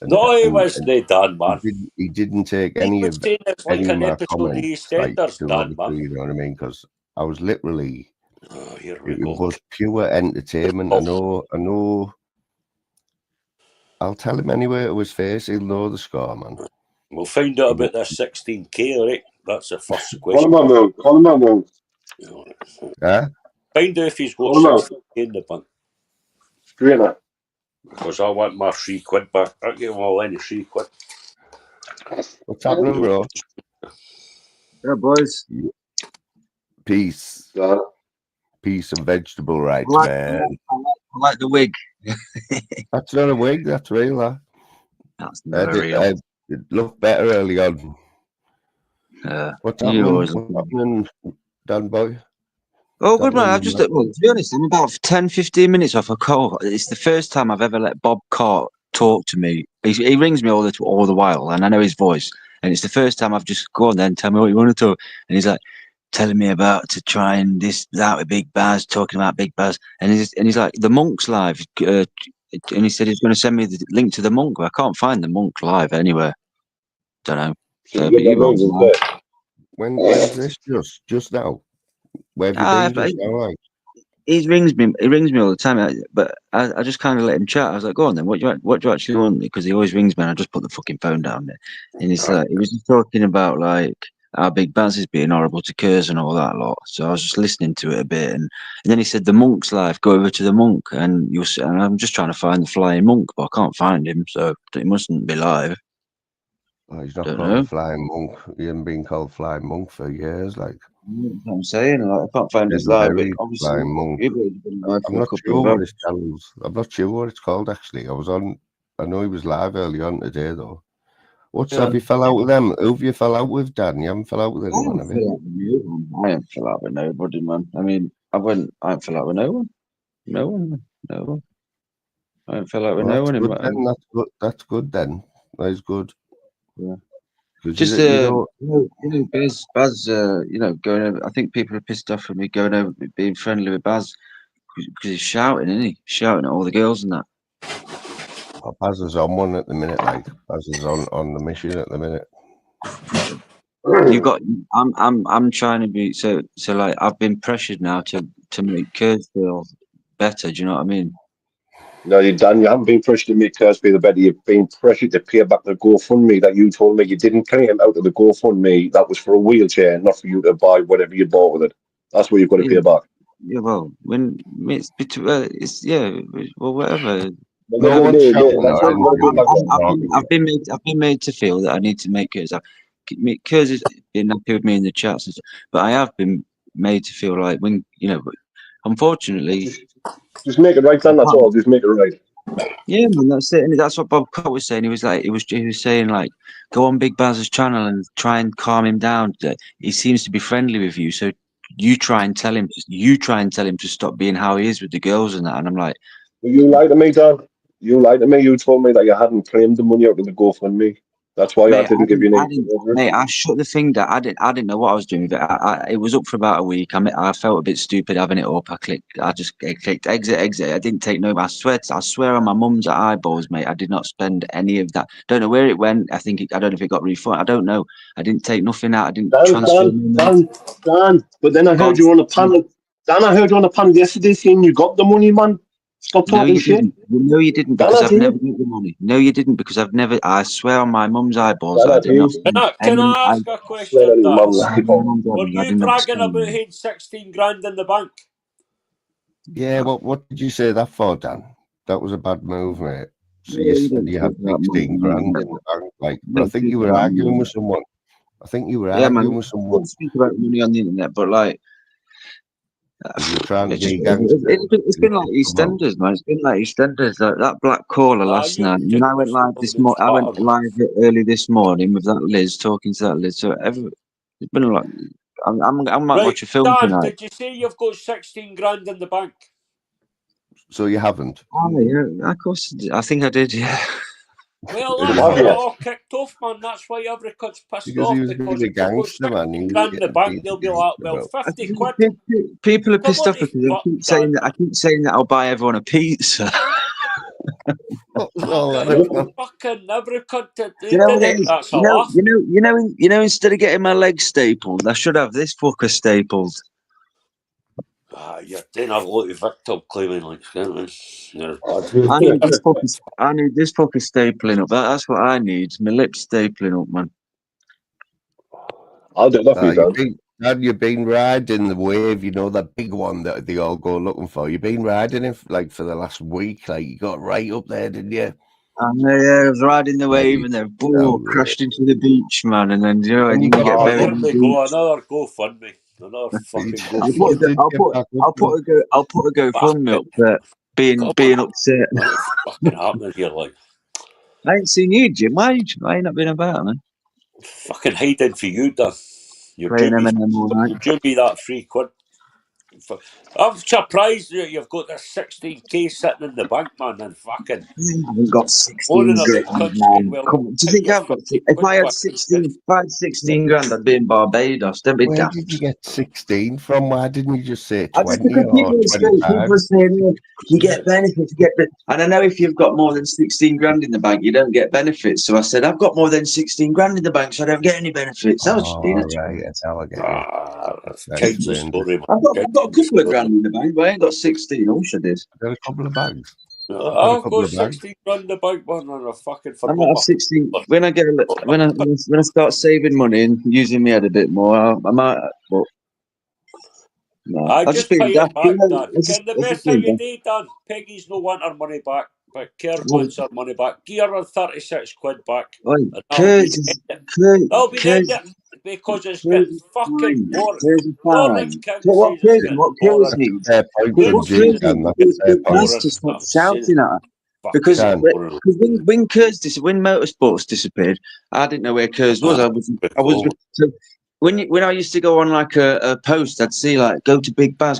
No, he wasn't done, man. He didn't take any of my comments. Like, done, man. You know what I mean? Because I was literally. It was pure entertainment. I know. I'll tell him anyway to his face. He'll know the score, man. We'll find out about this 16K, right? That's the first question. Call him out, Huh? Find out if he's got 16K in the bank. Straight up. Because I want my £3 back. I give them all any £3. What's happening, bro? Yeah, boys. Peace. Yeah. Peace and vegetable rights, I man. like the wig. That's not a wig, that's real, huh? That's never real. It looked better early on. What's happening, Dan boy? Oh, good man. I've just, well, to be honest, I'm about 10, 15 minutes off a call. It's the first time I've ever let Bob Cart talk to me. He rings me all the while, and I know his voice. And it's the first time I've just gone then, tell me what you want to talk. And he's like, telling me about to try and this, that with Big Baz, talking about Big Baz. And he's like, the Monk's live. And he said he's going to send me the link to the Monk. I can't find the Monk live anywhere. Don't know. So you get When's this? Just now? Where have you been just now? Like? He rings me all the time, but I just kind of let him chat. I was like, go on then, what do you actually want? Because he always rings me and I just put the fucking phone down there. And he's like, he was just talking about like how Big Baz is being horrible to Kurz and all that lot. So I was just listening to it a bit, and then he said the Monk's live, go over to the Monk, and I'm just trying to find the flying Monk, but I can't find him, so he mustn't be live. Oh, he's not called Flying Monk. He hasn't been called Flying Monk for years, like. That's what I'm saying. Like, I can't find his live. But obviously, Flying Monk. I'm not sure what it's called actually. I know he was live early on today though. Have you fell out with them? Who have you fell out with, Dan? You haven't fell out with anyone, have you? I haven't fell out with nobody, man. I mean, I haven't fell out with no one. No one. I haven't fell out with no one. That's good then. That is good. Yeah. Just Baz, going over. I think people are pissed off with me going over, being friendly with Baz because he's shouting, isn't he? Shouting at all the girls and that. Oh, Baz is on one at the minute, like Baz is on the mission at the minute. I'm trying to be so like I've been pressured now to make Kurz feel better. Do you know what I mean? No, Dan, you haven't been pressured to make Kurz feel better. You've been pressured to pay back the GoFundMe that you told me you didn't claim out of the GoFundMe. That was for a wheelchair, not for you to buy whatever you bought with it. That's what you've got to pay back. Yeah, well, when it's between, well, whatever. I've been made to feel that I need to make Kurz. Kurz has been happy with me in the chats, but I have been made to feel like when unfortunately, just make it right, Dan. That's all. Just make it right. Yeah, man, that's it. And that's what Bob Cott was saying. He was saying like, go on Big Baz's channel and try and calm him down. He seems to be friendly with you, so you try and tell him to stop being how he is with the girls and that. And I'm like, you lied to me, Dan. You lied to me. You told me that you hadn't claimed the money out of the GoFundMe. That's why I didn't give you any. Mate, I shut the thing down. I didn't know what I was doing with it. It was up for about a week. I felt a bit stupid having it up. I clicked exit. I didn't take no. I swear on my mum's eyeballs, mate. I did not spend any of that. Don't know where it went. I don't know if it got refunded. I don't know. I didn't take nothing out. I didn't transfer. Dan. But then I heard you on the panel. Dan, I heard you on the panel yesterday saying you got the money, man. Stop talking shit. No, you didn't because I've never got the money. No, you didn't because I've never. I swear on my mum's eyeballs, I did not. Can I ask a question, Dan? Were you bragging about having 16 grand in the bank? Yeah, what did you say that for, Dan? That was a bad move, mate. So you said you had 16 grand in the bank, like, but I think you were arguing with someone. With someone. Speak about money on the internet, but like. You're trying to get it's been like EastEnders, man. It's been like EastEnders. Like that black caller last night. And I went live this morning. I went live early this morning with that Liz, talking to that Liz. So it's been like I might watch a film tonight. Did you say you've got 16 grand in the bank? So you haven't? Oh yeah, of course. I think I did. Yeah. Well, that's why it all kicked off, man. That's why every cut's pissed off. He was being a gangster, man. 16 grand in the bank, they'll be like, well, 50 quid. People are pissed off because I keep saying that I'll buy everyone a pizza. Fucking every cunt did it. That's a laugh. You know, instead of getting my legs stapled, I should have this fucker stapled. You're doing a lot of victim claiming, like, I need this fucker stapling up. That's what I need. My lips stapling up, man. I'll do that for you, Dan. Dan, you've been riding the wave, you know, that big one that they all go looking for. You've been riding it like for the last week. Like you got right up there, didn't you? And I was riding the wave and then crashed into the beach, man. And then, you know, and you can get Oh, buried there on the we beach. go. Another GoFundMe. Another fucking I'll GoFundMe. put a GoFundMe up there, being upset. What's fucking happening here? Like, I ain't seen you, Jim. Why ain't not been about, man? fucking hiding for you, Dan. You're Playing due M&M all night. me that £3. I'm surprised that you've got this 16k sitting in the bank, man, and fucking I haven't got 16 moaning about grand, cunts saying, man. well, Come on. Do you think I've got? If I had 16 grand, I'd be in Barbados. Don't be Where daft. did you get 16 from? Why didn't you just say I just 20 because or 25? people are saying, "Look, you get benefits, and I know if you've got more than 16 grand in the bank, you don't get benefits. So I said, I've got more than 16 grand in the bank, so I don't get any benefits. That was just being a right, now I get you. that's kind of story, man. I've got a couple of grand in the bank, but I ain't got 16. I wish I did. Got a couple of bags. I've got 16 grand in the bank, man, and I fucking I might have 16 when I get when I start saving money and using my head a bit more. I might. But no, I I'll just be pay it daft. back, You know, Dan. Ken, the best thing you do, Dan, Peggy's no want her money back, but Kerr wants her money back. Give her 36 quid back. And that'll be the end of it, because it's getting fucking boring. Boring, Ken. What Kerr's Boring. needs? Fair point Good from Jim, Dan. That's a fair It's nice point. to stop shouting at her. Because Dan. when motorsports disappeared, I didn't know where Kerr's was. I was so when I used to go on like a post, I'd see like go to Big Baz.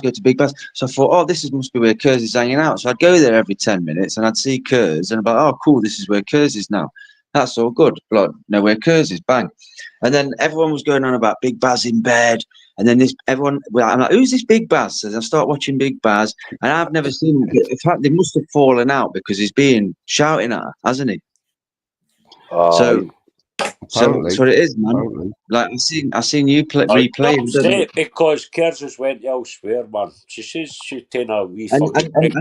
So I thought, oh, must be where Kerr's is hanging out. So I'd go there every 10 minutes and I'd see Kerr's and I'd be like, oh, cool, this is where Kerr's is now. That's all good. Like, know where Kerr's is, bang. And then everyone was going on about Big Baz in bed. And then I'm like, who's this Big Baz? So I start watching Big Baz, and I've never seen him. In fact, they must have fallen out because he's been shouting at her, hasn't he? So it is, man. Apparently. Like I seen you replay. I'm upset because Kerr just went elsewhere, man. She says she's taking a wee fucking break.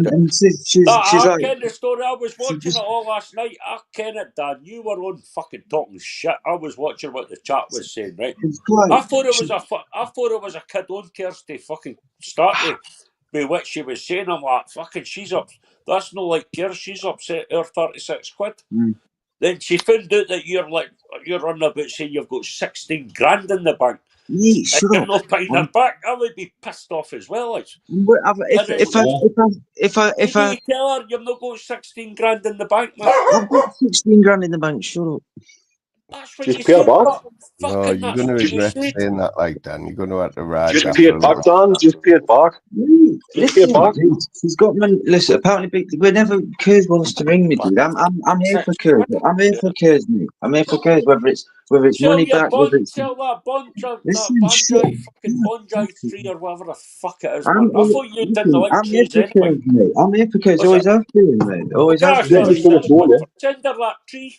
She's I like, ken the story. I was watching it all last night. I ken it, Dan. You were on fucking talking shit. I was watching what the chat was saying, right? I thought it was a kid on Kirsty fucking starting with what she was saying. I'm like, fucking, she's up. That's not like Kerr. She's upset her 36 quid. Then she found out that you're running about saying you've got 16 grand in the bank. Shut you're up. not paying her back. I would be pissed off as well. If you tell her you've not got 16 grand in the bank, man. I've got 16 grand in the bank. Shut up. That's what just you pay said. back. No, you're going to regret saying that, like Dan. You're going to have to ride. Just pay it back, Dan. Just pay it back. Just pay it back. She's got money. Listen, apparently, whenever Kerr wants to ring me, dude, I'm here for Kerr. I'm here for Kerr's, mate. I'm here for Kerr's. Whether it's money back, whether it's tell that Bon Drive, fucking Bon Drive 3 or whatever the fuck it is, man. I thought you didn't like I'm here cheese for anyway. Kerr's, mate. I'm here for Kerr's. Always have been, mate. Always have been. Send her that tree.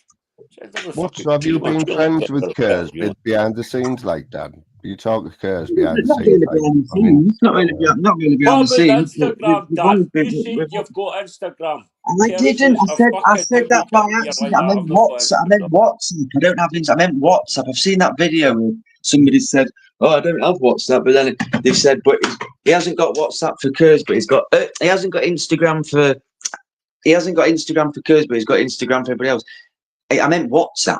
So have you been friends with Kerr's behind the scenes like that? You talk to Kerr's behind the scenes? Not really behind the scenes. Instagram, Dan. You said you've got Instagram. I didn't. I said that by accident. I meant WhatsApp. I don't have Instagram. I meant WhatsApp. I've seen that video where somebody said, "Oh, I don't have WhatsApp," but then they said, "But he hasn't got WhatsApp for Kerr's, but he hasn't got Instagram for Kerr's, but he's got Instagram for everybody else." I meant WhatsApp.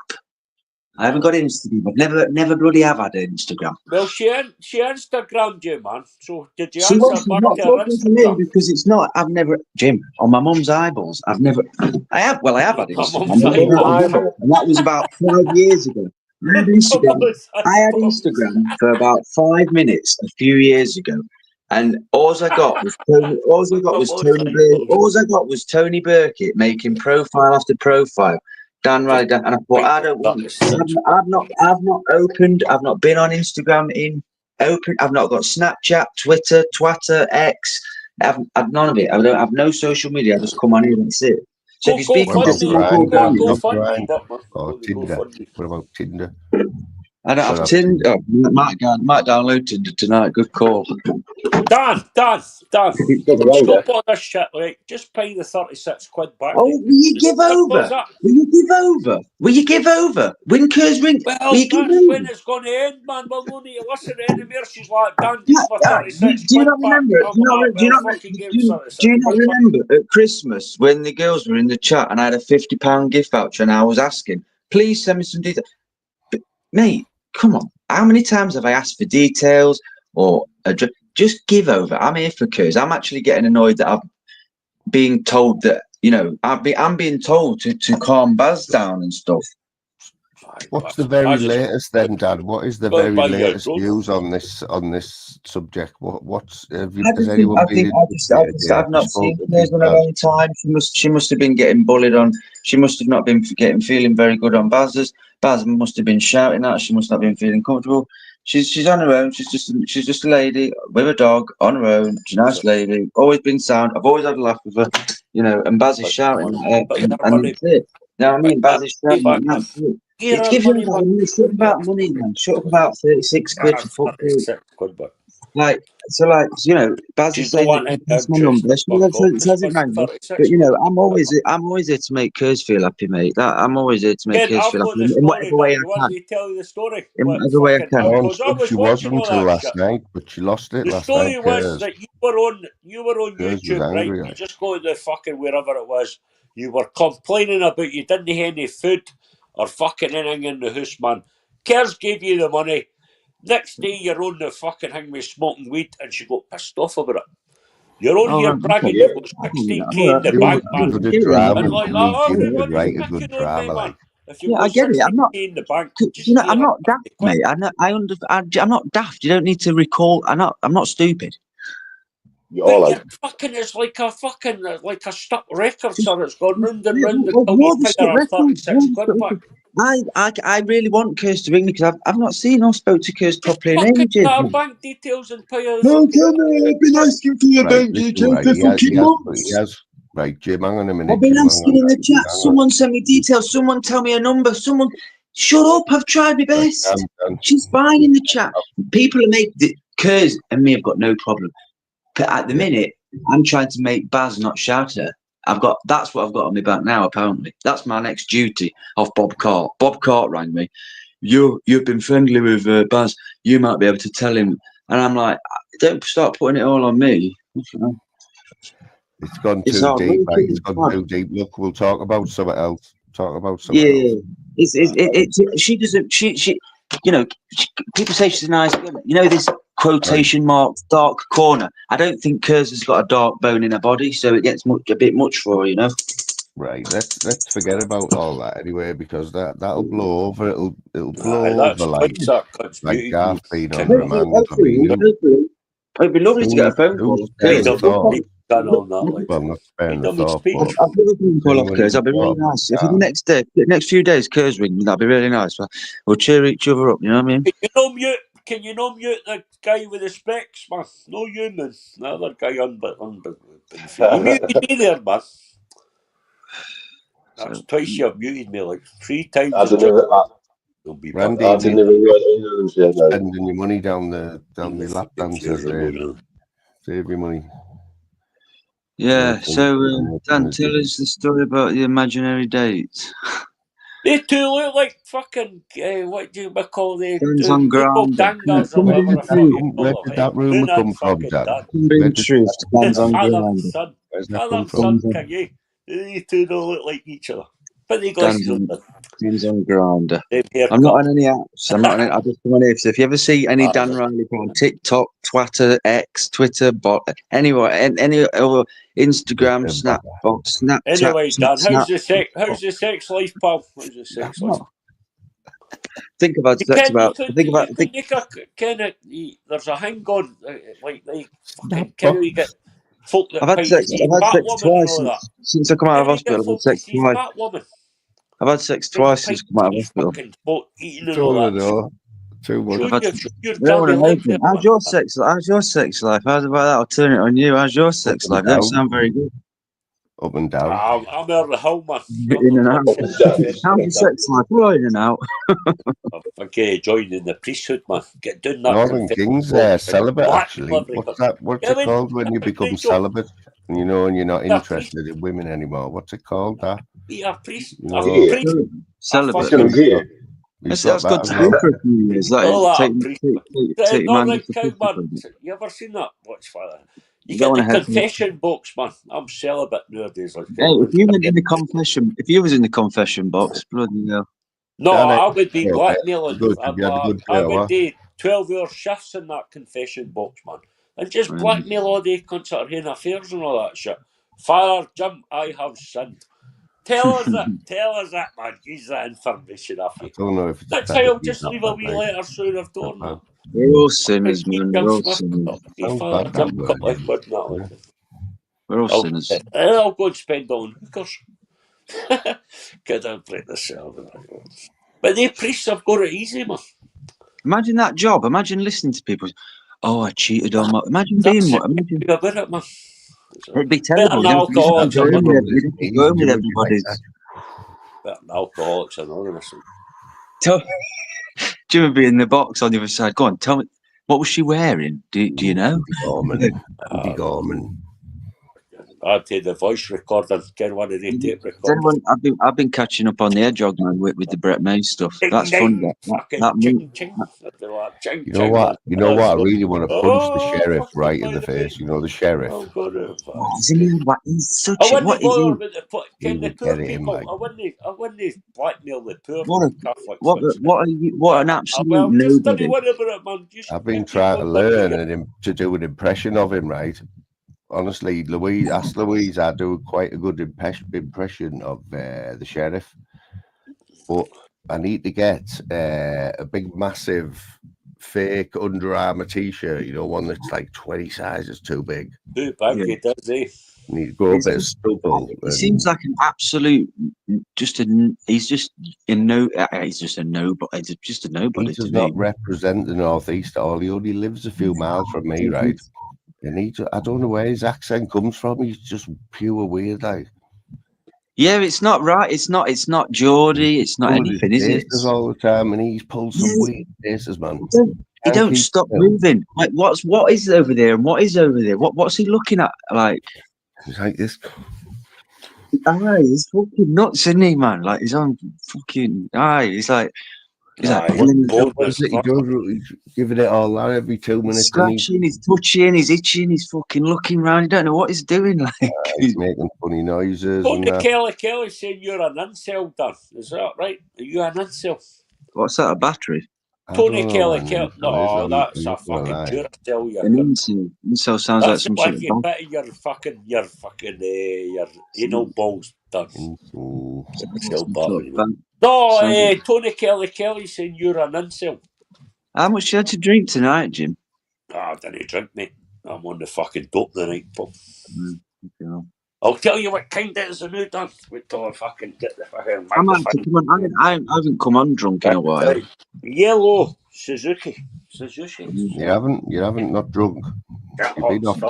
I haven't got Instagram. I've never bloody have had Instagram. Well, she Instagrammed you, man. So did you She's answer not back to her talking to me because it's not. I've never, Jim, on my mum's eyeballs. I have had Instagram. And that was about 5 years ago. I had Instagram for about 5 minutes a few years ago. And all I got was Tony Burkett making profile after profile. Dan Riley, and I thought I've not opened. I've not been on Instagram I've not got Snapchat, Twitter, X. I've none of it. I don't have no social media. I just come on here and sit. So if you speak to Tinder. What about Tinder? I don't have Tinder. Might download Tinder tonight. Good call. Dan. Keep talking around Stop there. all this shit, right? Just pay the 36 quid back. Oh, will you give Simple over? as that. Will you give over? Will you give over? When Kerr's ring, will Well, you give that's over? when it's going to end, man. We'll no need to listen anymore. She's like, Dan, give me 36 Do you quid not back. remember? I'm like, well, fucking give me 36 Do you not quid back. remember at Christmas when the girls were in the chat and I had a £50 gift voucher and I was asking, please send me some details. But, mate, come on. How many times have I asked for details or address? Just give over. I'm here for Kerr's. I'm actually getting annoyed that I'm being told that, you know, I'm being told to calm Baz down and stuff. What's the very latest then, Dan? What is the very latest news on this subject? Has anyone been? I've not seen Kerr's in a long time. She must have been getting bullied on. She must have not been feeling very good on Baz's. Baz must have been shouting at her. She must not have been feeling comfortable. She's on her own. She's just a lady with a dog on her own. She's a nice lady. Always been sound. I've always had a laugh with her, you know. And Baz is shouting at her, and that's it. You know what I mean? Baz is shouting at her. It's giving shut about money, man. Shut up about 36 quid for football. You know, Baz is saying that that's my number. She hasn't rang me. But you know, I'm always here to make Kerr's feel happy, mate. I'm always here to make Kerr's feel happy in whatever way I can. Want me to tell you the story? In whatever way I can. She wasn't until last night, but she lost it last night. The story was that you were on YouTube, right? You just go to the fucking wherever it was. You were complaining about you didn't have any food or fucking anything in the house, man. Kerr's gave you the money. Next day, you're on the fucking thing with smoking weed, and she got pissed off about it. You're on here bragging you've got 16k in the bank, man. And like, everybody's picking on me, man. If you've got 16k in the bank, you know, I'm not daft, mate. I'm not daft. You don't need to recall. I'm not stupid. You're fucking, it's like a stuck record, sir. It's gone round and round until you pay her 36 quid back. I really want Kerr to ring me because I've not seen or spoke to Kerr properly in ages. Our bank details and pay her. No, I've been asking for your bank details for fucking months. Right, Jim, hang on a minute. I've been asking in the chat. Someone send me details. Someone tell me a number. Someone, shut up. I've tried my best. She's fine in the chat. People are making Kerr's and me have got no problem. But at the minute, I'm trying to make Baz not shout at her. That's what I've got on my back now, apparently. That's my next duty off Bob Cart. Bob Cart rang me. You've been friendly with Baz. You might be able to tell him. And I'm like, don't start putting it all on me. It's gone too deep, mate. It's gone too deep. Look, we'll talk about something else. She doesn't. She. You know, people say she's a nice girl. You know, this quotation marks dark corner. I don't think Kerr's has got a dark bone in her body, so it gets a bit much for her, you know. Right, let's forget about all that anyway, because that'll blow over. It'll blow over like Garth being on remand. It'd be lovely to get a phone call. Well, not sparing the thought. I've never been call off Kerr's. That'd be really nice. If the next few days Kerr's ring me, that'd be really nice. We'll cheer each other up. You know what I mean? Can you not mute the guy with the specs, man? No human. The other guy you muted me there, man. That's twice you've muted me, like 3 times. Randy, spending your money down the lap dancers there. Save your money. Yeah, so Dan, tell us the story about the imaginary date. They two look like fucking, what do you call the dangers or whatever the fuck you Where call did that rumour come from, Dan? Father, son, can you? These two don't look like each other. But they glasses on them. Dan's on Grindr. I'm not on any apps. I just come on here. So if you ever see any Dan Riley on TikTok, Twitter, X, Twitter, bot, anywhere, any other Instagram, Snapchat. Anyway, Dan, how's the sex life, pal? How's the sex life? Think about sex. There's a thing going can we get folk that I've had sex twice since I come out of hospital. I've had sex twice. I've had sex twice since I come out of hospital. Too much. How's your sex life? How's about that? I'll turn it on you. How's your sex life? Don't sound very good. up and down. I'm out the hill, man. In and out. How's your sex life? Well, in and out. I'm getting joined in the priesthood, man. Get doing that. Northern confession King's box. celibate, Black actually. every What's cunt. that? What's Yeah, it I mean, called when you that's a become great job. celibate? And and you're not Yeah, interested in women anymore. What's it called? That? Be a priest. You A know, priest. Celibate. He's going to be here. he's got That's that good as to well. do for a few years. Like, All that take, a priest. take your man Northern with the King, pussy man. for a bit. You ever seen that? Watch for that. You Go get on the ahead. confession box, man. I'm celibate nowadays. Like, Hey, if you went in the confession, if you was in the confession box, bloody hell. no, Danny, I would be yeah, blackmailing. good. Have you had a good day I or would what? do 12-hour shifts in that confession box, man. And just blackmail all the cunts that are having affairs and all that shit. Father Jim, I have sinned. Tell us that, man. Use that information off I you. don't know if it's Next better time I'll than just that, leave a wee like, letter through the door not now. bad. We're all sinners, man. Jim We're all Smith, sinners. Sounds Father bad, Jim, that couple word. of quid and that. Like. We're all sinners. I'll go and spend it on hookers. Get out break the cell. But the priests have got it easy, man. Imagine that job. Imagine listening to people. Oh, I cheated on my. Imagine being what? Imagine. Be about it, man. It'd be Better terrible. than Alcoholics Anonymous. You'd have to go home with everybody's. Better than Alcoholics Anonymous. Do you remember being in the box on the other side? Go on, tell me. What was she wearing? Do you know? Andy Gorman. I'd take the voice recorder, get one of the tape Does recorders. anyone, I've been catching up on the Hedgehog man with the Brett May stuff. Ding, That's ding, funny. fucking That ching, ching. Ching, You know what? You know what? I really want to punch the Oh, sheriff fucking right in by the the face. way. You know, the sheriff. I'm gonna isn't he? What? He's I such a. wouldn't What is he? bother with He the would poor get him, people. like. I wouldn't blackmail the poor What? Catholics. What are you? What an absolute Well, just don't nobody. worry about it, man. Just I've been keep trying to on working. learn to do an impression of him, right? Honestly, ask Louise. I do quite a good impression of the sheriff, but I need to get a big, massive, fake Under Armour T-shirt. You know, one that's like 20 sizes too big. Too big, Yeah. it does, eh? Need to go a bit of stubble. He seems like an absolute. He's just a no. He's just a nobody. He's just a nobody He to does me. not represent the Northeast at all. He only lives a few miles from me, right? And I don't know where his accent comes from. He's just pure weird, like. Yeah, it's not right. It's not Geordie. It's not Some of anything, his is it? faces all the time, and he's pulled some weird faces, man. He don't keep stop still. moving. Like what is over there and what is over there? What's he looking at? Like He's like this. he's fucking nuts, isn't he, man? Like he's on fucking he's like What is it he does? He's giving it all out every 2 minutes. scratching, he's touching, he's itching, he's fucking looking round. You don't know what he's doing. Like he's making funny noises. Tony And Kelly saying you're an incel, Dan. Is that right? Are you an incel? what's that? A battery? Tony Kelly. No, that's a fucking lie. Duracell. An incel. Incel sounds like some sort of you bet your fucking anal balls, Dan. No, Tony Kelly saying you're an incel. How much you had to drink tonight, Jim? I didn't drink, mate. I'm on the fucking dope tonight, Paul. Okay. I'll tell you what kind it is the new Dan. Wait till I fucking get the fucking I might have to come on. I haven't come on drunk in a while. Yellow Suzuki. You haven't not drunk.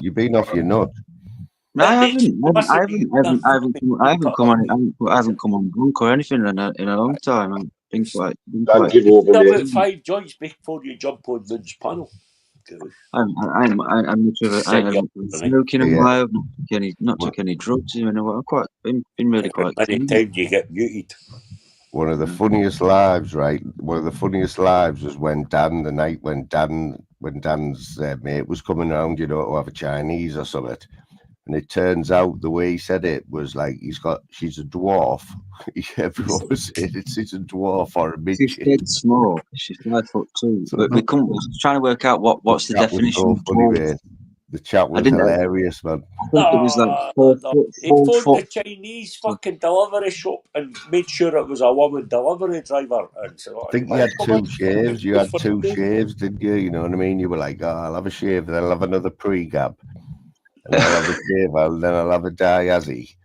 You've been off your nut. No, I haven't come on drunk or anything in a long time. I've been quite. Give over, about 5 joints before you jump on Moon's panel. I'm much of a smoking a while. Not took any drugs. You know, I've quite been really quite. Many times you get muted. One of the funniest lives, right? One of the funniest lives was when Dan's mate was coming around, you know, to have a Chinese or something. And it turns out the way he said it was like she's a dwarf. Everyone was saying it's a dwarf or a midget. She's dead small. She's 5'2". But we couldn't. I was trying to work out what's the definition of dwarf. The chat was hilarious, man. I think it was like 4 foot. He phoned the Chinese fucking delivery shop and made sure it was a woman delivery driver. And so I think you had 2 shaves. You had 2 shaves, didn't you? You know what I mean? You were like, I'll have a shave, then I'll have another pre-gab. And I'll have a shave, and then I'll have a diazzy.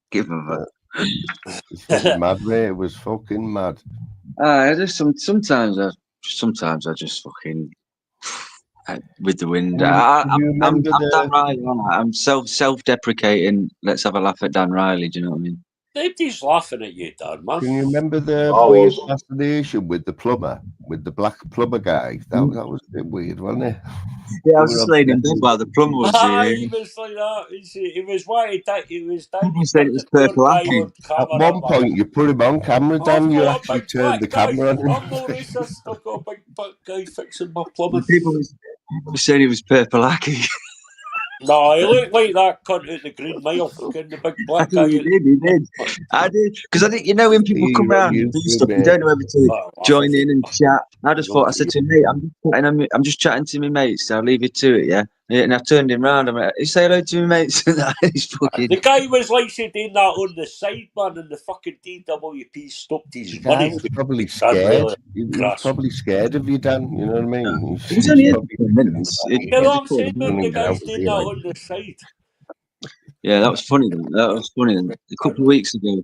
Give him that. It was mad, mate. It was fucking mad. Sometimes I just fucking. with the wind. Can you I'm remember Dan Riley. I'm self-deprecating. Let's have a laugh at Dan Riley. Do you know what I mean? Nobody's laughing at you, Dan, man. Can you remember the I weird was. fascination with the plumber, with the black plumber guy? That was a bit weird, wasn't it? Yeah, I was They were just laying in bed while the plumber was He was like that. He was wanting to. He was down People to said get it was the poor purple guy acid. on At camera. one Man. point, you put him on camera, I've Dan. You got a actually big turned the black guy. camera on him. I'm no racist. I've got a big black guy fixing my plumbing. People were saying he was purple acid. No, he looked like that cunt at the Green Mile. Getting the big black guy. He did. I did. Because I think, when people come You're on round and do YouTube, stuff, you mate. don't know whether to Oh, join in and chat. I just thought, I said to him, mate, I'm just chatting to my mates, so I'll leave you to it, yeah? And I turned him round, I'm like, you say hello to my mates? He's fucking... The guy was like doing that on the side, man, and the fucking DWP stopped his The guy money. was probably scared. He was Grass. probably scared of you, Dan. You know what I mean? It was only here for 10 minutes. You know what I'm saying? The guy's doing that on the side. Yeah, that was funny. That was funny. A couple of weeks ago.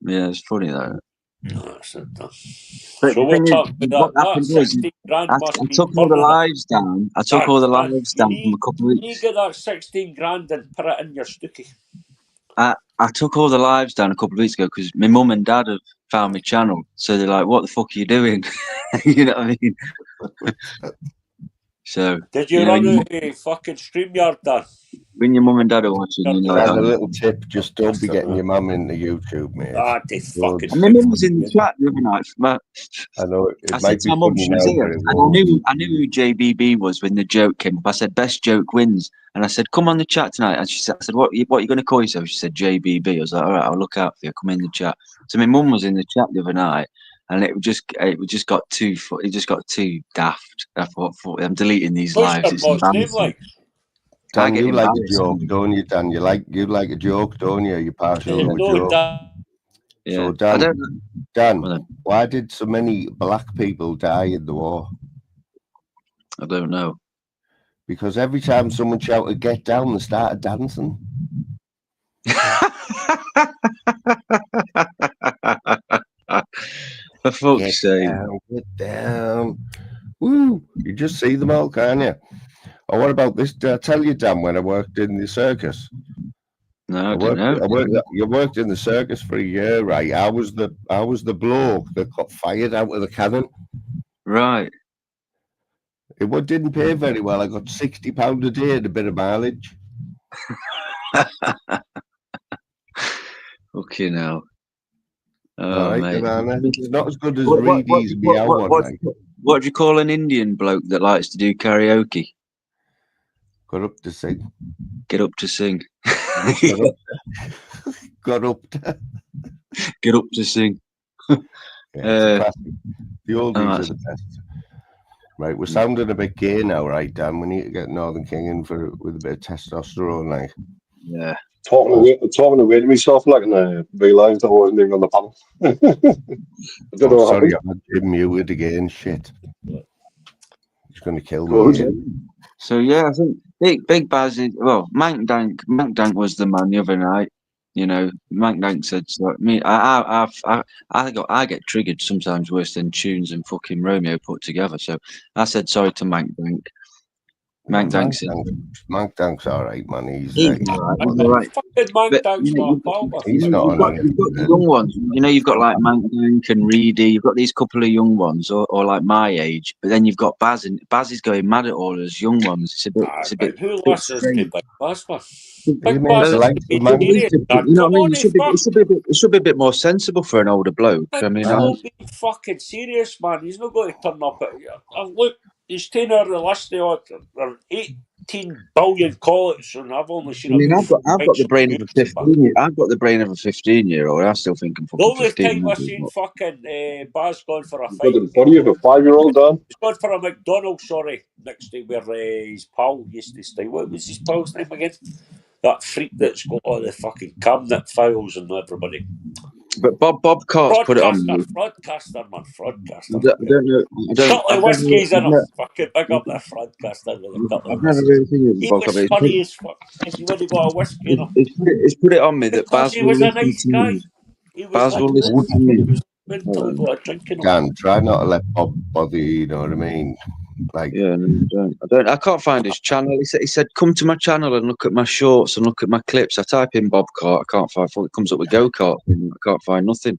Yeah, it was funny, though. No, that's it. But So the what's thing up is, with what that? happened That was, 16 grand I must be took all the burning up. lives down. I took all the lives down from a couple of You weeks. get that 16 grand and put it in your stookie. I took all the lives down a couple of weeks ago because my mum and dad have found my channel. So they're like, what the fuck are you doing? You know what I mean? So Did you run out a fucking StreamYard, Dan? when your mum and dad are watching, you know. And a little tip, just don't be getting your mum into YouTube, mate. They fucking. And my mum was in the chat the other night. I know I it said might to be my mum, funny she was now, here, but it and won't. I knew who JBB was when the joke came up. I said, best joke wins. And I said, come on the chat tonight. And she said, I said, what are you going to call yourself? She said, JBB. I was like, all right, I'll look out for you. Come in the chat. So my mum was in the chat the other night, and it just got too daft. I thought, I'm deleting these lives. It's What's name embarrassing. like? Dan, you like a joke, don't you, Dan? You like a joke, don't you? You're partial to a No, joke. Dan. Yeah. So Dan, why did so many black people die in the war? I don't know. Because every time someone shouted "get down," they started dancing. For fuck's sake. Get down. Woo! You just see them all, can't you? Or what about this? Did I tell you, Dan, when I worked in the circus? No, I don't know. You worked in the circus for a year, right? I was the bloke that got fired out of the cannon. Right. It didn't pay very well. I got £60 a day and a bit of mileage. Okay, now. All right, mate. it's not as good as Reedy's meow one night. What do you call an Indian bloke that likes to do karaoke? Got up to sing. Get up to sing. Got up to. Get up to sing. Yeah, it's a classic. The oldies are the best. Right, we're sounding a bit gay now, right, Dan? We need to get Northern King in with a bit of testosterone, like. Yeah. Talking away to myself, like, and I realised I wasn't even on the panel. I don't know what sorry, happened. I muted again. Shit. He's going to kill me. So yeah, I think Big Baz is Mank Dank was the man the other night. You know, Mank Dank said so. I get triggered sometimes worse than Tunes and fucking Romeo put together. So I said sorry to Mank Dank. Mank Dank's all right, man. He's all right. He's not on you've got the young ones. You know, you've got like Mank Dank and Reedy. You've got these couple of young ones, or like my age. But then you've got Baz, and Baz is going mad at all those young ones. It's a bit. Who listens to Big Baz? You know what I mean? It should be a bit more sensible for an older bloke. I mean, he's being fucking serious, man. He's not going to turn up at look. He's taken out the list of 18 billion callers, and I've only seen. I've got the brain of a 15. I've got the brain of a 15-year-old. I still think I'm fucking. The only time I've seen fucking Baz going for a fight. Got the body of a 5-year-old, Dan. He's gone for a McDonald's, next to where his pal used to stay. What was his pal's name again? That freak that's got all the fucking cabinet files and everybody. But Bob Cart's put it on me. Fraudcaster, man, fraudcaster. I don't know. Couple of whiskies in him. Fucking pick up that fraudcaster with a couple of whiskies. He was funny as fuck. He would have got a whiskey in him. It's put it on me that Baz he was a nice guy. He was Baz will listen to me. Dan, try not to let Bob bother you, you know what I mean? Like, Yeah, no, I don't. I can't find his channel. He said, come to my channel and look at my shorts and look at my clips. I type in Bob Cart. I can't find. It comes up with go kart. I can't find nothing.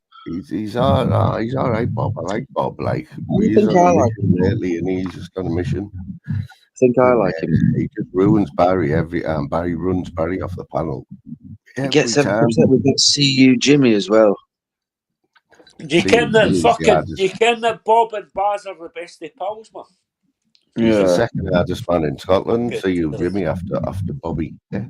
he's all right, Bob. I like Bob. Like, I he's think on I a like mission him. lately, and he's just on a mission. I think I like him. He just ruins Barry every time. Barry runs Barry off the panel He every gets time. upset with that CU Jimmy as well. You ken that Bob and Baz are the best of pals, man. He's the Yeah. second hardest man in Scotland. See you, Jimmy, after Bobby. Yeah.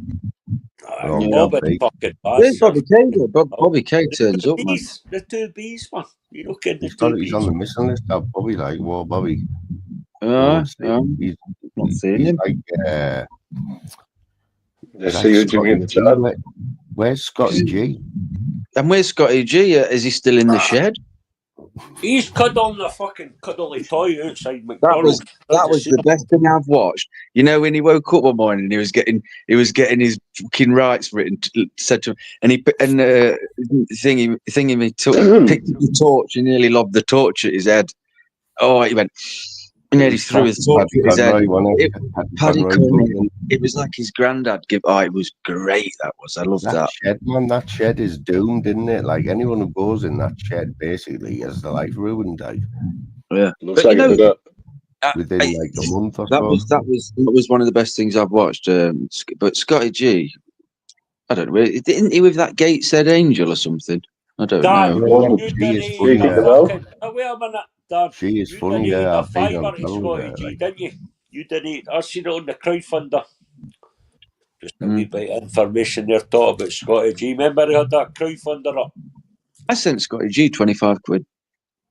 Bob and fucking Baz. Where's Bobby K? Bobby K turns up, man. The two B's, man. You look at the He's two he's B's. on the missing list. Bobby, like, whoa, Bobby. Not seeing He's him. like, Let's see you Jimmy in the chat. Where's Scotty G? And where's Scotty G? Is he still in the shed? He's cuddling the fucking cuddly toy outside That McDonald's. was the best thing I've watched. You know, when he woke up one morning, he was getting his fucking rights written. Said to him, and he picked up the torch and nearly lobbed the torch at his head. Oh, he went. Nearly threw his torch at his head. Paddy Conroy. It was like his granddad. It was great. That was. I loved that. Shed, man. That shed is doomed, isn't it? Like, anyone who goes in that shed basically has their life ruined. Like, yeah. Looks like within like a month or so. That was one of the best things I've watched. But Scotty G, I don't know. Didn't he with that Gateshead Angel or something? I don't know. She is funny. Yeah, I've been on Scotty G, didn't you? You did it. I seen it on the crowdfunder. Just a wee bit of information there, talk about Scotty G. Remember he had that crowdfunder up? I sent Scotty G 25 quid.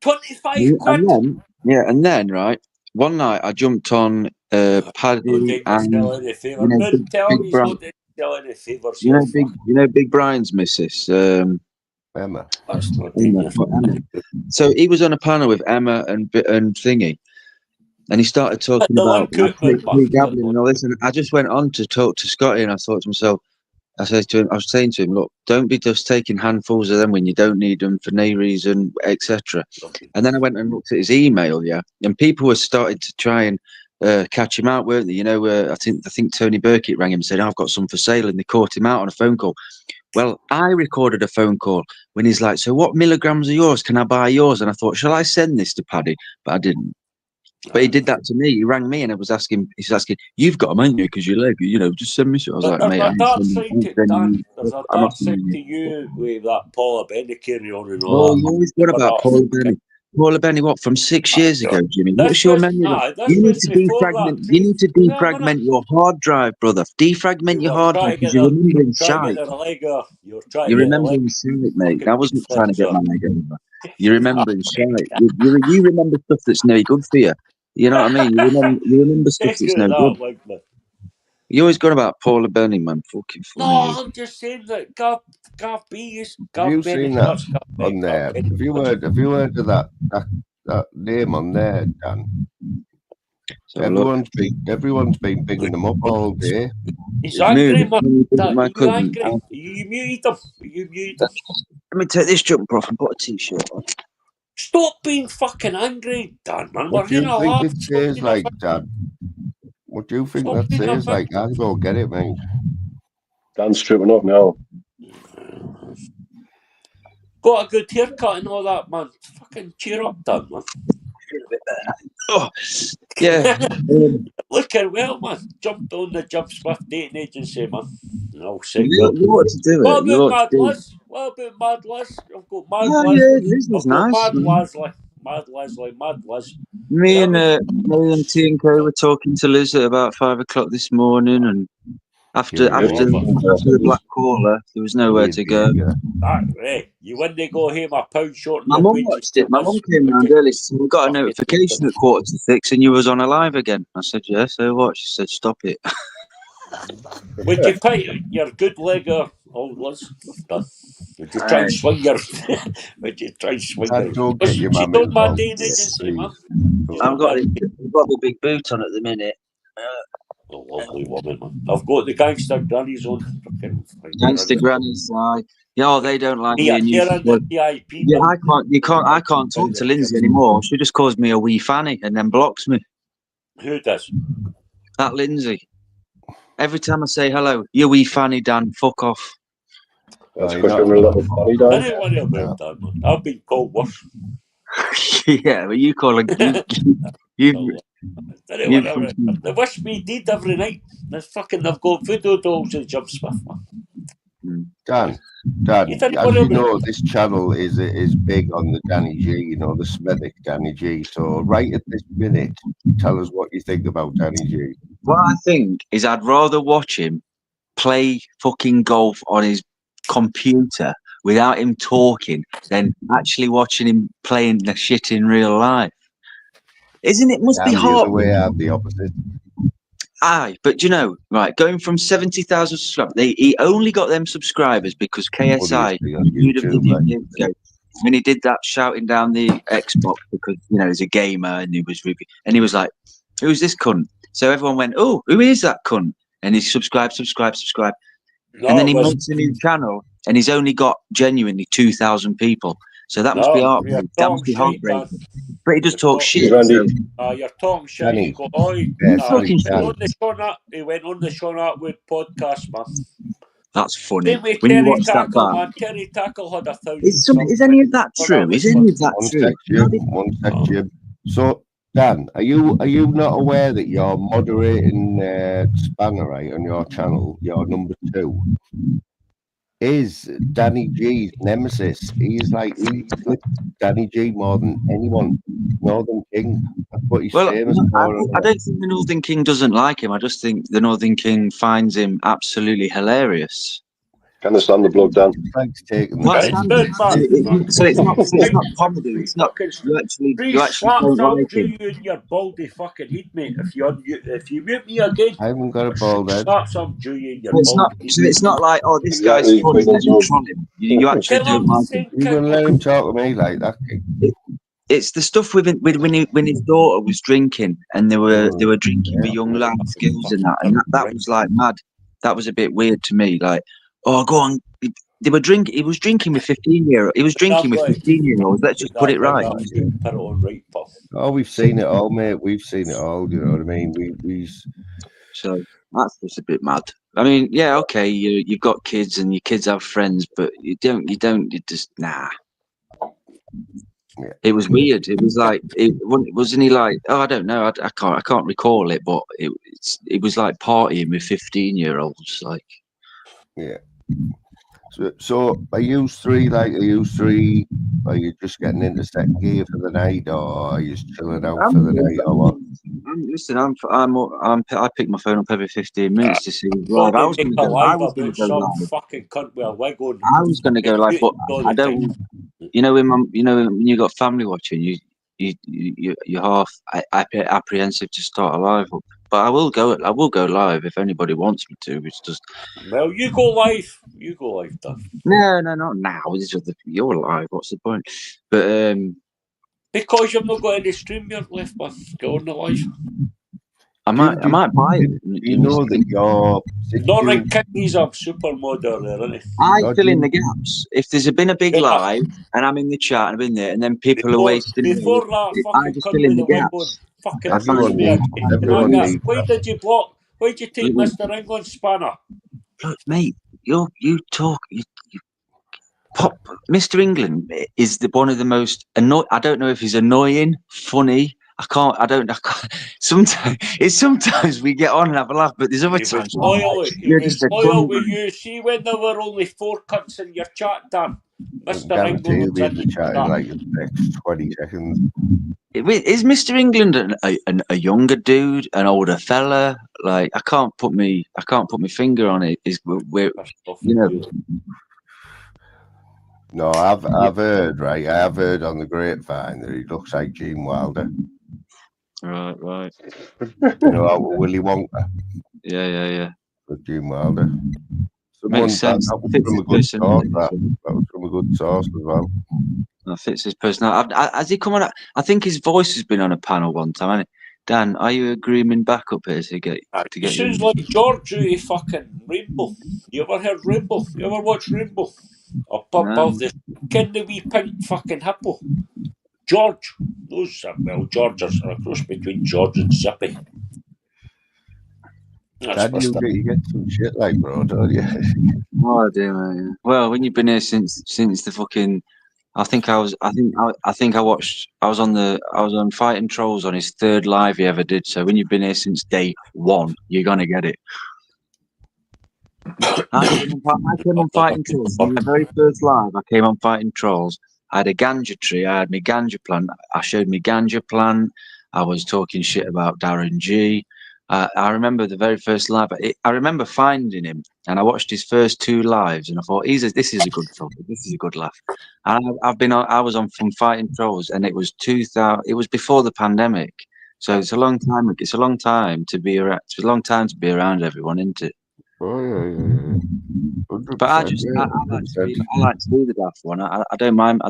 25 quid? And then, right, one night I jumped on Paddy and Big Brian's missus. Emma. So he was on a panel with Emma and Thingy, and he started talking about pre-gambling and all this. And I just went on to talk to Scotty, and I thought to myself, I was saying to him, look, don't be just taking handfuls of them when you don't need them for no reason, etc. And then I went and looked at his email, and people were starting to try and catch him out, weren't they? You know, I think Tony Burkitt rang him and said, I've got some for sale, and they caught him out on a phone call. Well, I recorded a phone call when he's like, so what milligrams are yours? Can I buy yours? And I thought, shall I send this to Paddy? But I didn't. But he did that to me. He rang me and he's asking, you've got them, ain't you? Because you leg, just send me some. I was like, mate, there's a dark side to you with that Paula Benny carry on and all that. You always got about Paula Benny. Paula Benny, what, from 6 years ago, Jimmy? What's your memory? You need to defragment your hard drive, brother. Defragment your hard drive because you're remembering shite. You're remembering shite, mate. I wasn't trying to get my leg over. You're remembering shite. You remember stuff that's no good for you. You know what I mean? You remember stuff that's no good. You always got about Paula Benny, man. Fucking funny. No, I'm just saying that Gav B is Gav Have you Benny. seen that on there? Have you heard of that name on there, Dan? So everyone's been picking them up all day. He's angry, man. You muted him. Let me take this jumper off and put a t-shirt on. Stop being fucking angry, Dan, man. What do you think it says like, Dan? What do you think that says like? I'll go get it, mate. Dan's stripping up now. Got a good haircut and all that, man. Fucking cheer up, Dan, man. Oh, yeah. Looking well, man. Jumped on the Jump Swift dating agency, man. I'll say you want to do it. What about Mad Liz? I've got Mad Liz. Liz was nice. Mad Liz. Me and T and K were talking to Liz at about 5 o'clock this morning, and after the black caller, there was nowhere to go. You wouldn't go home a pound short. My mum watched it. My mum came round early. She said, we got a notification at 6:15, and you was on alive again. I said, yeah, so what? She said, stop it. Would you pay your good leg or old Liz? Would you try and swing your? Don't get your mum involved. I've got the big boot on at the minute. A lovely woman, man. I've got the gangster grannies on. Gangster grannies, they don't like me. I can't talk to Lindsay anymore. She just calls me a wee fanny and then blocks me. Who does? That Lindsay. Every time I say hello, you wee fanny Dan, fuck off. That's you're because not you're a little funny, Dan. I don't worry about that, man. I've been called worse. Yeah, but you call it you. Don't worry about it. They wish me dead every night. They've got voodoo dolls and jump Smith, man. Dan, You don't as worry you about know, this channel is big on the Danny G, you know, the Smithwick Danny G. So right at this minute, tell us what you think about Danny G. What I think is I'd rather watch him play fucking golf on his computer without him talking than actually watching him playing the shit in real life. Isn't it? Must be I'm the hard. other way, I'm the opposite. Aye, but you know, right, going from 70,000 subscribers, he only got them subscribers because KSI Obviously on viewed a YouTube, video like. years ago when he did that shouting down the Xbox because, you know, he's a gamer and he was like, who's this cunt? So everyone went, oh, who is that cunt? And he subscribed. No, And then he it was makes a new channel and he's only got genuinely 2,000 people. So that must be you're heartbreaking. That must be talking shit, Dan. heartbreaking. But he just talks shit. He's Randy. So You're talking shit. Danny. You go, oh, Yeah, he's sorry, talking Dan. he went on the Sean Atwood podcast, man. that's funny. Same with When you Terry watch that Tackle, back. man. Terry Tackle had 1,000 Is any of that true? Is any of that One true? sec, Jim. One sec, Jim. So, Dan, are you not aware that you're moderating Spanner, right, on your channel? You're number 2. Is Danny G's nemesis? He flips Danny G more than anyone. Northern King. That's what he's Well, famous for. I don't think the Northern King doesn't like him. I just think the Northern King finds him absolutely hilarious. Can understand the bloke, Dan. Thanks taking the Well, It's good, man. so it's not comedy. It's not. You actually don't I'll like do him. you in your baldy fucking head, mate. If you mute me again, I haven't got a bald head. slaps I'll do you in your It's not. baldy So it's not like, oh, this Exactly, guy's funny. Wiggles, Let me troll him. You actually Tell don't him like him. think You gonna let him talk to me like that? It's the stuff when his daughter was drinking and they were drinking with young lads, girls and that was like mad. That was a bit weird to me. Like, oh, go on. They were drinking. He was drinking with 15-year-olds. He was drinking with 15-year-olds. Let's just put it right. Put it on right, pal. Oh, we've seen it all, mate. We've seen it all. You know what I mean? So that's just a bit mad. I mean, yeah, okay, you've got kids and your kids have friends, but you just nah. Yeah. It was weird. It was like, wasn't he like? Oh, I don't know. I can't recall it, but it was like partying with 15-year-olds. Like, yeah. So are you three? Are you just getting into second gear for the night, or are you chilling out for the night, or what? Listen, I pick my phone up every 15 minutes to see live. I was going to go live. Fucking cunt with a wig on. I was going to go live, but I don't. You know when you got family watching, you're half apprehensive to start a live up. But I will go live if anybody wants me to. It's just. Well, you go live, Dan. No, not now. You're live. What's the point? But because you've not got any StreamYard left, man. Go on the live. I might buy it. You know that you're. Not like King's a super model there, isn't he? I fill in the gaps. If there's been a big live and I'm in the chat and I've been there, and then people are wasting before me, that I fucking just cunt fill in with the the gaps. wig on. Fucking Everyone needs. Why did you block? Why did you take Mr. England Spanner? Look, mate, you pop. Mr. England is one of the most annoying. I don't know if he's annoying, funny. I can't. Sometimes we get on and have a laugh, but there's other times. He was loyal with you. See when there were only 4 cunts in your chat, Dan. Mr. England was in the chat in like the next 20 seconds. Is Mr. England a younger dude, an older fella? Like I can't put my finger on it. No, I've heard, right. I have heard on the grapevine that he looks like Gene Wilder. Right. You know, Willy Wonka. Yeah. With Gene Wilder. Makes sense. That was from a good source. That was from a good source as well. That fits his personality. Has he come on? I think his voice has been on a panel one time, hasn't it? Dan, are you agreeing back up here to get? He sounds like George out of fucking Rainbow. You ever heard Rainbow? You ever watched Rainbow? Up above the the wee pink fucking hippo. George. Those are, well, Georges are a cross between George and Zippy. That's Dad, you get some shit like, bro, don't you? Oh, I do, mate. Yeah. Well, when you've been here since the fucking, I was on Fighting Trolls on his third live he ever did. So when you've been here since day one, you're gonna get it. I came on Fighting Trolls. The very first live I came on Fighting Trolls. I had a ganja tree. I had my ganja plant. I showed me ganja plant. I was talking shit about Darren G. I remember the very first live. I remember finding him, and I watched his first 2 lives, and I thought, this is a good film. This is a good laugh. And I was on from Fighting Trolls, and it was 2000. It was before the pandemic, so it's a long time. It's a long time to be around. It's a long time to be around everyone, isn't it? Oh, yeah. 100%, But I yeah, like to do the daft one. I don't mind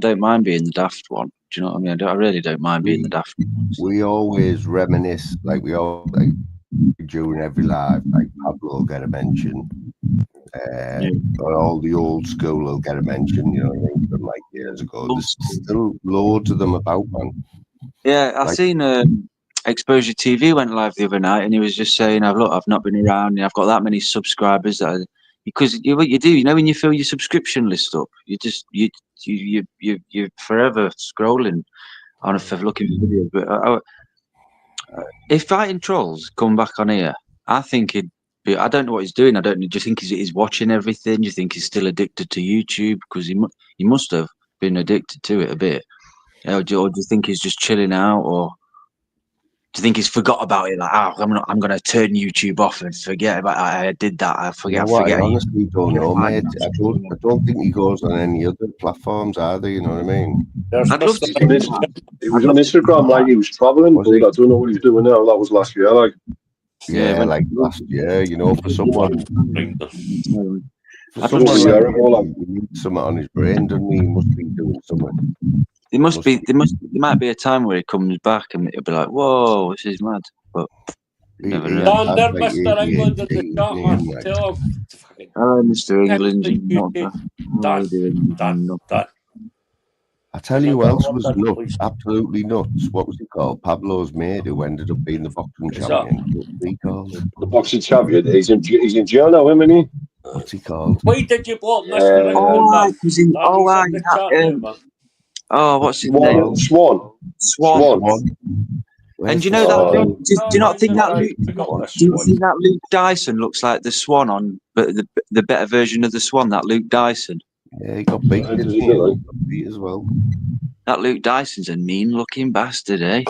being the daft one. Do you know what I mean? I really don't mind being the daft one. We always reminisce, like during every live, like Pablo will get a mention. Or all the old school will get a mention, you know what I mean, from like years ago. There's still loads of them about, man. Yeah, I've seen Exposure TV went live the other night, and he was just saying, I've not been around, and I've got that many subscribers because what you do, when you fill your subscription list up, you're forever scrolling on for looking for videos. But if Fighting Trolls come back on here, I think I don't know what he's doing. Do you think he's watching everything? Do you think he's still addicted to YouTube? Because he must have been addicted to it a bit. Or do you think he's just chilling out, or do you think he's forgot about it? Like, I'm going to turn YouTube off and forget about it. I did that. I forget. I honestly don't know, mate. I don't think he goes on any other platforms either. You know what I mean? I'd love to. He was on Instagram, like he was traveling, but I don't know what he's doing now. That was last year, like. Yeah, like last year, for someone. For someone he needs something on his brain, doesn't he? He must be doing something. There might be a time where he comes back and it'll be like, whoa, this is mad. But never know. Thunder, Mr. England at the top, man. Tell him. Hello, Mr. England. Done. I tell you who else was nuts, absolutely nuts. What was he called? Pablo's mate, who ended up being the boxing champion. What's he called? The boxing champion. He's in jail now, isn't he? What's he called? Why did you block Mr. England? What's his name? Swan. And do you know that? Do you not think that? Do you think that Luke Dyson looks like the Swan on, but the better version of the Swan? That Luke Dyson. Yeah, he got beat. He got beat as well. That Luke Dyson's a mean-looking bastard, eh?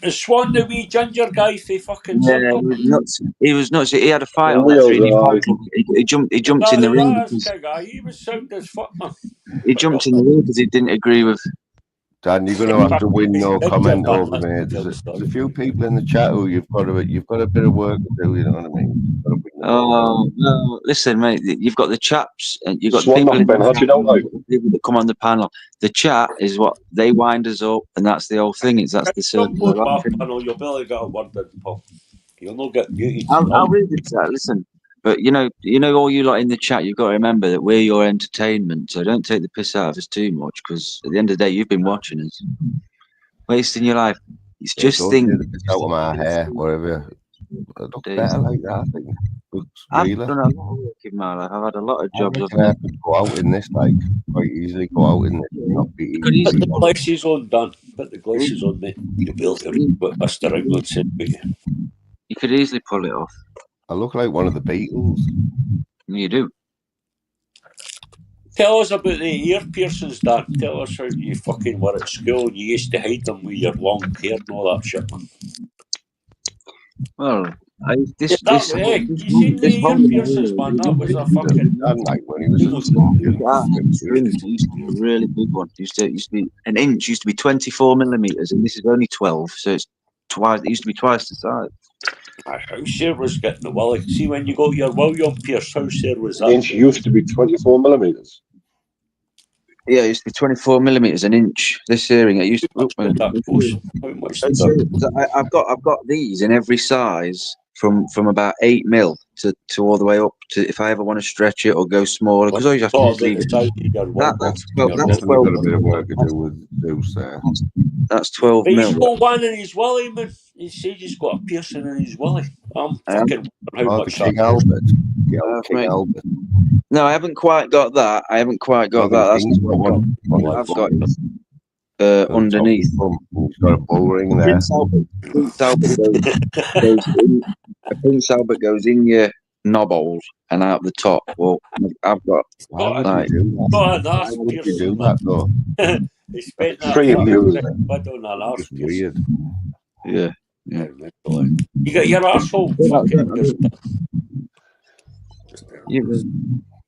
Is Swan the wee ginger guy for fucking? Yeah, he was nuts. He was nuts. He had a fight on that three. He jumped in the ring. He was sound as fuck, man. He jumped in the ring because he didn't agree with. Dan, you're going to have to win no comment over me. There's a few people in the chat who you've got a bit of work to do. You know what I mean? No, listen, mate. You've got the chaps, and you've got people that come on the panel. The chat is what they wind us up, and that's the whole thing. That's the circle. You'll barely get a word in, Paul. You'll not get muted. I'll read the chat. Listen. But you know, all you lot in the chat, you've got to remember that we're your entertainment. So don't take the piss out of us too much, because at the end of the day, you've been watching us, wasting your life. It's just things. Out of my hair, whatever. I look better like that. I think. I've done a lot of work in my life. I've had a lot of jobs. I could go out in this, like quite easily. Go out in this, and not be. Put the glasses on, Dan. Put the glasses on, mate. You'll be able to read what Mr. England said about you. You could easily pull it off. I look like one of the Beatles. You do. Tell us about the ear piercings, Dan. Tell us how you fucking were at school and you used to hide them with your long hair and all that shit, man. Well, you seen the ear piercings, man? That was a fucking... when he was used to be a really big one. Used to be an inch. Used to be 24 millimeters, and this is only 12, so it's twice. It used to be twice the size. How Sarah was getting the Willie. See, when you got your William Pierce, how Sarah was that? The inch used to be 24 millimeters. Yeah, it used to be 24 millimeters an inch. This earring, it used to. I've got these in every size from about 8 mil to all the way up to if I ever want to stretch it or go smaller, because all you have to do is leave it. That's 12. That's Definitely 12. got a bit of work to do with Zeus there. That's 12 But he's mil. got one in his willy, man. He said he's got a piercing in his willy. I'm fucking wondering how Oh, the much King that. Albert. The old King mate. Albert. No, I haven't quite got that. I haven't quite got Oh, the that. That's King's got one. Well, I've got Underneath. underneath. He's got a bull ring there. Prince Albert goes in. Prince Albert goes in your knob holes and out the top. Well, I've got. Why would Like, you do that? Got an Why arse would you piercing, do that, though? He spent that Free fucking amusement. quid on an arse It's piercing. weird. Yeah. You got your arsehole fucking just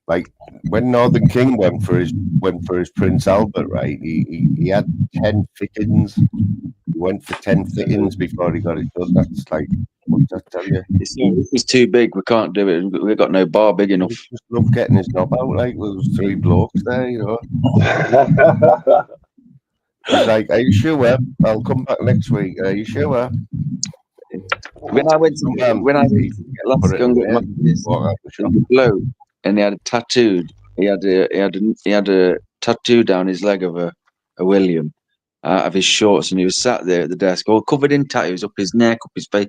Like when Northern King went for his Prince Albert, right? He had 10 fittings. He went for 10 fittings before he got it done. That's like, what does that tell you? It's too big. We can't do it. We've got no bar big enough. He just loved getting his knob out. Like there was 3 blokes there, you know. He's like, "Are you sure? I'll come back next week. Are you sure?" When I went to get last bloke, and he had a tattooed. He had a tattoo down his leg of a William out of his shorts, and he was sat there at the desk, all covered in tattoos up his neck, up his face,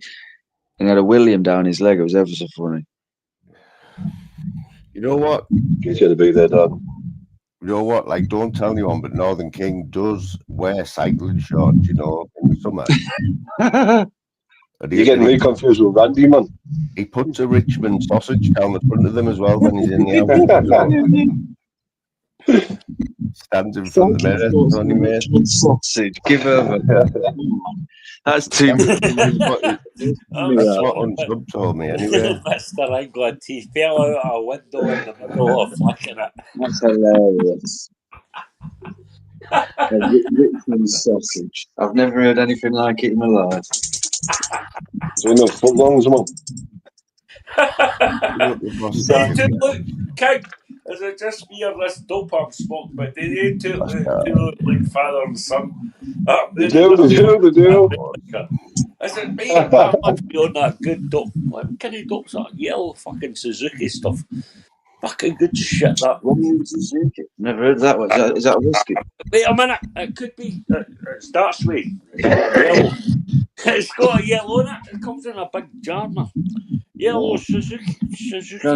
and he had a William down his leg. It was ever so funny. You know what? He's going to be there, Dad. You know what? Like, don't tell anyone, but Northern King does wear cycling shorts, you know, in the summer. You're getting me confused with Randy, man. He puts a Richmond sausage down the front of them as well when he's in the house. Stands in front of the mirror. Only mate. Sausage, give over. That's too much. That's what Unsub told me anyway. Mr. England, he fell out a window in the middle of flicking it. That's hilarious. A Richmond sausage. I've never heard anything like it in my life. So we know footlongs, man. Look, King, is it just me or this dope I'm smoked? But they two look like father and son. They do. Is it me? I must be on that good dope. What kind of dope's that? Yellow fucking Suzuki stuff. Fucking good shit, that. Suzuki. Never heard that one. Is that a whiskey? Wait a minute. It could be. It starts with yellow. It's got a yellow in it. It comes in a big jar, man. Yellow Suzuki. Z-U-C-C-H-I-N.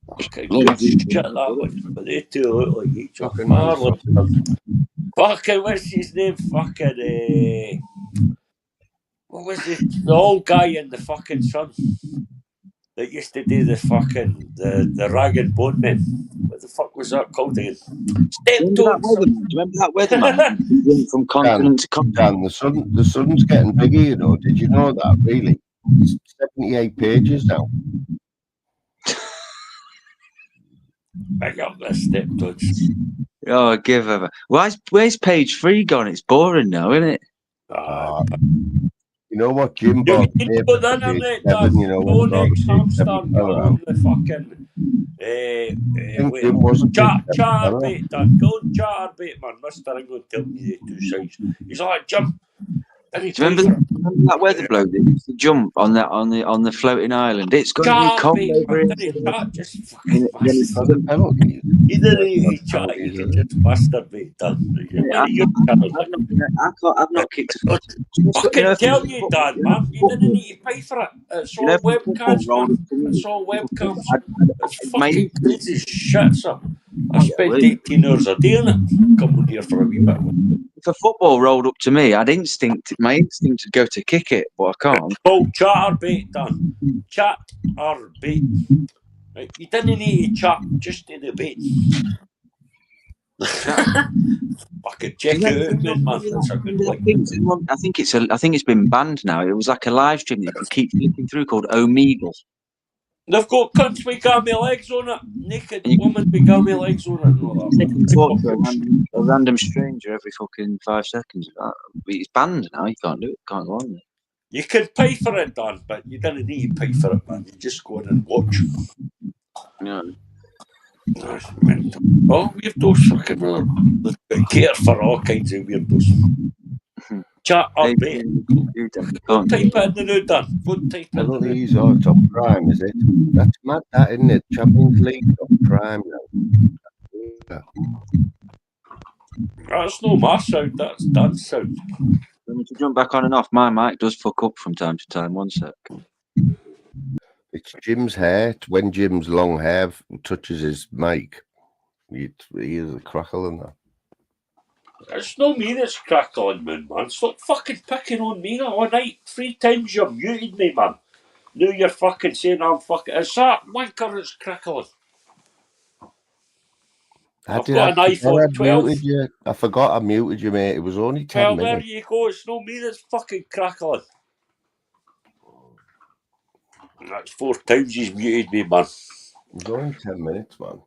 Okay, good shit, that one. But they two look like each other. Fucking, what's his name? Fucking, what was it? The old guy in the fucking Sun that used to do the fucking the Rag and Bone Men. What the fuck was that called again? Steptones. Do you remember that weatherman? From continent to continent. Dan, the sun's getting bigger, you know. Did you know that? Really? It's 78 pages now. Big up the Steptones. Oh, give over. Where's page 3 gone? It's boring now, isn't it? You know what, Jim bought You put the internet down. Go next hamster on the fucking Charbait done. Go Charbait, man. Mr. England tell me the 2 sides. He's like, Jim. Do you remember that weather bloke that used to jump on the floating island? It's going to be cold over here. Just fucking penalty. He didn't eat chat. You can just masturbate. I've not kicked a foot. I can tell you, Dan, man. You didn't need to pay for it. It's all webcams, man. It's all webcams. It's fucking crazy shit, sir. I spent 18 hours a day on it. Come on here for a wee bit. If a football rolled up to me, my instinct would go to kick it, but I can't. Oh, chatterbait, Dan. Chatterbait. Right. You didn't need to chat, just do the bait. Fucking check it out, man. That's a good one. I think it's been banned now. It was like a live stream that you could keep flipping through called Omegle. They've got cunts with gammy legs on it. Naked woman with gammy legs on it. You can talk to a random stranger every fucking 5 seconds. It's banned now. You can't do it. Can't go on there. You can pay for it, Dan, but you don't need to pay for it, man. You just go in and watch. Yeah. That's mental. Oh, weirdos fucking care for all kinds of weirdos. Chat or Hey, mate. you Go can't type do it in the new done. Go type it in the new. Penalties or top prime, is it? That's mad, that, isn't it? Champions League top prime now. That's no my sound, that's Dan's sound. I need to jump back on and off. My mic does fuck up from time to time. One sec. It's Jim's hair. When Jim's long hair touches his mic, he hears a crackle in that. It's no me that's crackling, man. Stop fucking picking on me all night. 3 times you muted me, man. Now you're fucking saying I'm fucking. It's that wanker that's crackling. I've got an iPhone 12. I forgot I muted you, mate. It was only 10 Well, there minutes. you go. It's no me that's fucking crackling. That's 4 times he's muted me, man. It was only 10 minutes, man.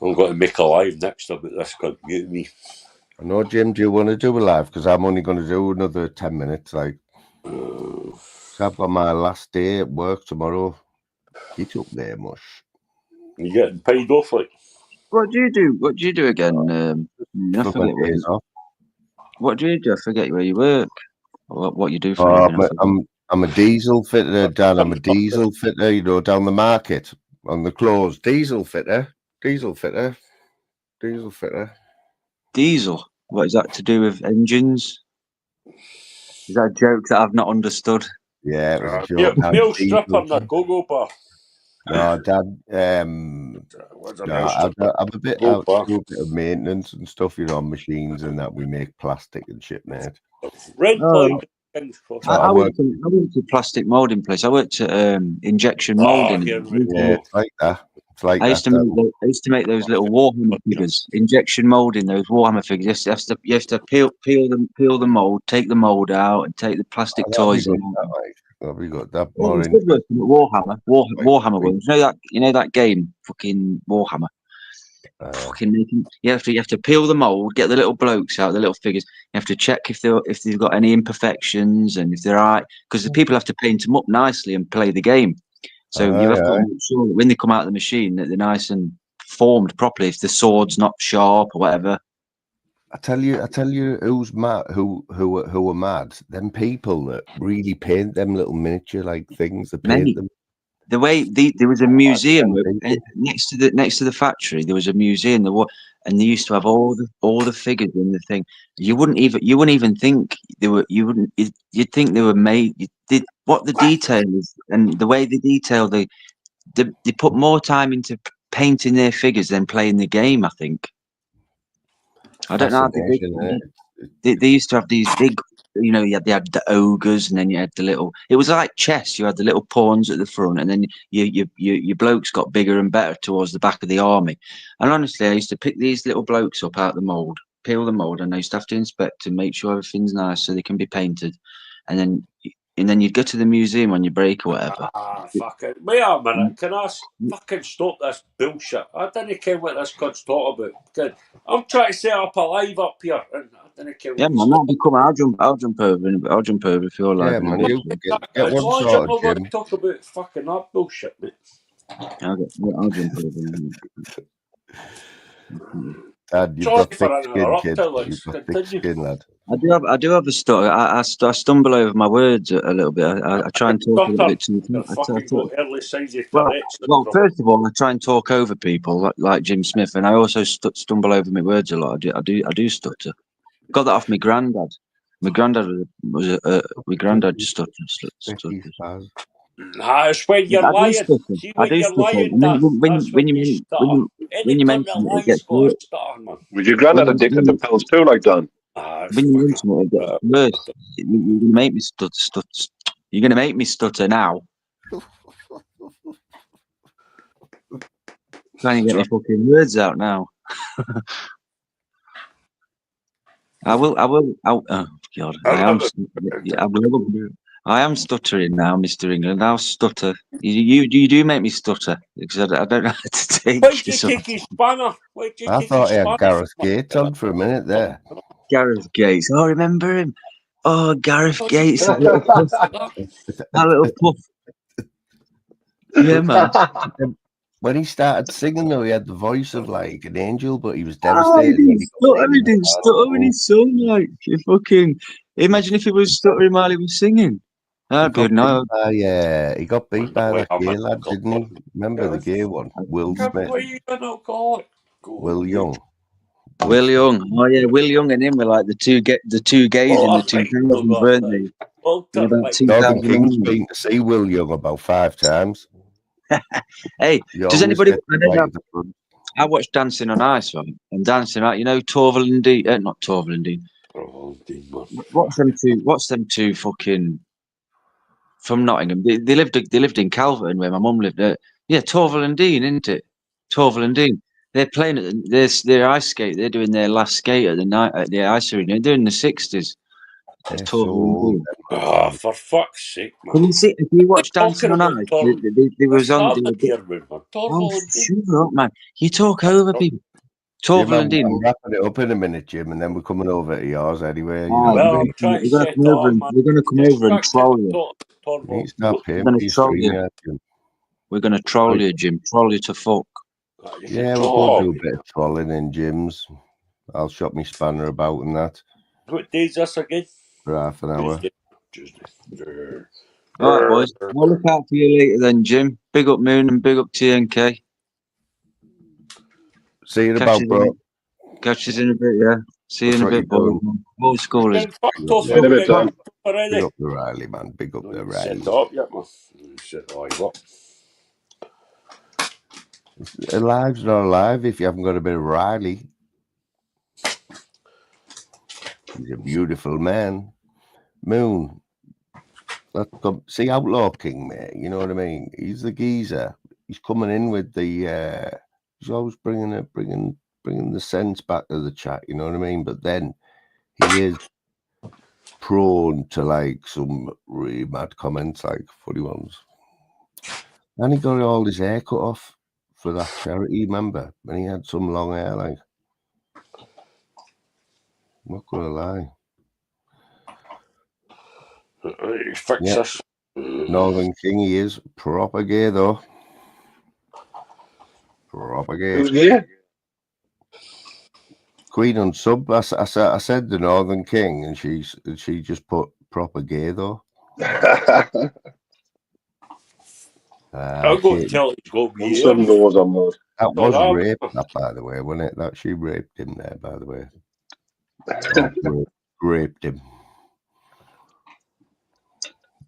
I'm going to make a live next about this cunt muting me. I know, Jim, do you want to do a live? Because I'm only going to do another 10 minutes. Like, I've got my last day at work tomorrow. Get up there, mush. You getting paid off, like? What do you do? What do you do again? I Took forget my days off. what do you do? I forget where you work. What you do for a living. I'm a diesel fitter, Dan. I'm a diesel fitter, you know, down the market on the close. Diesel fitter. Diesel? What is that to do with engines? Is that a joke that I've not understood? Yeah, it was a joke. Male stripper on the go-go bar. No, Dad. I'm a bit out to do a bit of maintenance and stuff, you know, on machines and that. We make plastic and shit, mate. Red pipe. I went to plastic moulding place. I worked at injection moulding. Yeah, it's like that. It's like I used to make those little Warhammer figures. Injection moulding those Warhammer figures. You have to peel the mold, take the mold out, and take the plastic toys in. That'll be good. That Well, it's good working at Warhammer ones. You know that game, fucking Warhammer. You have to peel the mold, get the little blokes out, the little figures. You have to check if they've got any imperfections and if they're right, because the people have to paint them up nicely and play the game. So you have to make sure that when they come out of the machine that they're nice and formed properly. If the sword's not sharp or whatever. I tell you, who's mad? Who are mad? Them people that really paint them little miniature like things. They paint them. The way there was a museum next to the factory. There was a museum. And they used to have all the figures in the thing. You wouldn't even think they were. You'd think they were made. What the detail is and the way they detail they put more time into painting their figures than playing the game. I think. I don't know how they used to have these big, you know, they had the ogres and then you had the little, it was like chess. You had the little pawns at the front and then your blokes got bigger and better towards the back of the army. And honestly, I used to pick these little blokes up out the mould, peel the mould, and I used to have to inspect and make sure everything's nice so they can be painted. And then you'd go to the museum on your break or whatever. Fuck it. Wait a minute. Can I fucking stop this bullshit? I didn't care what this cunt's talking about. I'm trying to set up a live up here. And I didn't care what man, that'll be coming. I'll jump over if you're live. Yeah, man, you get as one long as sorted, I'm not going Jim. to talk about fucking that bullshit, mate. I'll jump over. Dad, you've got thick skin, kid. You've got thick skin, lad. I do have a stutter. I stumble over my words a little bit. I try and talk a little bit too Well, first of all, I try and talk over people like Jim Smith, and I also stumble over my words a lot. I do stutter. Got that off my granddad. My granddad my granddad just stuttered. It's when you're lying. See, when you're lying, when you mention it, it gets worse. Was your granddad addicted to pills too, like Dan? When you mention it, it gets worse. You're gonna make me stutter. You're gonna make me stutter now. Trying to get my fucking words out now. I will. Oh God, I am stuttering now, Mr. England. I'll stutter. You do make me stutter because I don't know how to take. Why'd you take his spanner? I thought he had Gareth Gates on for a minute there. Gareth Gates. Oh, I remember him. Oh, Gareth Gates. That little puff. That little puff. Yeah, man. when he started singing, though, he had the voice of like an angel, but he was Oh, devastated. he when didn't he got stutter. He beaten. didn't stutter when he sung. Like, you fucking imagine if he was stuttering while he was singing. That'd be annoying. He got beat by Wait, that I'm gay a- lad, didn't he? Remember the gay one, Will What Smith, are you gonna call it? Will Young. Will Young. Oh yeah, Will Young and him were like the two gays in the 2000s, weren't they? In about Northern King's 2009. been to see Will Young about 5 times. Hey, He does always anybody? gets I right know at the front. I watched Dancing on Ice, right? And Dancing Out, you know, Torval and Dean, not Torval and Dean. What's them two fucking from Nottingham? They lived in Calverton where my mum lived. Yeah, Torval and Dean, isn't it? Torval and Dean. They're playing at their ice skate. They're doing their last skate at the night at the ice arena. They're in the 60s. They're Torval so and old. Dean. Ah, for fuck's sake, man. Can you see if you watch Dancing Talking on about Ice? Torval. They was What's on. happening here, man? Oh, Torval and Dean. shut up, man! You talk over people. Jim, Torval and Dean. I'm wrapping it up in a minute, Jim, and then we're coming over to yours anyway. You know Ah, what I Well, mean? I'm trying to we're gonna set come it over up, and man. we're gonna come over and troll you. You need to Torval. start We're paying gonna for your troll stream, you. yeah, Jim. We're gonna troll you, Jim. Troll you to fuck. Yeah, we'll go do a bit of trolling in Jim's. I'll shop me spanner about and that What day is this again? for half an hour. Tuesday. All right, boys. We'll look out for you later then, Jim. Big up Moon and big up TNK. See you about, bro. Catch you in a bit, yeah. See you in a That's what bit, boys. Old schoolers. Fucked off Yeah, in a bit, Tom. Big already. up the Riley, man. Big up the Set Riley. it up yet, man. Set it up. Alive's not alive if you haven't got a bit of Riley. He's a beautiful man. Moon. Let's come see Outlaw King, mate. You know what I mean? He's the geezer. He's coming in with the. He's always bringing the sense back to the chat. You know what I mean? But then he is prone to like some really mad comments, like funny ones. And he got all his hair cut off for that charity, remember? And he had some long hair, like. I'm not gonna lie. Fix this. Northern King, he is proper gay though. Proper gay. Who's gay? Queen on sub. I said the Northern King, and she just put proper gay though. I'll go and tell he's got me. Seven doors on board. That was rape, that, by the way, wasn't it? That she raped him there, by the way. Raped him.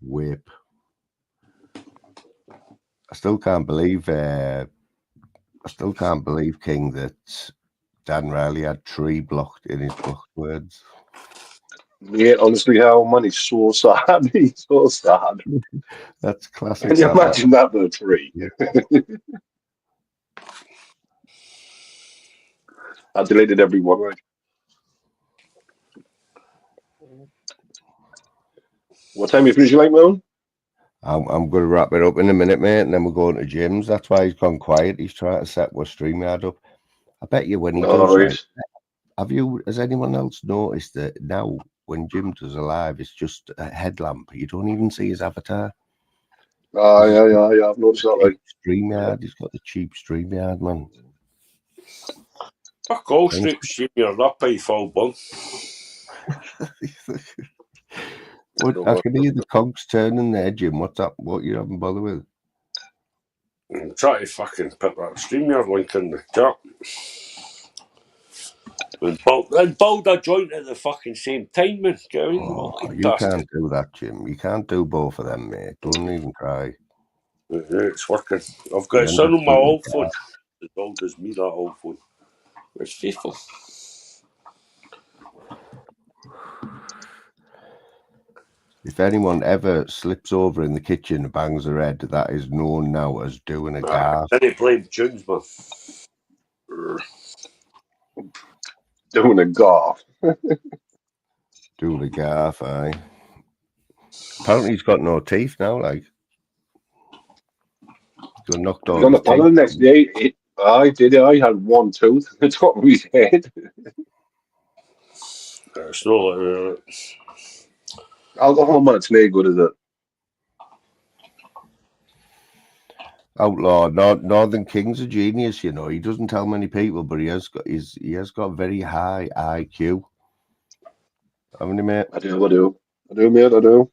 Whip. I still can't believe King that Dan Riley had 3 blocked in his blocked words. Yeah, honestly, how man, he's so sad. He's so sad. That's classic. Can you imagine that for 3? I deleted every one, right? What time are you finishing, like, Moon? I'm going to wrap it up in a minute, mate, and then we're going to Jim's. That's why he's gone quiet. He's trying to set our StreamYard up. I bet you when he does, right, has anyone else noticed that now when Jim does a live, it's just a headlamp? You don't even see his avatar. Yeah, I've noticed that, like. StreamYard, he's got the cheap StreamYard, man. Fuck all StreamYard, up by full bun. I can hear the cogs turning there, Jim. What's up? What you haven't bothered with? I'm trying to fucking put that StreamYard link in the chat. And build a joint at the fucking same time, man. You can't do that, Jim. You can't do both of them, mate. Don't even try. It's working. I've got it on my old phone. As old as me, that old phone. It's faithful. If anyone ever slips over in the kitchen and bangs their head, that is known now as doing a gaff. Then he blamed tunes, man. Doing a gaff. Doing a gaff, aye. Apparently he's got no teeth now, like. He got knocked off. On the panel the next day, I had 1 tooth. The top of his head. It's not like Alcohol, man, it's no good, is it? Outlaw. Northern King's a genius, you know. He doesn't tell many people, but he has got very high IQ. Haven't you, mate? I do, mate. I do.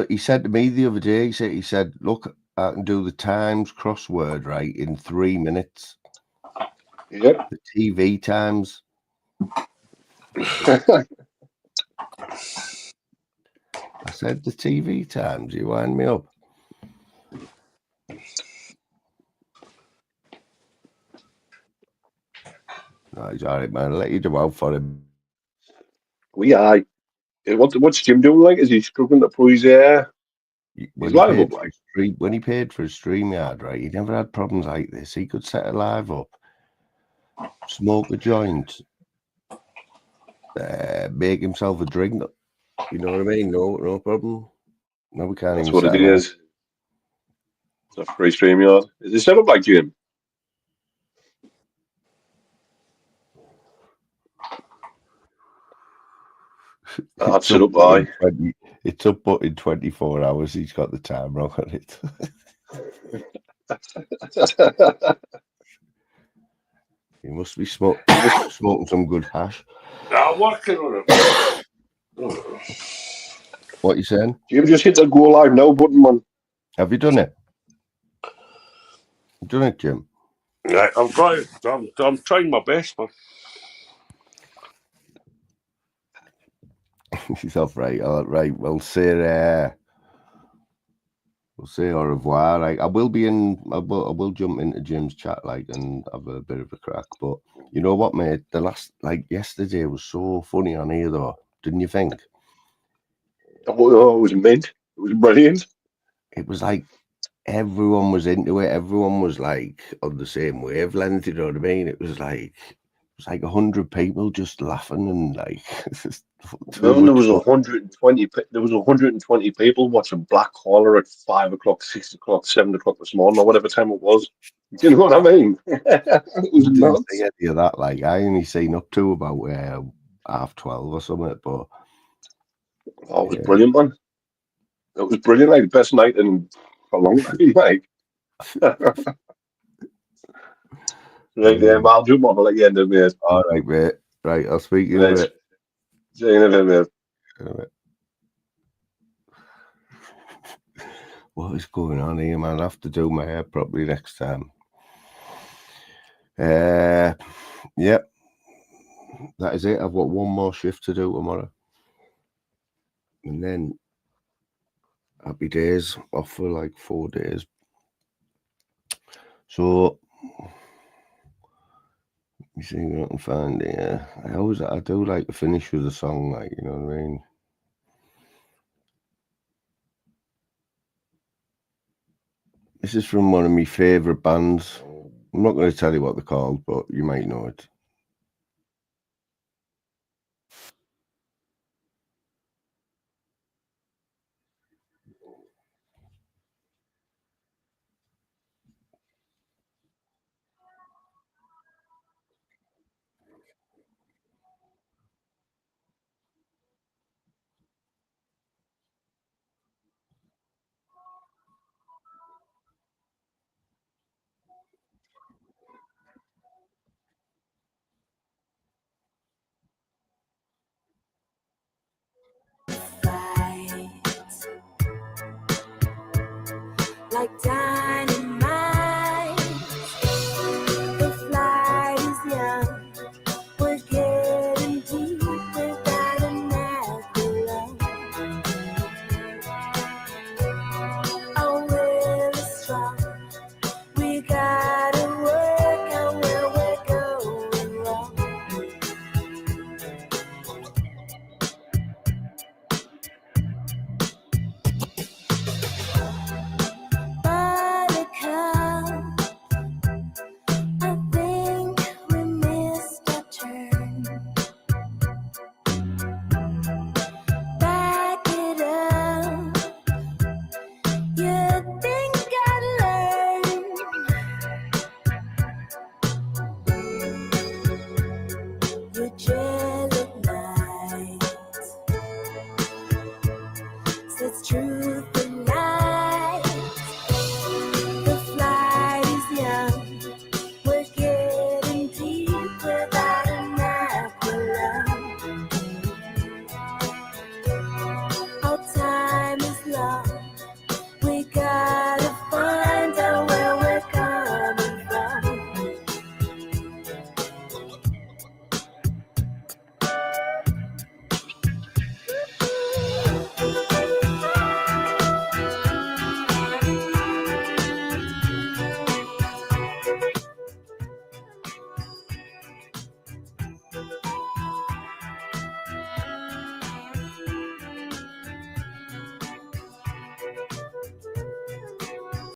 He said to me the other day. He said, "Look, I can do the Times crossword right in 3 minutes. Yep. The TV Times." I said, "The TV Times. You wind me up." No, he's all right, man. I'll let you do out for him. We are. What's Jim doing? Like, is he struggling to pull his When live up? Like, he paid for his StreamYard, right? He never had problems like this. He could set a live up, smoke a joint, make himself a drink. You know what I mean? No problem. No, we can't that's even what set it him up. is. It's a free StreamYard. Is it set up like Jim? That's set up by. It's up, but in 24 hours, he's got the time wrong on it. He must be smoking some good hash. I'm working on it. What you saying? Jim, just hit the go live now button, man. Have you done it? You done it, Jim? Right, I'm trying my best, man. He's off, right. All right. We'll say au revoir. Like, I will jump into Jim's chat, like, and have a bit of a crack. But you know what, mate? Yesterday was so funny on here, though. Didn't you think? Oh, it was mint. It was brilliant. It was like everyone was into it. Everyone was like on the same wavelength. You know what I mean? It was like 100 people just laughing and like. There was 120. There was 120 people watching Black Collar at 5 o'clock, 6 o'clock, 7 o'clock this morning, or whatever time it was. Do you know what I mean? It was nuts. See any of that? Like, I only seen up to about 12:30 or something. But oh, it was brilliant, man. It was brilliant. Like the best night in a long time. Like, right there, I'll jump off. I'll let you end it, mate. All right, mate. Right, I'll speak to you in a bit. See you in a bit, mate. What is going on here, man? I'll have to do my hair properly next time. Yep. That is it. I've got one more shift to do tomorrow. And then happy days, off for like 4 days. So, you see what I can find here. I do like to finish with a song, like, you know what I mean? This is from one of my favourite bands. I'm not going to tell you what they're called, but you might know it. Like dynamite, the flight is young. We're getting deep without an afterlife. Our will is strong. We gotta work out where we're going wrong. You're